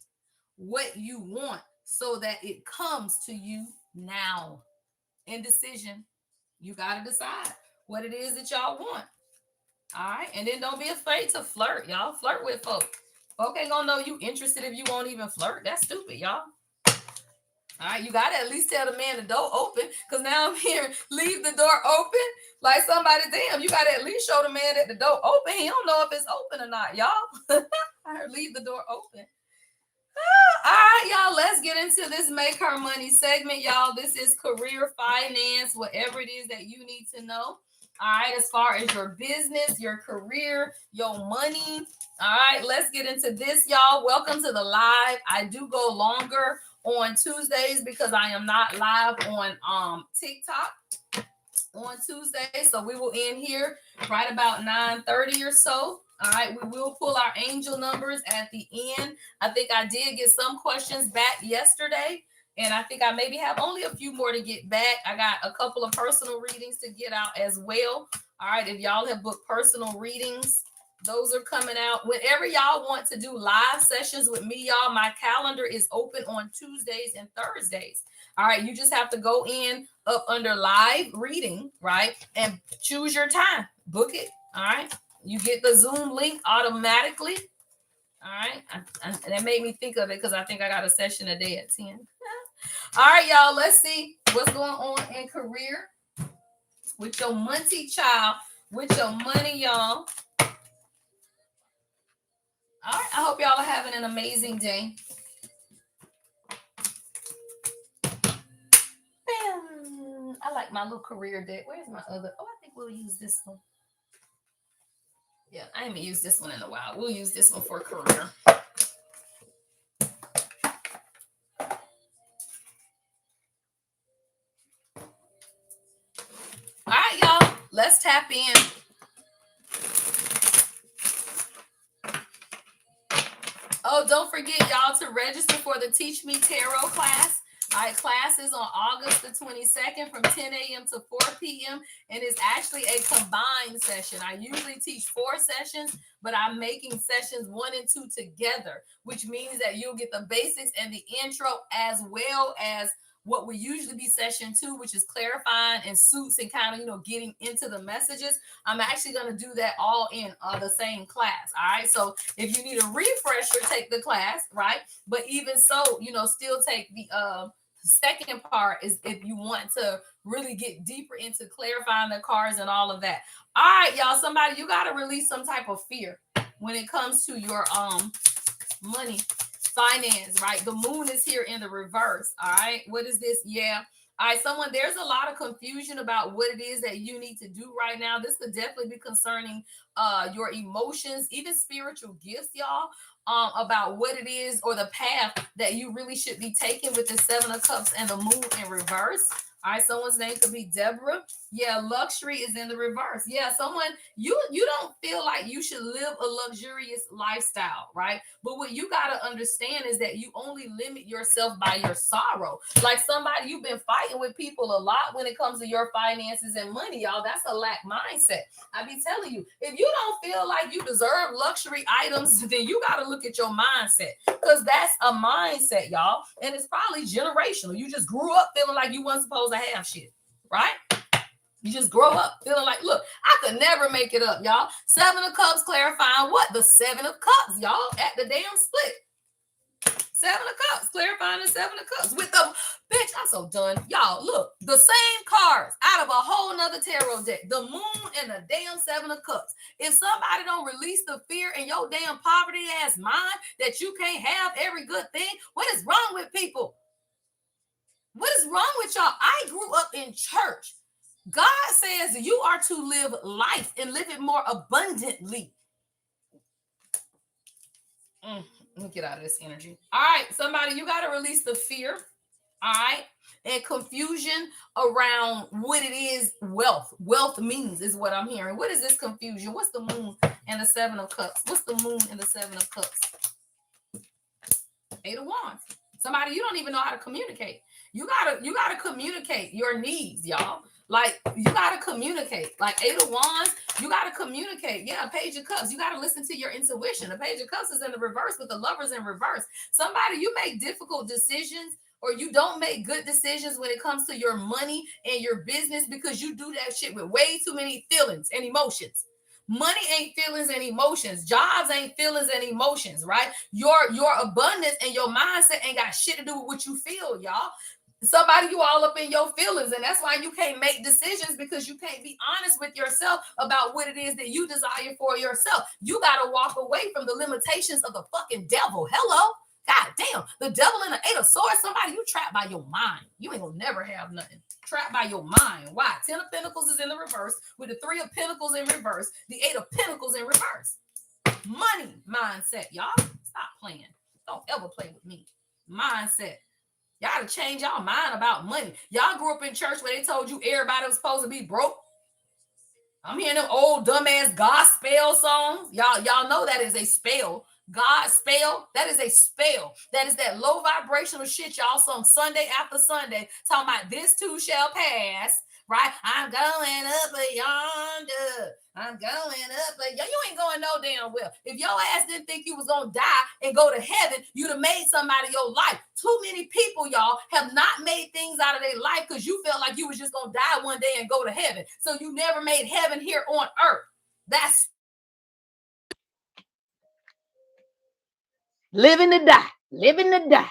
what you want so that it comes to you now. Indecision. You got to decide what it is that y'all want. All right, and then don't be afraid to flirt, y'all. Flirt with folk. Folk ain't gonna know you interested if you won't even flirt. That's stupid, y'all. All right, you gotta at least tell the man the door open, because now I'm hearing leave the door open. Like somebody, damn, you gotta at least show the man that the door open. He don't know if it's open or not, y'all. I heard leave the door open. All right, y'all, let's get into this Make Her Money segment, y'all. This is career, finance, whatever it is that you need to know. All right, as far as your business, your career, your money. All right, let's get into this, y'all. Welcome to the live. I do go longer on Tuesdays because I am not live on TikTok on Tuesday. So we will end here right about 9:30 or so. All right, we will pull our angel numbers at the end. I think I did get some questions back yesterday, and I think I maybe have only a few more to get back. I got a couple of personal readings to get out as well. All right, if y'all have booked personal readings, those are coming out. Whenever y'all want to do live sessions with me, y'all, my calendar is open on Tuesdays and Thursdays. All right, you just have to go in up under live reading, right? And choose your time. Book it. All right. You get the Zoom link automatically. All right. That made me think of it because I think I got a session a day at 10. All right, y'all. Let's see what's going on in career with your money, child, with your money, y'all. All right. I hope y'all are having an amazing day. Bam. I like my little career deck. Where's my other? Oh, I think we'll use this one. Yeah, I haven't used this one in a while. We'll use this one for career. All right, y'all. Let's tap in. Oh, don't forget, y'all, to register for the Teach Me Tarot class. All right, class is on August the 22nd from 10 a.m. to 4 p.m. And it's actually a combined session. I usually teach 4 sessions, but I'm making sessions 1 and 2 together, which means that you'll get the basics and the intro as well as what would usually be session 2, which is clarifying and suits and kind of, getting into the messages. I'm actually going to do that all in the same class. All right. So if you need a refresher, take the class, right? But even so, still take the second part is if you want to really get deeper into clarifying the cards and all of that. All right, y'all, somebody, you got to release some type of fear when it comes to your money. finance, right? The moon is here in the reverse. All right. What is this? Yeah. All right, there's a lot of confusion about what it is that you need to do right now. This could definitely be concerning your emotions, even spiritual gifts, y'all, about what it is or the path that you really should be taking with the Seven of Cups and the moon in reverse. All right, someone's name could be Deborah. Yeah, luxury is in the reverse. Yeah, someone you don't feel like you should live a luxurious lifestyle, right? But what you got to understand is that you only limit yourself by your sorrow. Like somebody, you've been fighting with people a lot when it comes to your finances and money, y'all. That's a lack mindset. I be telling you, if you don't feel like you deserve luxury items, then you got to look at your mindset, because that's a mindset, y'all. And it's probably generational. You just grew up feeling like you weren't supposed to have shit, right? You just grow up feeling like, look, I could never make it up, y'all. Seven of Cups clarifying what? The Seven of Cups, y'all, at the damn split. Seven of Cups, clarifying the Seven of Cups with the bitch. I'm so done. Y'all, look, the same cards out of a whole nother tarot deck. The moon and the damn Seven of Cups. If somebody don't release the fear in your damn poverty ass mind that you can't have every good thing, what is wrong with people? What is wrong with y'all? I grew up in church. God says you are to live life and live it more abundantly. Let me get out of this energy. All right, somebody, you got to release the fear. All right, and confusion around what it is wealth means is what I'm hearing. What is this confusion? What's the moon and the Seven of Cups? What's the moon and the Seven of Cups? Eight of Wands. Somebody, you don't even know how to communicate. You gotta communicate your needs, y'all. Like, you gotta communicate. Like, Eight of Wands, you gotta communicate. Yeah, Page of Cups, you gotta listen to your intuition. The Page of Cups is in the reverse with the Lovers in reverse. Somebody, you make difficult decisions, or you don't make good decisions when it comes to your money and your business, because you do that shit with way too many feelings and emotions. Money ain't feelings and emotions. Jobs ain't feelings and emotions, right? Your abundance and your mindset ain't got shit to do with what you feel, y'all. Somebody, you all up in your feelings, and that's why you can't make decisions, because you can't be honest with yourself about what it is that you desire for yourself. You got to walk away from the limitations of the fucking devil. Hello? God damn, the devil in the Eight of Swords. Somebody, you trapped by your mind. You ain't gonna never have nothing. Trapped by your mind. Why? Ten of Pentacles is in the reverse with the Three of Pentacles in reverse, the Eight of Pentacles in reverse. Money mindset, y'all. Stop playing. Don't ever play with me. Mindset. Y'all gotta change y'all mind about money. Y'all grew up in church where they told you everybody was supposed to be broke. I'm hearing them old dumbass gospel songs. Y'all know that is a spell. God spell, that is a spell. That is that low vibrational shit y'all sung Sunday after Sunday, talking about this too shall pass, right? I'm going up yonder. I'm going up. You ain't going no damn well. If your ass didn't think you was gonna die and go to heaven, you'd have made somebody your life. Too many people, y'all, have not made things out of their life because you felt like you was just gonna die one day and go to heaven. So you never made heaven here on earth. That's living to die, living to die.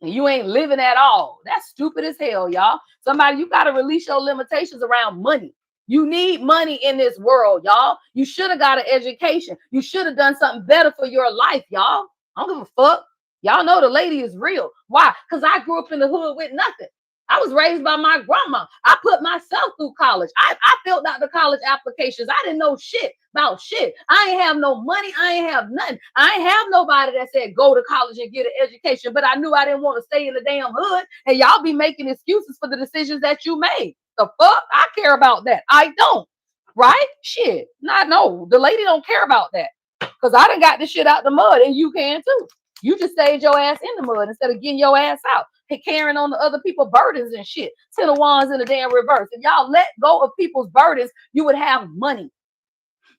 And you ain't living at all. That's stupid as hell, y'all. Somebody, you got to release your limitations around money. You need money in this world, y'all. You should have got an education. You should have done something better for your life, y'all. I don't give a fuck. Y'all know the lady is real. Why? Because I grew up in the hood with nothing. I was raised by my grandma. I put myself through college. I filled out the college applications. I didn't know shit about shit. I ain't have no money. I ain't have nothing. I ain't have nobody that said go to college and get an education. But I knew I didn't want to stay in the damn hood. And y'all be making excuses for the decisions that you made. The fuck? I care about that. I don't. Right? Shit. No. The lady don't care about that. Because I done got this shit out the mud, and you can too. You just stayed your ass in the mud instead of getting your ass out, carrying on the other people's burdens and shit. Ten of Wands in the damn reverse. If y'all let go of people's burdens, you would have money.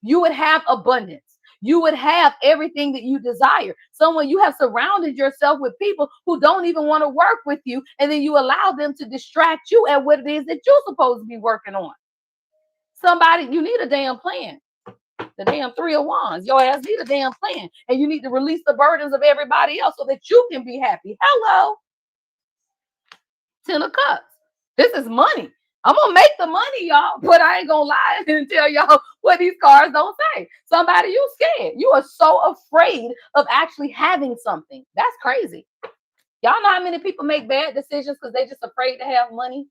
You would have abundance. You would have everything that you desire. Someone, you have surrounded yourself with people who don't even want to work with you, and then you allow them to distract you at what it is that you're supposed to be working on. Somebody, you need a damn plan. The damn Three of Wands. Your ass need a damn plan. And you need to release the burdens of everybody else so that you can be happy. Hello. Ten of Cups. This is money. I'm gonna make the money, y'all, but I ain't gonna lie and tell y'all what these cards don't say. Somebody, you scared. You are so afraid of actually having something. That's crazy. Y'all know how many people make bad decisions because they just afraid to have money,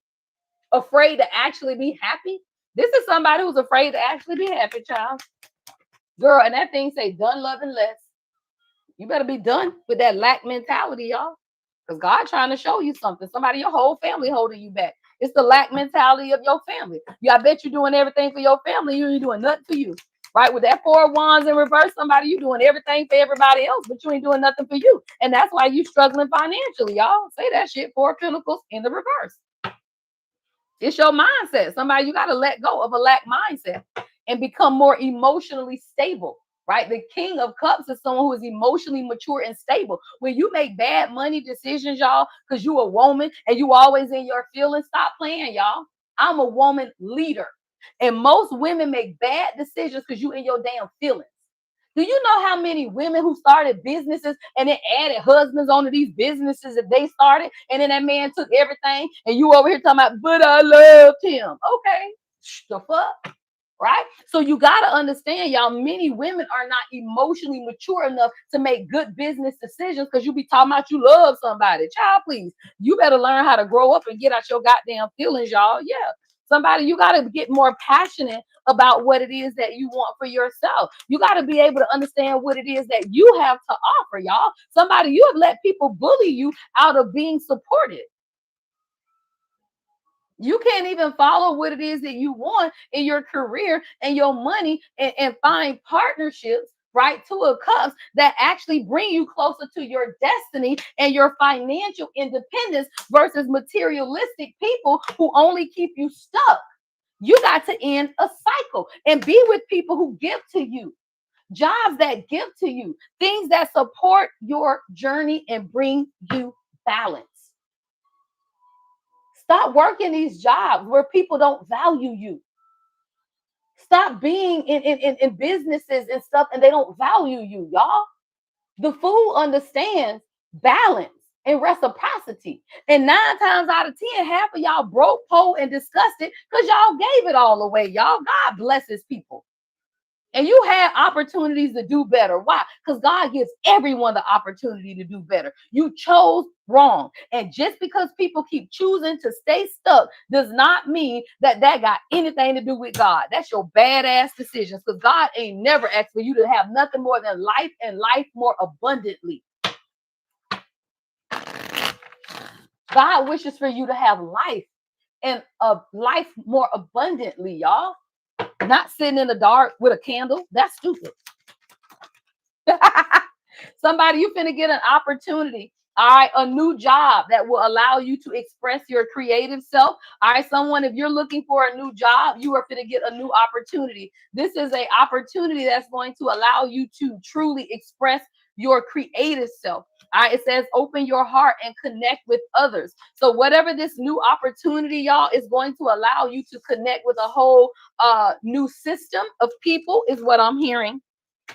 afraid to actually be happy. This is somebody who's afraid to actually be happy, child. Girl, and that thing say done loving less. You better be done with that lack mentality, y'all. Because God trying to show you something. Somebody, your whole family holding you back. It's the lack mentality of your family. I bet you're doing everything for your family. You ain't doing nothing for you. Right? With that four of wands in reverse, somebody, you doing everything for everybody else, but you ain't doing nothing for you. And that's why you struggling financially, y'all. Say that shit, four of pentacles in the reverse. It's your mindset. Somebody, you got to let go of a lack mindset and become more emotionally stable, right? The King of Cups is someone who is emotionally mature and stable. When you make bad money decisions, y'all, because you a woman and you always in your feelings, stop playing, y'all. I'm a woman leader. And most women make bad decisions because you in your damn feelings. Do you know how many women who started businesses and then added husbands onto these businesses that they started, and then that man took everything, and you over here talking about, but I loved him. Okay, the fuck, right? So you gotta understand, y'all. Many women are not emotionally mature enough to make good business decisions because you be talking about you love somebody. Child, please, you better learn how to grow up and get out your goddamn feelings, y'all. Yeah. Somebody, you got to get more passionate about what it is that you want for yourself. You got to be able to understand what it is that you have to offer, y'all. Somebody, you have let people bully you out of being supported. You can't even follow what it is that you want in your career and your money and find partnerships, right? Two of Cups that actually bring you closer to your destiny and your financial independence versus materialistic people who only keep you stuck. You got to end a cycle and be with people who give to you, jobs that give to you, things that support your journey and bring you balance. Stop working these jobs where people don't value you. Stop being in businesses and stuff and they don't value you, y'all. The fool understands balance and reciprocity. And 9 times out of 10, half of y'all broke, poor, and disgusted because y'all gave it all away, y'all. God blesses people. And you had opportunities to do better. Why? Because God gives everyone the opportunity to do better. You chose wrong. And just because people keep choosing to stay stuck does not mean that that got anything to do with God. That's your badass decisions, because God ain't never asked for you to have nothing more than life and life more abundantly. God wishes for you to have life and a life more abundantly, y'all. Not sitting in the dark with a candle. That's stupid. Somebody, you finna get an opportunity. All right, a new job that will allow you to express your creative self. All right, someone, if you're looking for a new job, you are finna get a new opportunity. This is an opportunity that's going to allow you to truly express your creative self. All right, it says open your heart and connect with others. So whatever this new opportunity, y'all, is going to allow you to connect with a whole new system of people, is what I'm hearing.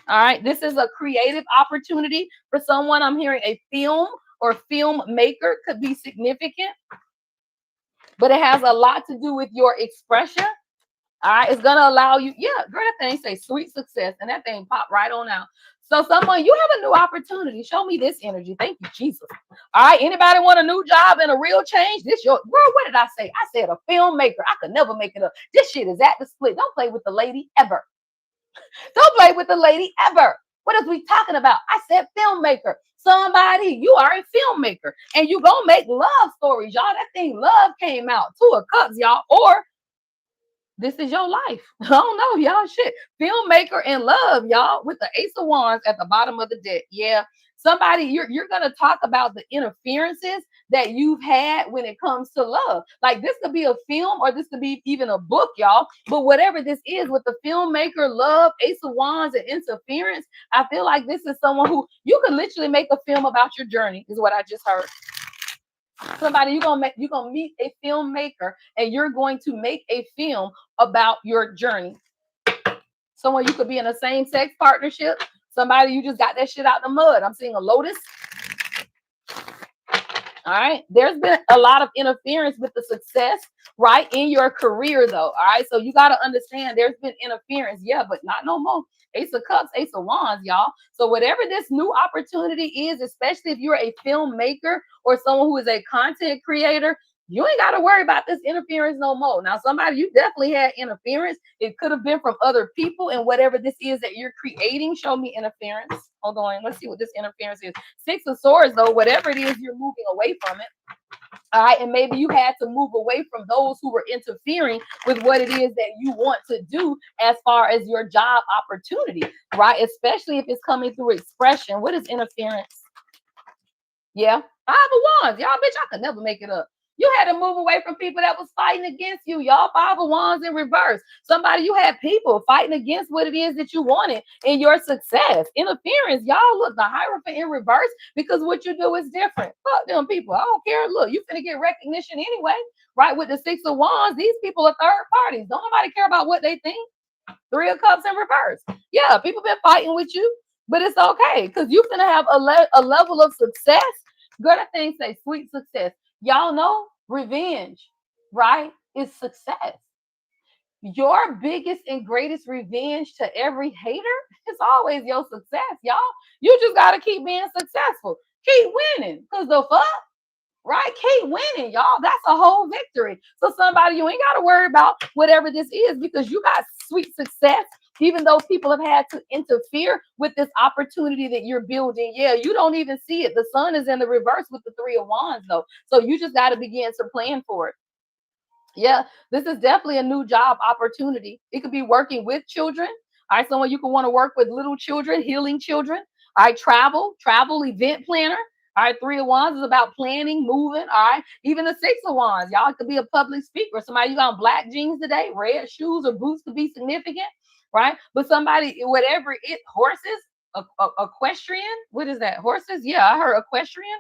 All right, this is a creative opportunity for someone. I'm hearing a film or filmmaker could be significant, but it has a lot to do with your expression. All right, it's gonna allow you. Yeah, girl, that thing say sweet success, and that thing pop right on out. So, someone, you have a new opportunity. Show me this energy. Thank you, Jesus. All right, anybody want a new job and a real change? This your girl. What did I say? I said a filmmaker. I could never make it up. This shit is at the split. Don't play with the lady ever. Don't play with the lady ever. What is we talking about? I said filmmaker. Somebody, you are a filmmaker and you gonna make love stories, y'all. That thing love came out. Two of Cups, y'all. Or this is your life. I don't know, y'all. Shit. Filmmaker and love, y'all, with the Ace of Wands at the bottom of the deck. Yeah. Somebody, you're gonna talk about the interferences that you've had when it comes to love. Like this could be a film or this could be even a book, y'all. But whatever this is with the filmmaker, love, Ace of Wands, and interference, I feel like this is someone who you could literally make a film about your journey, is what I just heard. Somebody, you're gonna meet a filmmaker and you're going to make a film about your journey. Someone, you could be in a same-sex partnership. Somebody, you just got that shit out the mud. I'm seeing a lotus. All right. There's been a lot of interference with the success, right, in your career, though. All right. So you got to understand there's been interference. Yeah, but not no more. Ace of Cups, Ace of Wands, y'all. So whatever this new opportunity is, especially if you're a filmmaker or someone who is a content creator, you ain't got to worry about this interference no more. Now, somebody, you definitely had interference. It could have been from other people, and whatever this is that you're creating, show me interference. Hold on. Let's see what this interference is. Six of Swords, though, whatever it is, you're moving away from it. All right. And maybe you had to move away from those who were interfering with what it is that you want to do as far as your job opportunity, right? Especially if it's coming through expression. What is interference? Yeah. Five of Wands. Y'all, bitch, I could never make it up. You had to move away from people that was fighting against you, y'all. Five of Wands in reverse. Somebody, you had people fighting against what it is that you wanted in your success. Interference, y'all. Look, the Hierophant in reverse, because what you do is different. Fuck them people. I don't care. Look, you finna get recognition anyway, right? With the Six of Wands, these people are third parties. Don't nobody care about what they think. Three of Cups in reverse. Yeah, people been fighting with you, but it's okay because you're gonna have a level of success. Girl, that thing say sweet success. Y'all know revenge, right? Is success. Your biggest and greatest revenge to every hater is always your success, y'all. You just gotta keep being successful. Keep winning. Cause the fuck, right? Keep winning, y'all. That's a whole victory. So somebody, you ain't got to worry about whatever this is because you got sweet success. Even though people have had to interfere with this opportunity that you're building, yeah, you don't even see it. The sun is in the reverse with the Three of Wands, though. So you just got to begin to plan for it. Yeah, this is definitely a new job opportunity. It could be working with children. All right, someone you could want to work with little children, healing children. All right, travel, event planner. All right, Three of Wands is about planning, moving. All right, even the Six of Wands, y'all could be a public speaker. Somebody you got on black jeans today, red shoes or boots could be significant, right? But somebody, whatever it, horses, equestrian. What is that? Horses? Yeah, I heard equestrian,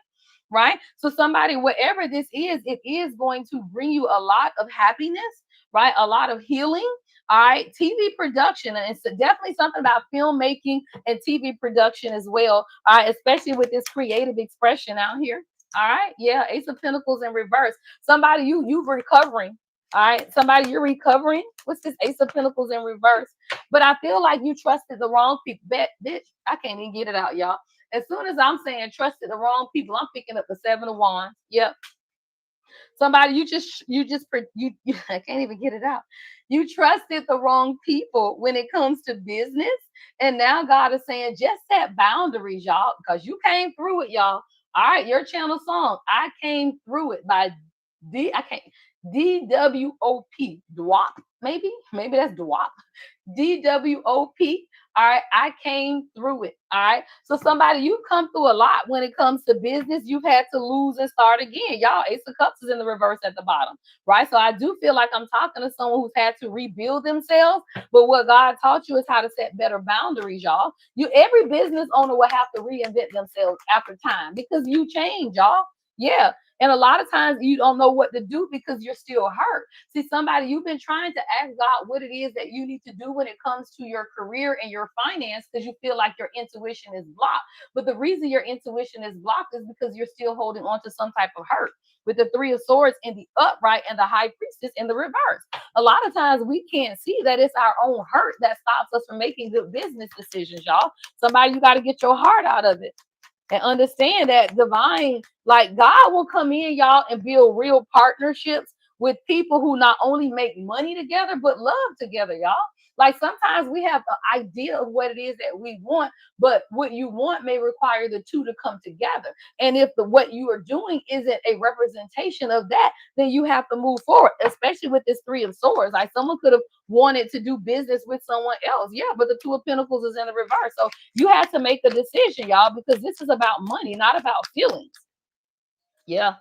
right? So somebody, whatever this is, it is going to bring you a lot of happiness, right? A lot of healing. All right, TV production, and it's definitely something about filmmaking and TV production as well. All right, especially with this creative expression out here. All right, yeah, Ace of Pentacles in reverse. Somebody you recovering. All right, somebody you're recovering. What's this Ace of Pentacles in reverse? But I feel like you trusted the wrong people. Bet, bitch, I can't even get it out, y'all. As soon as I'm saying trusted the wrong people, I'm picking up the Seven of Wands. Yep. Somebody you I can't even get it out. You trusted the wrong people when it comes to business. And now God is saying just set boundaries, y'all, because you came through it, y'all. All right, your channel song. I came through it by I can't DWOP. Dwop, maybe? Maybe that's Dwop. DWOP. All right, I came through it. All right. So somebody, you've come through a lot when it comes to business. You've had to lose and start again. Y'all, Ace of Cups is in the reverse at the bottom, right? So I do feel like I'm talking to someone who's had to rebuild themselves. But what God taught you is how to set better boundaries, y'all. Every business owner will have to reinvent themselves after time because you change, y'all. Yeah. And a lot of times you don't know what to do because you're still hurt. See, somebody, you've been trying to ask God what it is that you need to do when it comes to your career and your finance because you feel like your intuition is blocked. But the reason your intuition is blocked is because you're still holding on to some type of hurt. With the Three of Swords in the upright and the High Priestess in the reverse. A lot of times we can't see that it's our own hurt that stops us from making good business decisions, y'all. Somebody, you got to get your heart out of it and understand that divine, like God will come in, y'all, and build real partnerships with people who not only make money together, but love together, y'all. Like sometimes we have an idea of what it is that we want, but what you want may require the two to come together. And if what you are doing isn't a representation of that, then you have to move forward, especially with this Three of Swords. Like someone could have wanted to do business with someone else. Yeah, but the Two of Pentacles is in the reverse. So you have to make a decision, y'all, because this is about money, not about feelings. Yeah.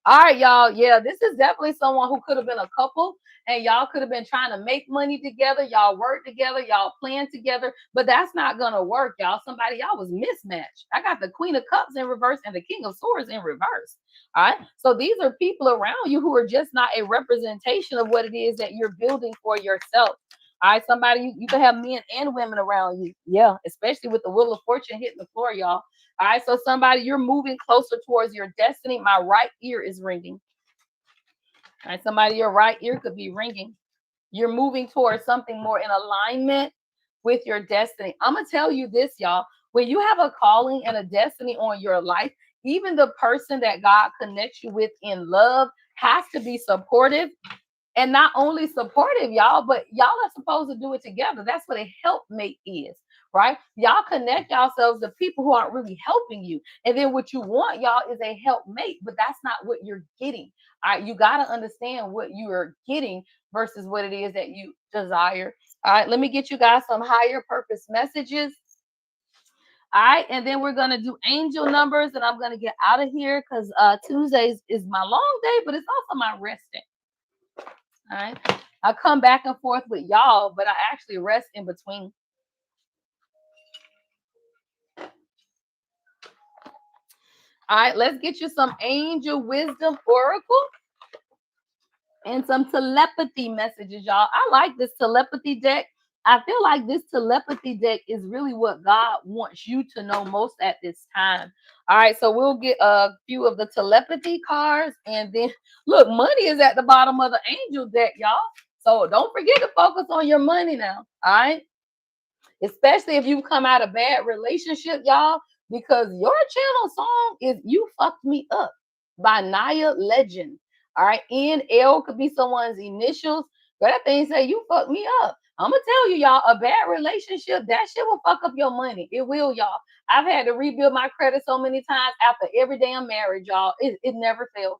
All right, y'all. Yeah, this is definitely someone who could have been a couple and y'all could have been trying to make money together. Y'all work together, y'all plan together, but that's not going to work, y'all. Somebody, y'all was mismatched. I got the Queen of Cups in reverse and the King of Swords in reverse. All right. So these are people around you who are just not a representation of what it is that you're building for yourself. All right, somebody, you can have men and women around you. Yeah, especially with the wheel of fortune hitting the floor, y'all. All right, so somebody, you're moving closer towards your destiny. My right ear is ringing. All right, somebody, your right ear could be ringing. You're moving towards something more in alignment with your destiny. I'm going to tell you this, y'all. When you have a calling and a destiny on your life, even the person that God connects you with in love has to be supportive, and not only supportive, y'all, but y'all are supposed to do it together. That's what a helpmate is, right? Y'all connect yourselves to people who aren't really helping you. And then what you want, y'all, is a helpmate, but that's not what you're getting. All right, you got to understand what you are getting versus what it is that you desire. All right, let me get you guys some higher purpose messages. All right, and then we're gonna do angel numbers, and I'm gonna get out of here because Tuesdays is my long day, but it's also my rest day. All right. I come back and forth with y'all, but I actually rest in between. All right, let's get you some angel wisdom oracle and some telepathy messages, y'all. I like this telepathy deck. I feel like this telepathy deck is really what God wants you to know most at this time. All right, so we'll get a few of the telepathy cards, and then look, money is at the bottom of the angel deck, y'all. So don't forget to focus on your money now. All right. Especially if you come out of bad relationship, y'all, because your channel song is "You Fucked Me Up" by Naya Legend. All right, NL could be someone's initials, but that thing say "You fucked me up." I'm gonna tell you, y'all, a bad relationship, that shit will fuck up your money. It will, y'all. I've had to rebuild my credit so many times after every damn marriage, y'all. It never fails.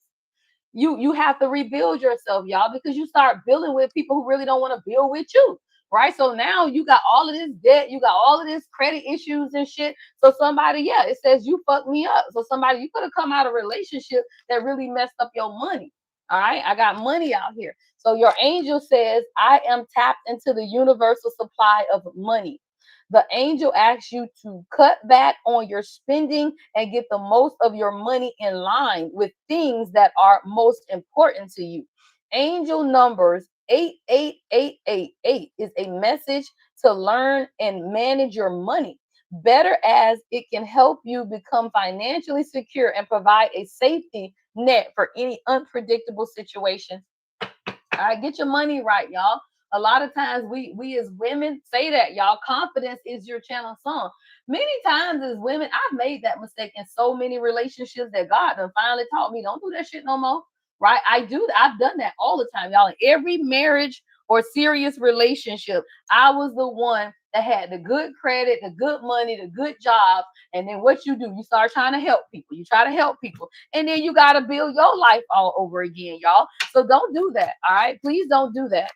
You have to rebuild yourself, y'all, because you start building with people who really don't want to build with you, right? So now you got all of this debt, you got all of this credit issues and shit. So somebody, yeah, it says you fucked me up. So somebody, you could have come out of a relationship that really messed up your money. All right, I got money out here. So your angel says, I am tapped into the universal supply of money. The angel asks you to cut back on your spending and get the most of your money in line with things that are most important to you. Angel numbers 88888 is a message to learn and manage your money better, as it can help you become financially secure and provide a safety net for any unpredictable situations. All right, get your money right, y'all. A lot of times we as women say that, y'all. Confidence is your channel song. Many times as women, I've made that mistake in so many relationships that God done finally taught me, don't do that shit no more. Right? I've done that all the time, y'all. In every marriage or serious relationship, I was the one that had the good credit, the good money, the good job. And then what you do, you start trying to help people. You try to help people. And then you got to build your life all over again, y'all. So don't do that. All right. Please don't do that.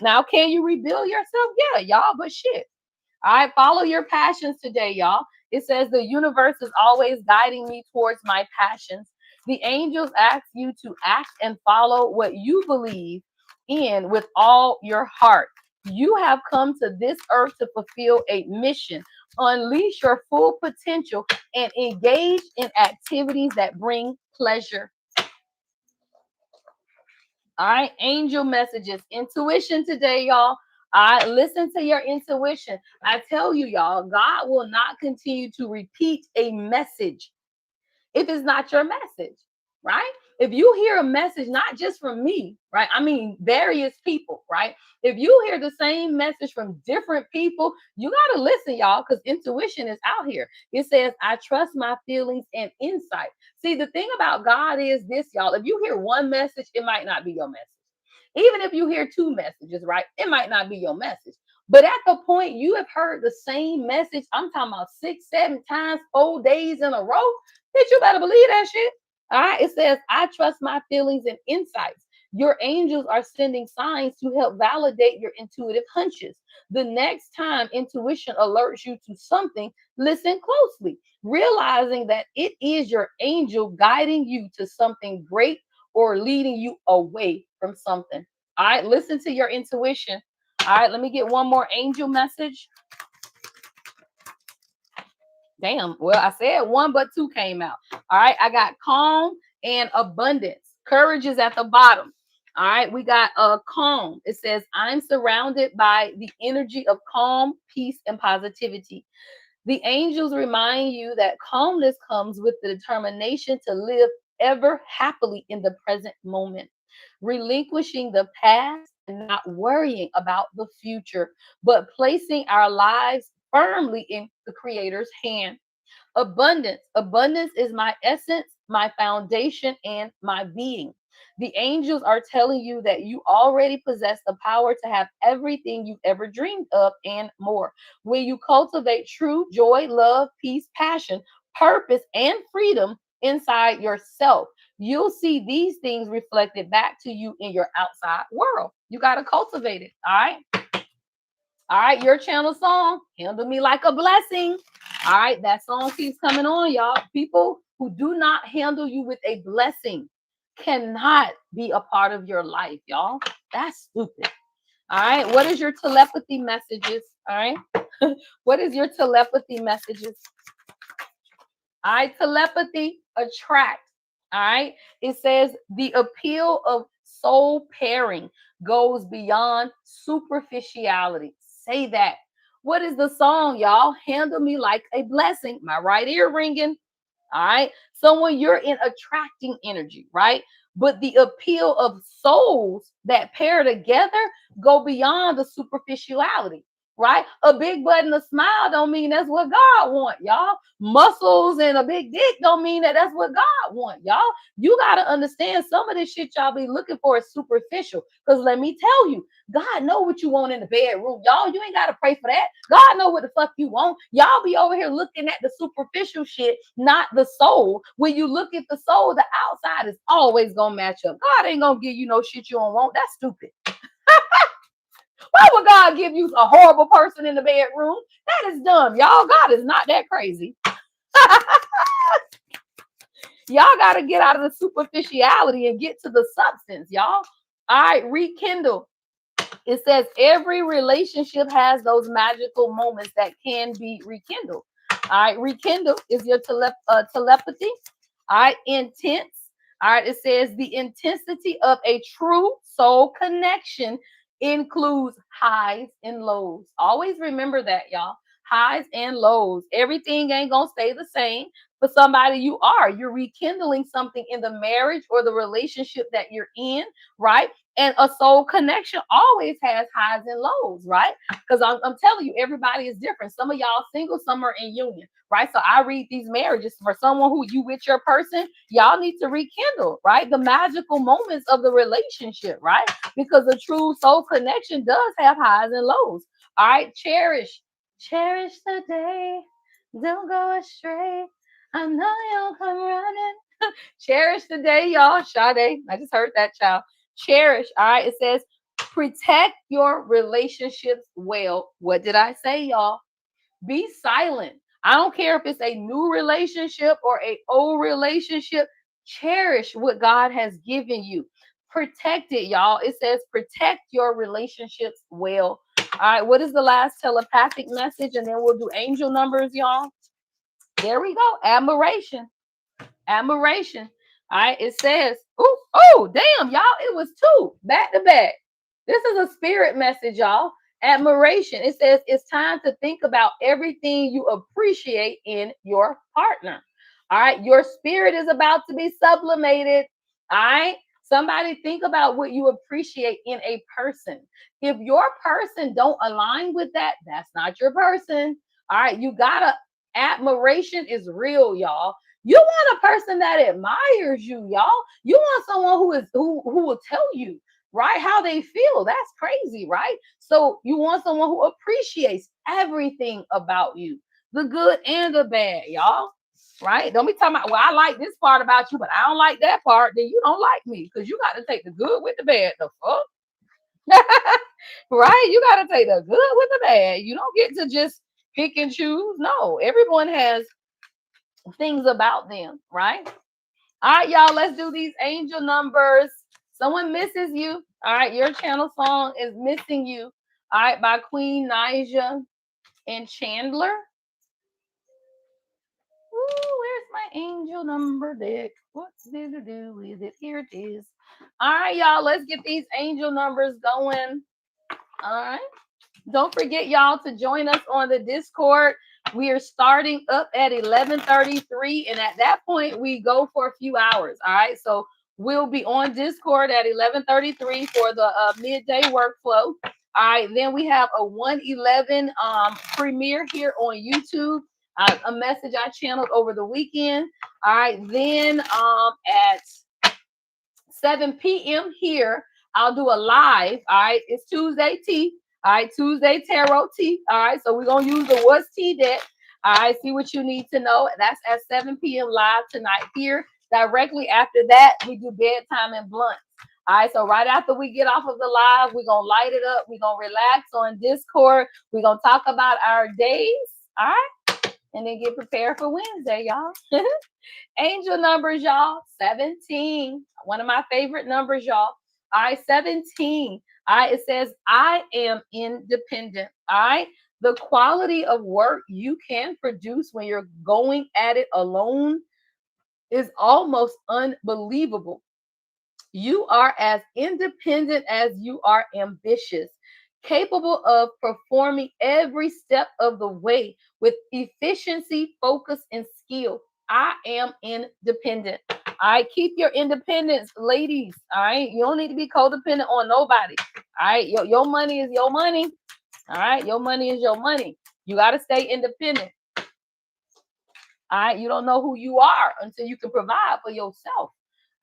Now, can you rebuild yourself? Yeah, y'all, but shit. All right. Follow your passions today, y'all. It says the universe is always guiding me towards my passions. The angels ask you to act and follow what you believe in with all your heart. You have come to this earth to fulfill a mission. Unleash your full potential and engage in activities that bring pleasure. All right, angel messages, intuition today, y'all. I listen to your intuition. I tell you, y'all, God will not continue to repeat a message if it's not your message, right? If you hear a message, not just from me, right? I mean, various people, right? If you hear the same message from different people, you got to listen, y'all, because intuition is out here. It says, I trust my feelings and insight. See, the thing about God is this, y'all. If you hear one message, it might not be your message. Even if you hear two messages, right? It might not be your message. But at the point you have heard the same message, I'm talking about 6, 7 times, 4 days in a row, bitch, you better believe that shit. All right. It says, I trust my feelings and insights. Your angels are sending signs to help validate your intuitive hunches. The next time intuition alerts you to something, listen closely, realizing that it is your angel guiding you to something great or leading you away from something. All right. Listen to your intuition. All right. Let me get one more angel message. Damn. Well, I said one, but two came out. All right. I got calm and abundance. Courage is at the bottom. All right, we got a calm. It says, I'm surrounded by the energy of calm, peace, and positivity. The angels remind you that calmness comes with the determination to live ever happily in the present moment, relinquishing the past and not worrying about the future, but placing our lives firmly in the Creator's hand. Abundance. Abundance is my essence, my foundation, and my being. The angels are telling you that you already possess the power to have everything you've ever dreamed of and more. When you cultivate true joy, love, peace, passion, purpose, and freedom inside yourself, you'll see these things reflected back to you in your outside world. You got to cultivate it. All right. All right, your channel song, Handle Me Like a Blessing. All right, that song keeps coming on, y'all. People who do not handle you with a blessing cannot be a part of your life, y'all. That's stupid. All right, what is your telepathy messages? All right, what is your telepathy messages? All right, telepathy attract. All right, it says the appeal of soul pairing goes beyond superficiality. Say that. What is the song, y'all? Handle Me Like a Blessing. My right ear ringing. All right. So when you're in attracting energy, right? But the appeal of souls that pair together go beyond the superficiality, right? A big butt and a smile don't mean that's what God want, y'all. Muscles and a big dick don't mean that that's what God want, y'all. You got to understand some of this shit y'all be looking for is superficial. Because let me tell you, God know what you want in the bedroom, y'all. You ain't got to pray for that. God know what the fuck you want. Y'all be over here looking at the superficial shit, not the soul. When you look at the soul, the outside is always gonna match up. God ain't gonna give you no shit you don't want. That's stupid. Why would God give you a horrible person in the bedroom? That is dumb, y'all. God is not that crazy. Y'all got to get out of the superficiality and get to the substance, y'all. All right, rekindle. It says every relationship has those magical moments that can be rekindled. All right, rekindle is your telepathy. All right, intense. All right, it says the intensity of a true soul connection includes highs and lows. Always remember that, y'all. Highs and lows. Everything ain't gonna stay the same. For somebody, you're rekindling something in the marriage or the relationship that you're in, right? And a soul connection always has highs and lows, right? Because I'm telling you, everybody is different. Some of y'all single, some are in union, right? So I read these marriages for someone who you with your person, y'all need to rekindle, right? The magical moments of the relationship, right? Because a true soul connection does have highs and lows. All right, cherish the day, don't go astray. I know you'll come running. Cherish the day, y'all. Sade, I just heard that, child. Cherish. All right. It says protect your relationships well. What did I say, y'all? Be silent. I don't care if it's a new relationship or a old relationship. Cherish what God has given you. Protect it, y'all. It says protect your relationships well. All right. What is the last telepathic message? And then we'll do angel numbers, y'all. There we go. Admiration. Admiration. All right, it says, oh, damn, y'all, it was two back to back. This is a spirit message, y'all. Admiration. It says it's time to think about everything you appreciate in your partner. All right, your spirit is about to be sublimated. All right, somebody think about what you appreciate in a person. If your person don't align with that, that's not your person. All right, you gotta admiration is real, y'all. You want a person that admires you, y'all. You want someone who will tell you, right, how they feel. That's crazy, right? So you want someone who appreciates everything about you, the good and the bad, y'all. Right? Don't be talking about, well, I like this part about you, but I don't like that part. Then you don't like me because you got to take the good with the bad. The fuck? Right? You got to take the good with the bad. You don't get to just pick and choose. No, everyone has things about them, right? All right, y'all, let's do these angel numbers. Someone misses you. All right, your channel song is Missing You. All right, by Queen Naija and Chandler. Ooh, where's my angel number deck? What did it do with it? Here it is. All right, y'all. Let's get these angel numbers going. All right. Don't forget, y'all, to join us on the Discord. We are starting up at 11:33, and at that point, we go for a few hours. All right, so we'll be on Discord at 11:33 for the midday workflow. All right, then we have a 1:11 premiere here on YouTube. A message I channeled over the weekend. All right, then at 7 p.m. here, I'll do a live. All right, it's Tuesday tea. All right, Tuesday tarot tea. All right, so we're gonna use the What's Tea deck. All right, see what you need to know. That's at 7 p.m. live tonight here. Directly after that, we do bedtime and blunts. All right, so right after we get off of the live, we're gonna light it up. We're gonna relax on Discord. We're gonna talk about our days. All right, and then get prepared for Wednesday, y'all. Angel numbers, y'all. 17. One of my favorite numbers, y'all. All right, 17. All right, it says, I am independent. All right. The quality of work you can produce when you're going at it alone is almost unbelievable. You are as independent as you are ambitious, capable of performing every step of the way with efficiency, focus, and skill. I am independent. All right, keep your independence, ladies. All right, you don't need to be codependent on nobody. All right, your money is your money. All right, your money is your money. You got to stay independent. All right, you don't know who you are until you can provide for yourself.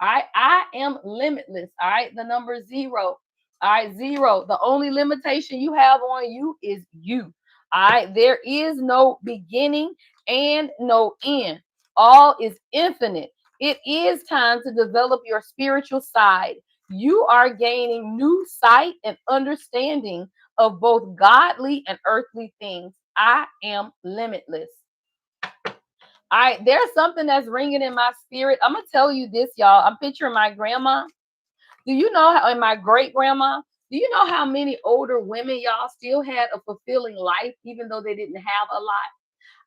All right, I am limitless. All right, the number 0. All right, 0. The only limitation you have on you is you. All right, there is no beginning and no end. All is infinite. It is time to develop your spiritual side. You are gaining new sight and understanding of both godly and earthly things. I am limitless. All right, there's something that's ringing in my spirit. I'm gonna tell you this, y'all. I'm picturing my grandma. Do you know how, and my great grandma? Do you know how many older women, y'all, still had a fulfilling life, even though they didn't have a lot?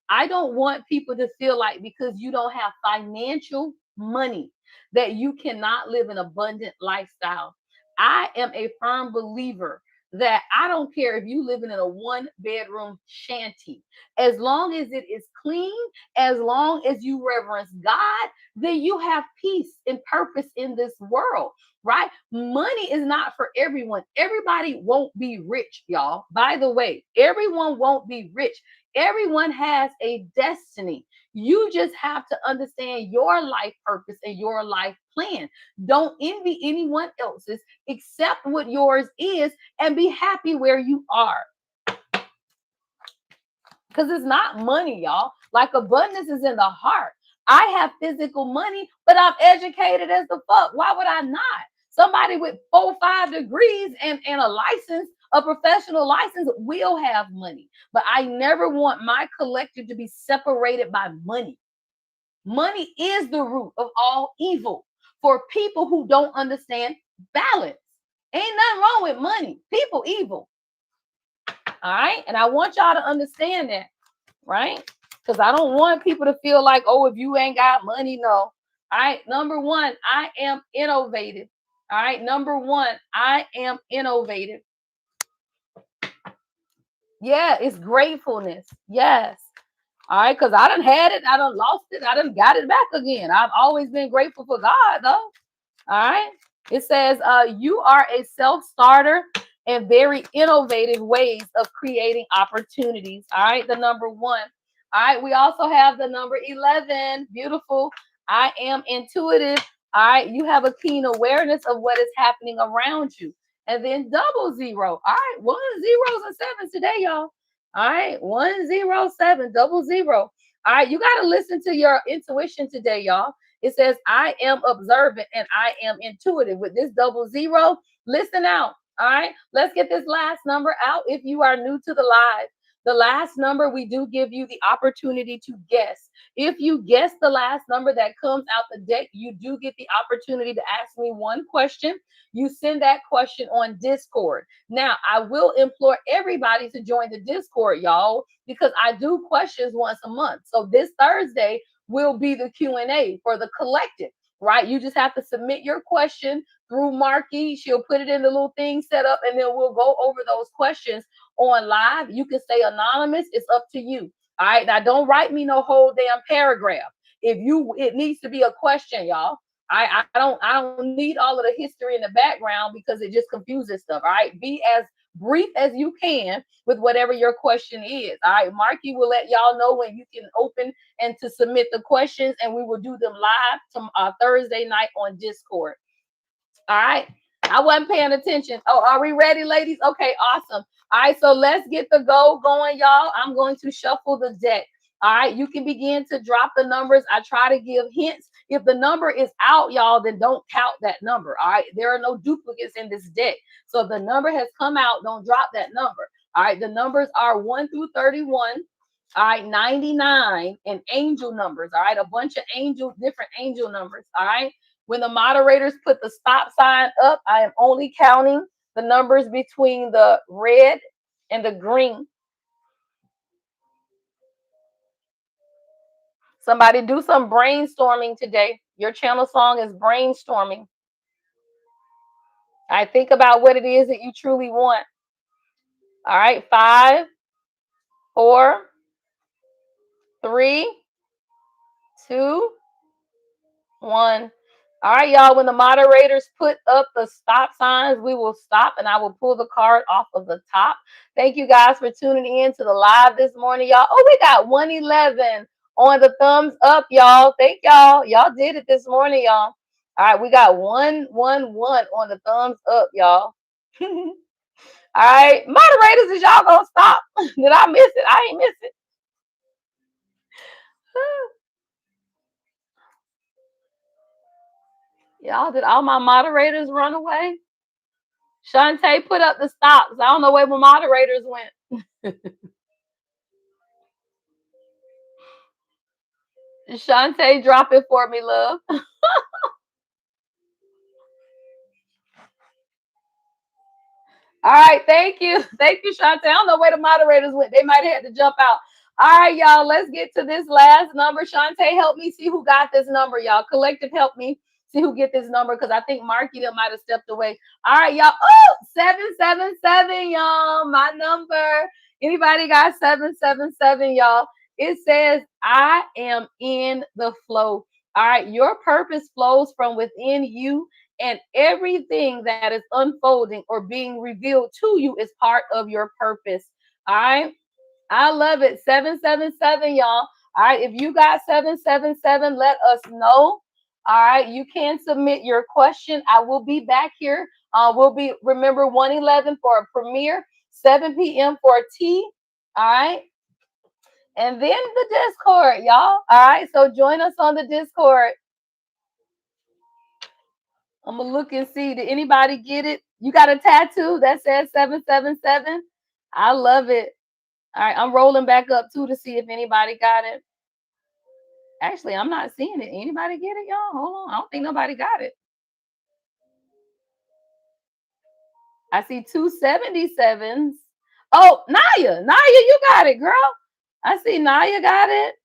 I don't want people to feel like because you don't have financial money that you cannot live an abundant lifestyle. I am a firm believer that I don't care if you living in a 1 bedroom shanty, as long as it is clean, as long as you reverence God, then you have peace and purpose in this world, right? Money is not for everyone. Everybody won't be rich, y'all. By the way, everyone won't be rich. Everyone has a destiny. You just have to understand your life purpose and your life plan. Don't envy anyone else's, accept what yours is, and be happy where you are. Because it's not money, y'all. Like abundance is in the heart. I have physical money, but I'm educated as the fuck. Why would I not? Somebody with 4 or 5 degrees and a license, a professional license, will have money. But I never want my collective to be separated by money. Money is the root of all evil for people who don't understand balance. Ain't nothing wrong with money. People evil. All right. And I want y'all to understand that, right? Because I don't want people to feel like, oh, if you ain't got money, no. All right. Number one, I am innovative. All right. Number one, I am innovative. Yeah, it's gratefulness. Yes. All right. Because I done had it. I done lost it. I done got it back again. I've always been grateful for God, though. All right. It says, you are a self-starter and very innovative ways of creating opportunities. All right, the number 1. All right, we also have the number 11. Beautiful. I am intuitive. All right, you have a keen awareness of what is happening around you. And then 00. All right, 1 zeros and 7s today, y'all. All right, 107, 00. All right, you got to listen to your intuition today, y'all. It says, I am observant and I am intuitive. With this 00, listen out. All right, let's get this last number out. If you are new to the live, the last number, we do give you the opportunity to guess. If you guess the last number that comes out the deck, you do get the opportunity to ask me one question. You send that question on Discord. Now, I will implore everybody to join the Discord, y'all, because I do questions once a month. So this Thursday will be the Q&A for the collective, right? You just have to submit your question through Marky. She'll put it in the little thing set up, and then we'll go over those questions on live. You can stay anonymous. It's up to you. All right. Now don't write me no whole damn paragraph. If you it needs to be a question, y'all. I don't need all of the history in the background because it just confuses stuff. All right. Be as brief as you can with whatever your question is. All right. Marky will let y'all know when you can open and to submit the questions, and we will do them live to Thursday night on Discord. All right. I wasn't paying attention. Oh, are we ready, ladies? Okay, awesome. All right, so let's get the go going, y'all. I'm going to shuffle the deck. All right, you can begin to drop the numbers. I try to give hints. If the number is out, y'all, then don't count that number. All right, there are no duplicates in this deck. So if the number has come out, don't drop that number. All right, the numbers are 1 through 31. All right, 99 and angel numbers. All right, a bunch of different angel numbers. All right. When the moderators put the stop sign up, I am only counting the numbers between the red and the green. Somebody do some brainstorming today. Your channel song is brainstorming. I think about what it is that you truly want. All right, 5, 4, 3, 2, 1. All right, y'all. When the moderators put up the stop signs, we will stop and I will pull the card off of the top. Thank you guys for tuning in to the live this morning, y'all. Oh, we got 111 on the thumbs up, y'all. Thank y'all. Y'all did it this morning, y'all. All right, we got 111 on the thumbs up, y'all. All right, moderators, is y'all gonna stop? Did I miss it? I ain't miss it. Y'all, did all my moderators run away? Shantae put up the stops. I don't know where my moderators went. Shantae, drop it for me, love. All right, thank you. Thank you, Shantae. I don't know where the moderators went. They might have had to jump out. All right, y'all, let's get to this last number. Shantae, help me see who got this number, y'all. Collective, help me see who get this number because I think Marky might have stepped away. All right, y'all. Oh, 777, y'all. My number. Anybody got 777, y'all? It says, I am in the flow. All right, your purpose flows from within you, and everything that is unfolding or being revealed to you is part of your purpose. All right. I love it. 777, y'all. All right. If you got 777, let us know. All right. You can submit your question. I will be back here. We'll be, remember, 111 for a premiere, 7 p.m. for a tea. All right. And then the Discord, y'all. All right. So join us on the Discord. I'm gonna look and see. Did anybody get it? You got a tattoo that says 777? I love it. All right, I'm rolling back up too to see if anybody got it. Actually, I'm not seeing it. Anybody get it, y'all? Hold on. I don't think nobody got it. I see 277s. Oh, Naya, you got it, girl. I see Naya got it.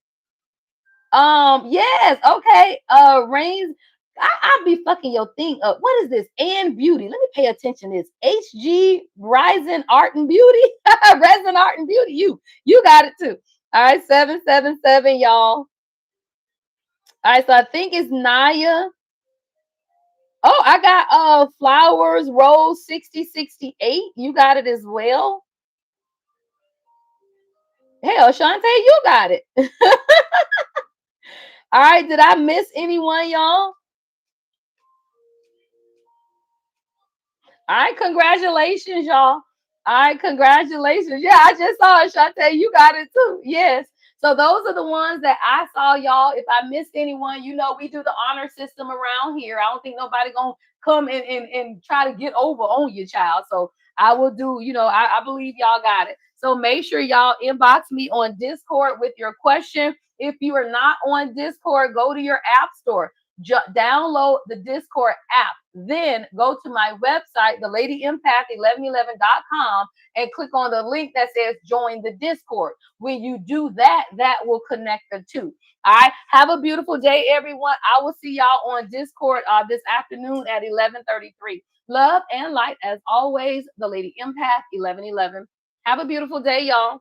Yes, okay. Rains. I'll be fucking your thing up. What is this? And Beauty. Let me pay attention to this. HG Rising Art and Beauty. Resin Art and Beauty. You got it too. All right, 777, y'all. All right, so I think it's Naya. Oh, I got Flowers Rose 6068. You got it as well. Hell, Shantae, you got it. All right, did I miss anyone, y'all? All right, congratulations, y'all. All right, congratulations. Yeah, I just saw it, Shantae. You got it too. Yes. So those are the ones that I saw, y'all. If I missed anyone, you know, we do the honor system around here. I don't think nobody gonna come and try to get over on you, child. So I will do, you know, I believe y'all got it. So make sure y'all inbox me on Discord with your question. If you are not on Discord, go to your app store. download the Discord app. Then go to my website, thelady-empath1111.com, and click on the link that says join the Discord. When you do that, that will connect the two. All right. Have a beautiful day, everyone. I will see y'all on Discord this afternoon at 11:33. Love and light as always. The Lady Empath 1111. Have a beautiful day, y'all.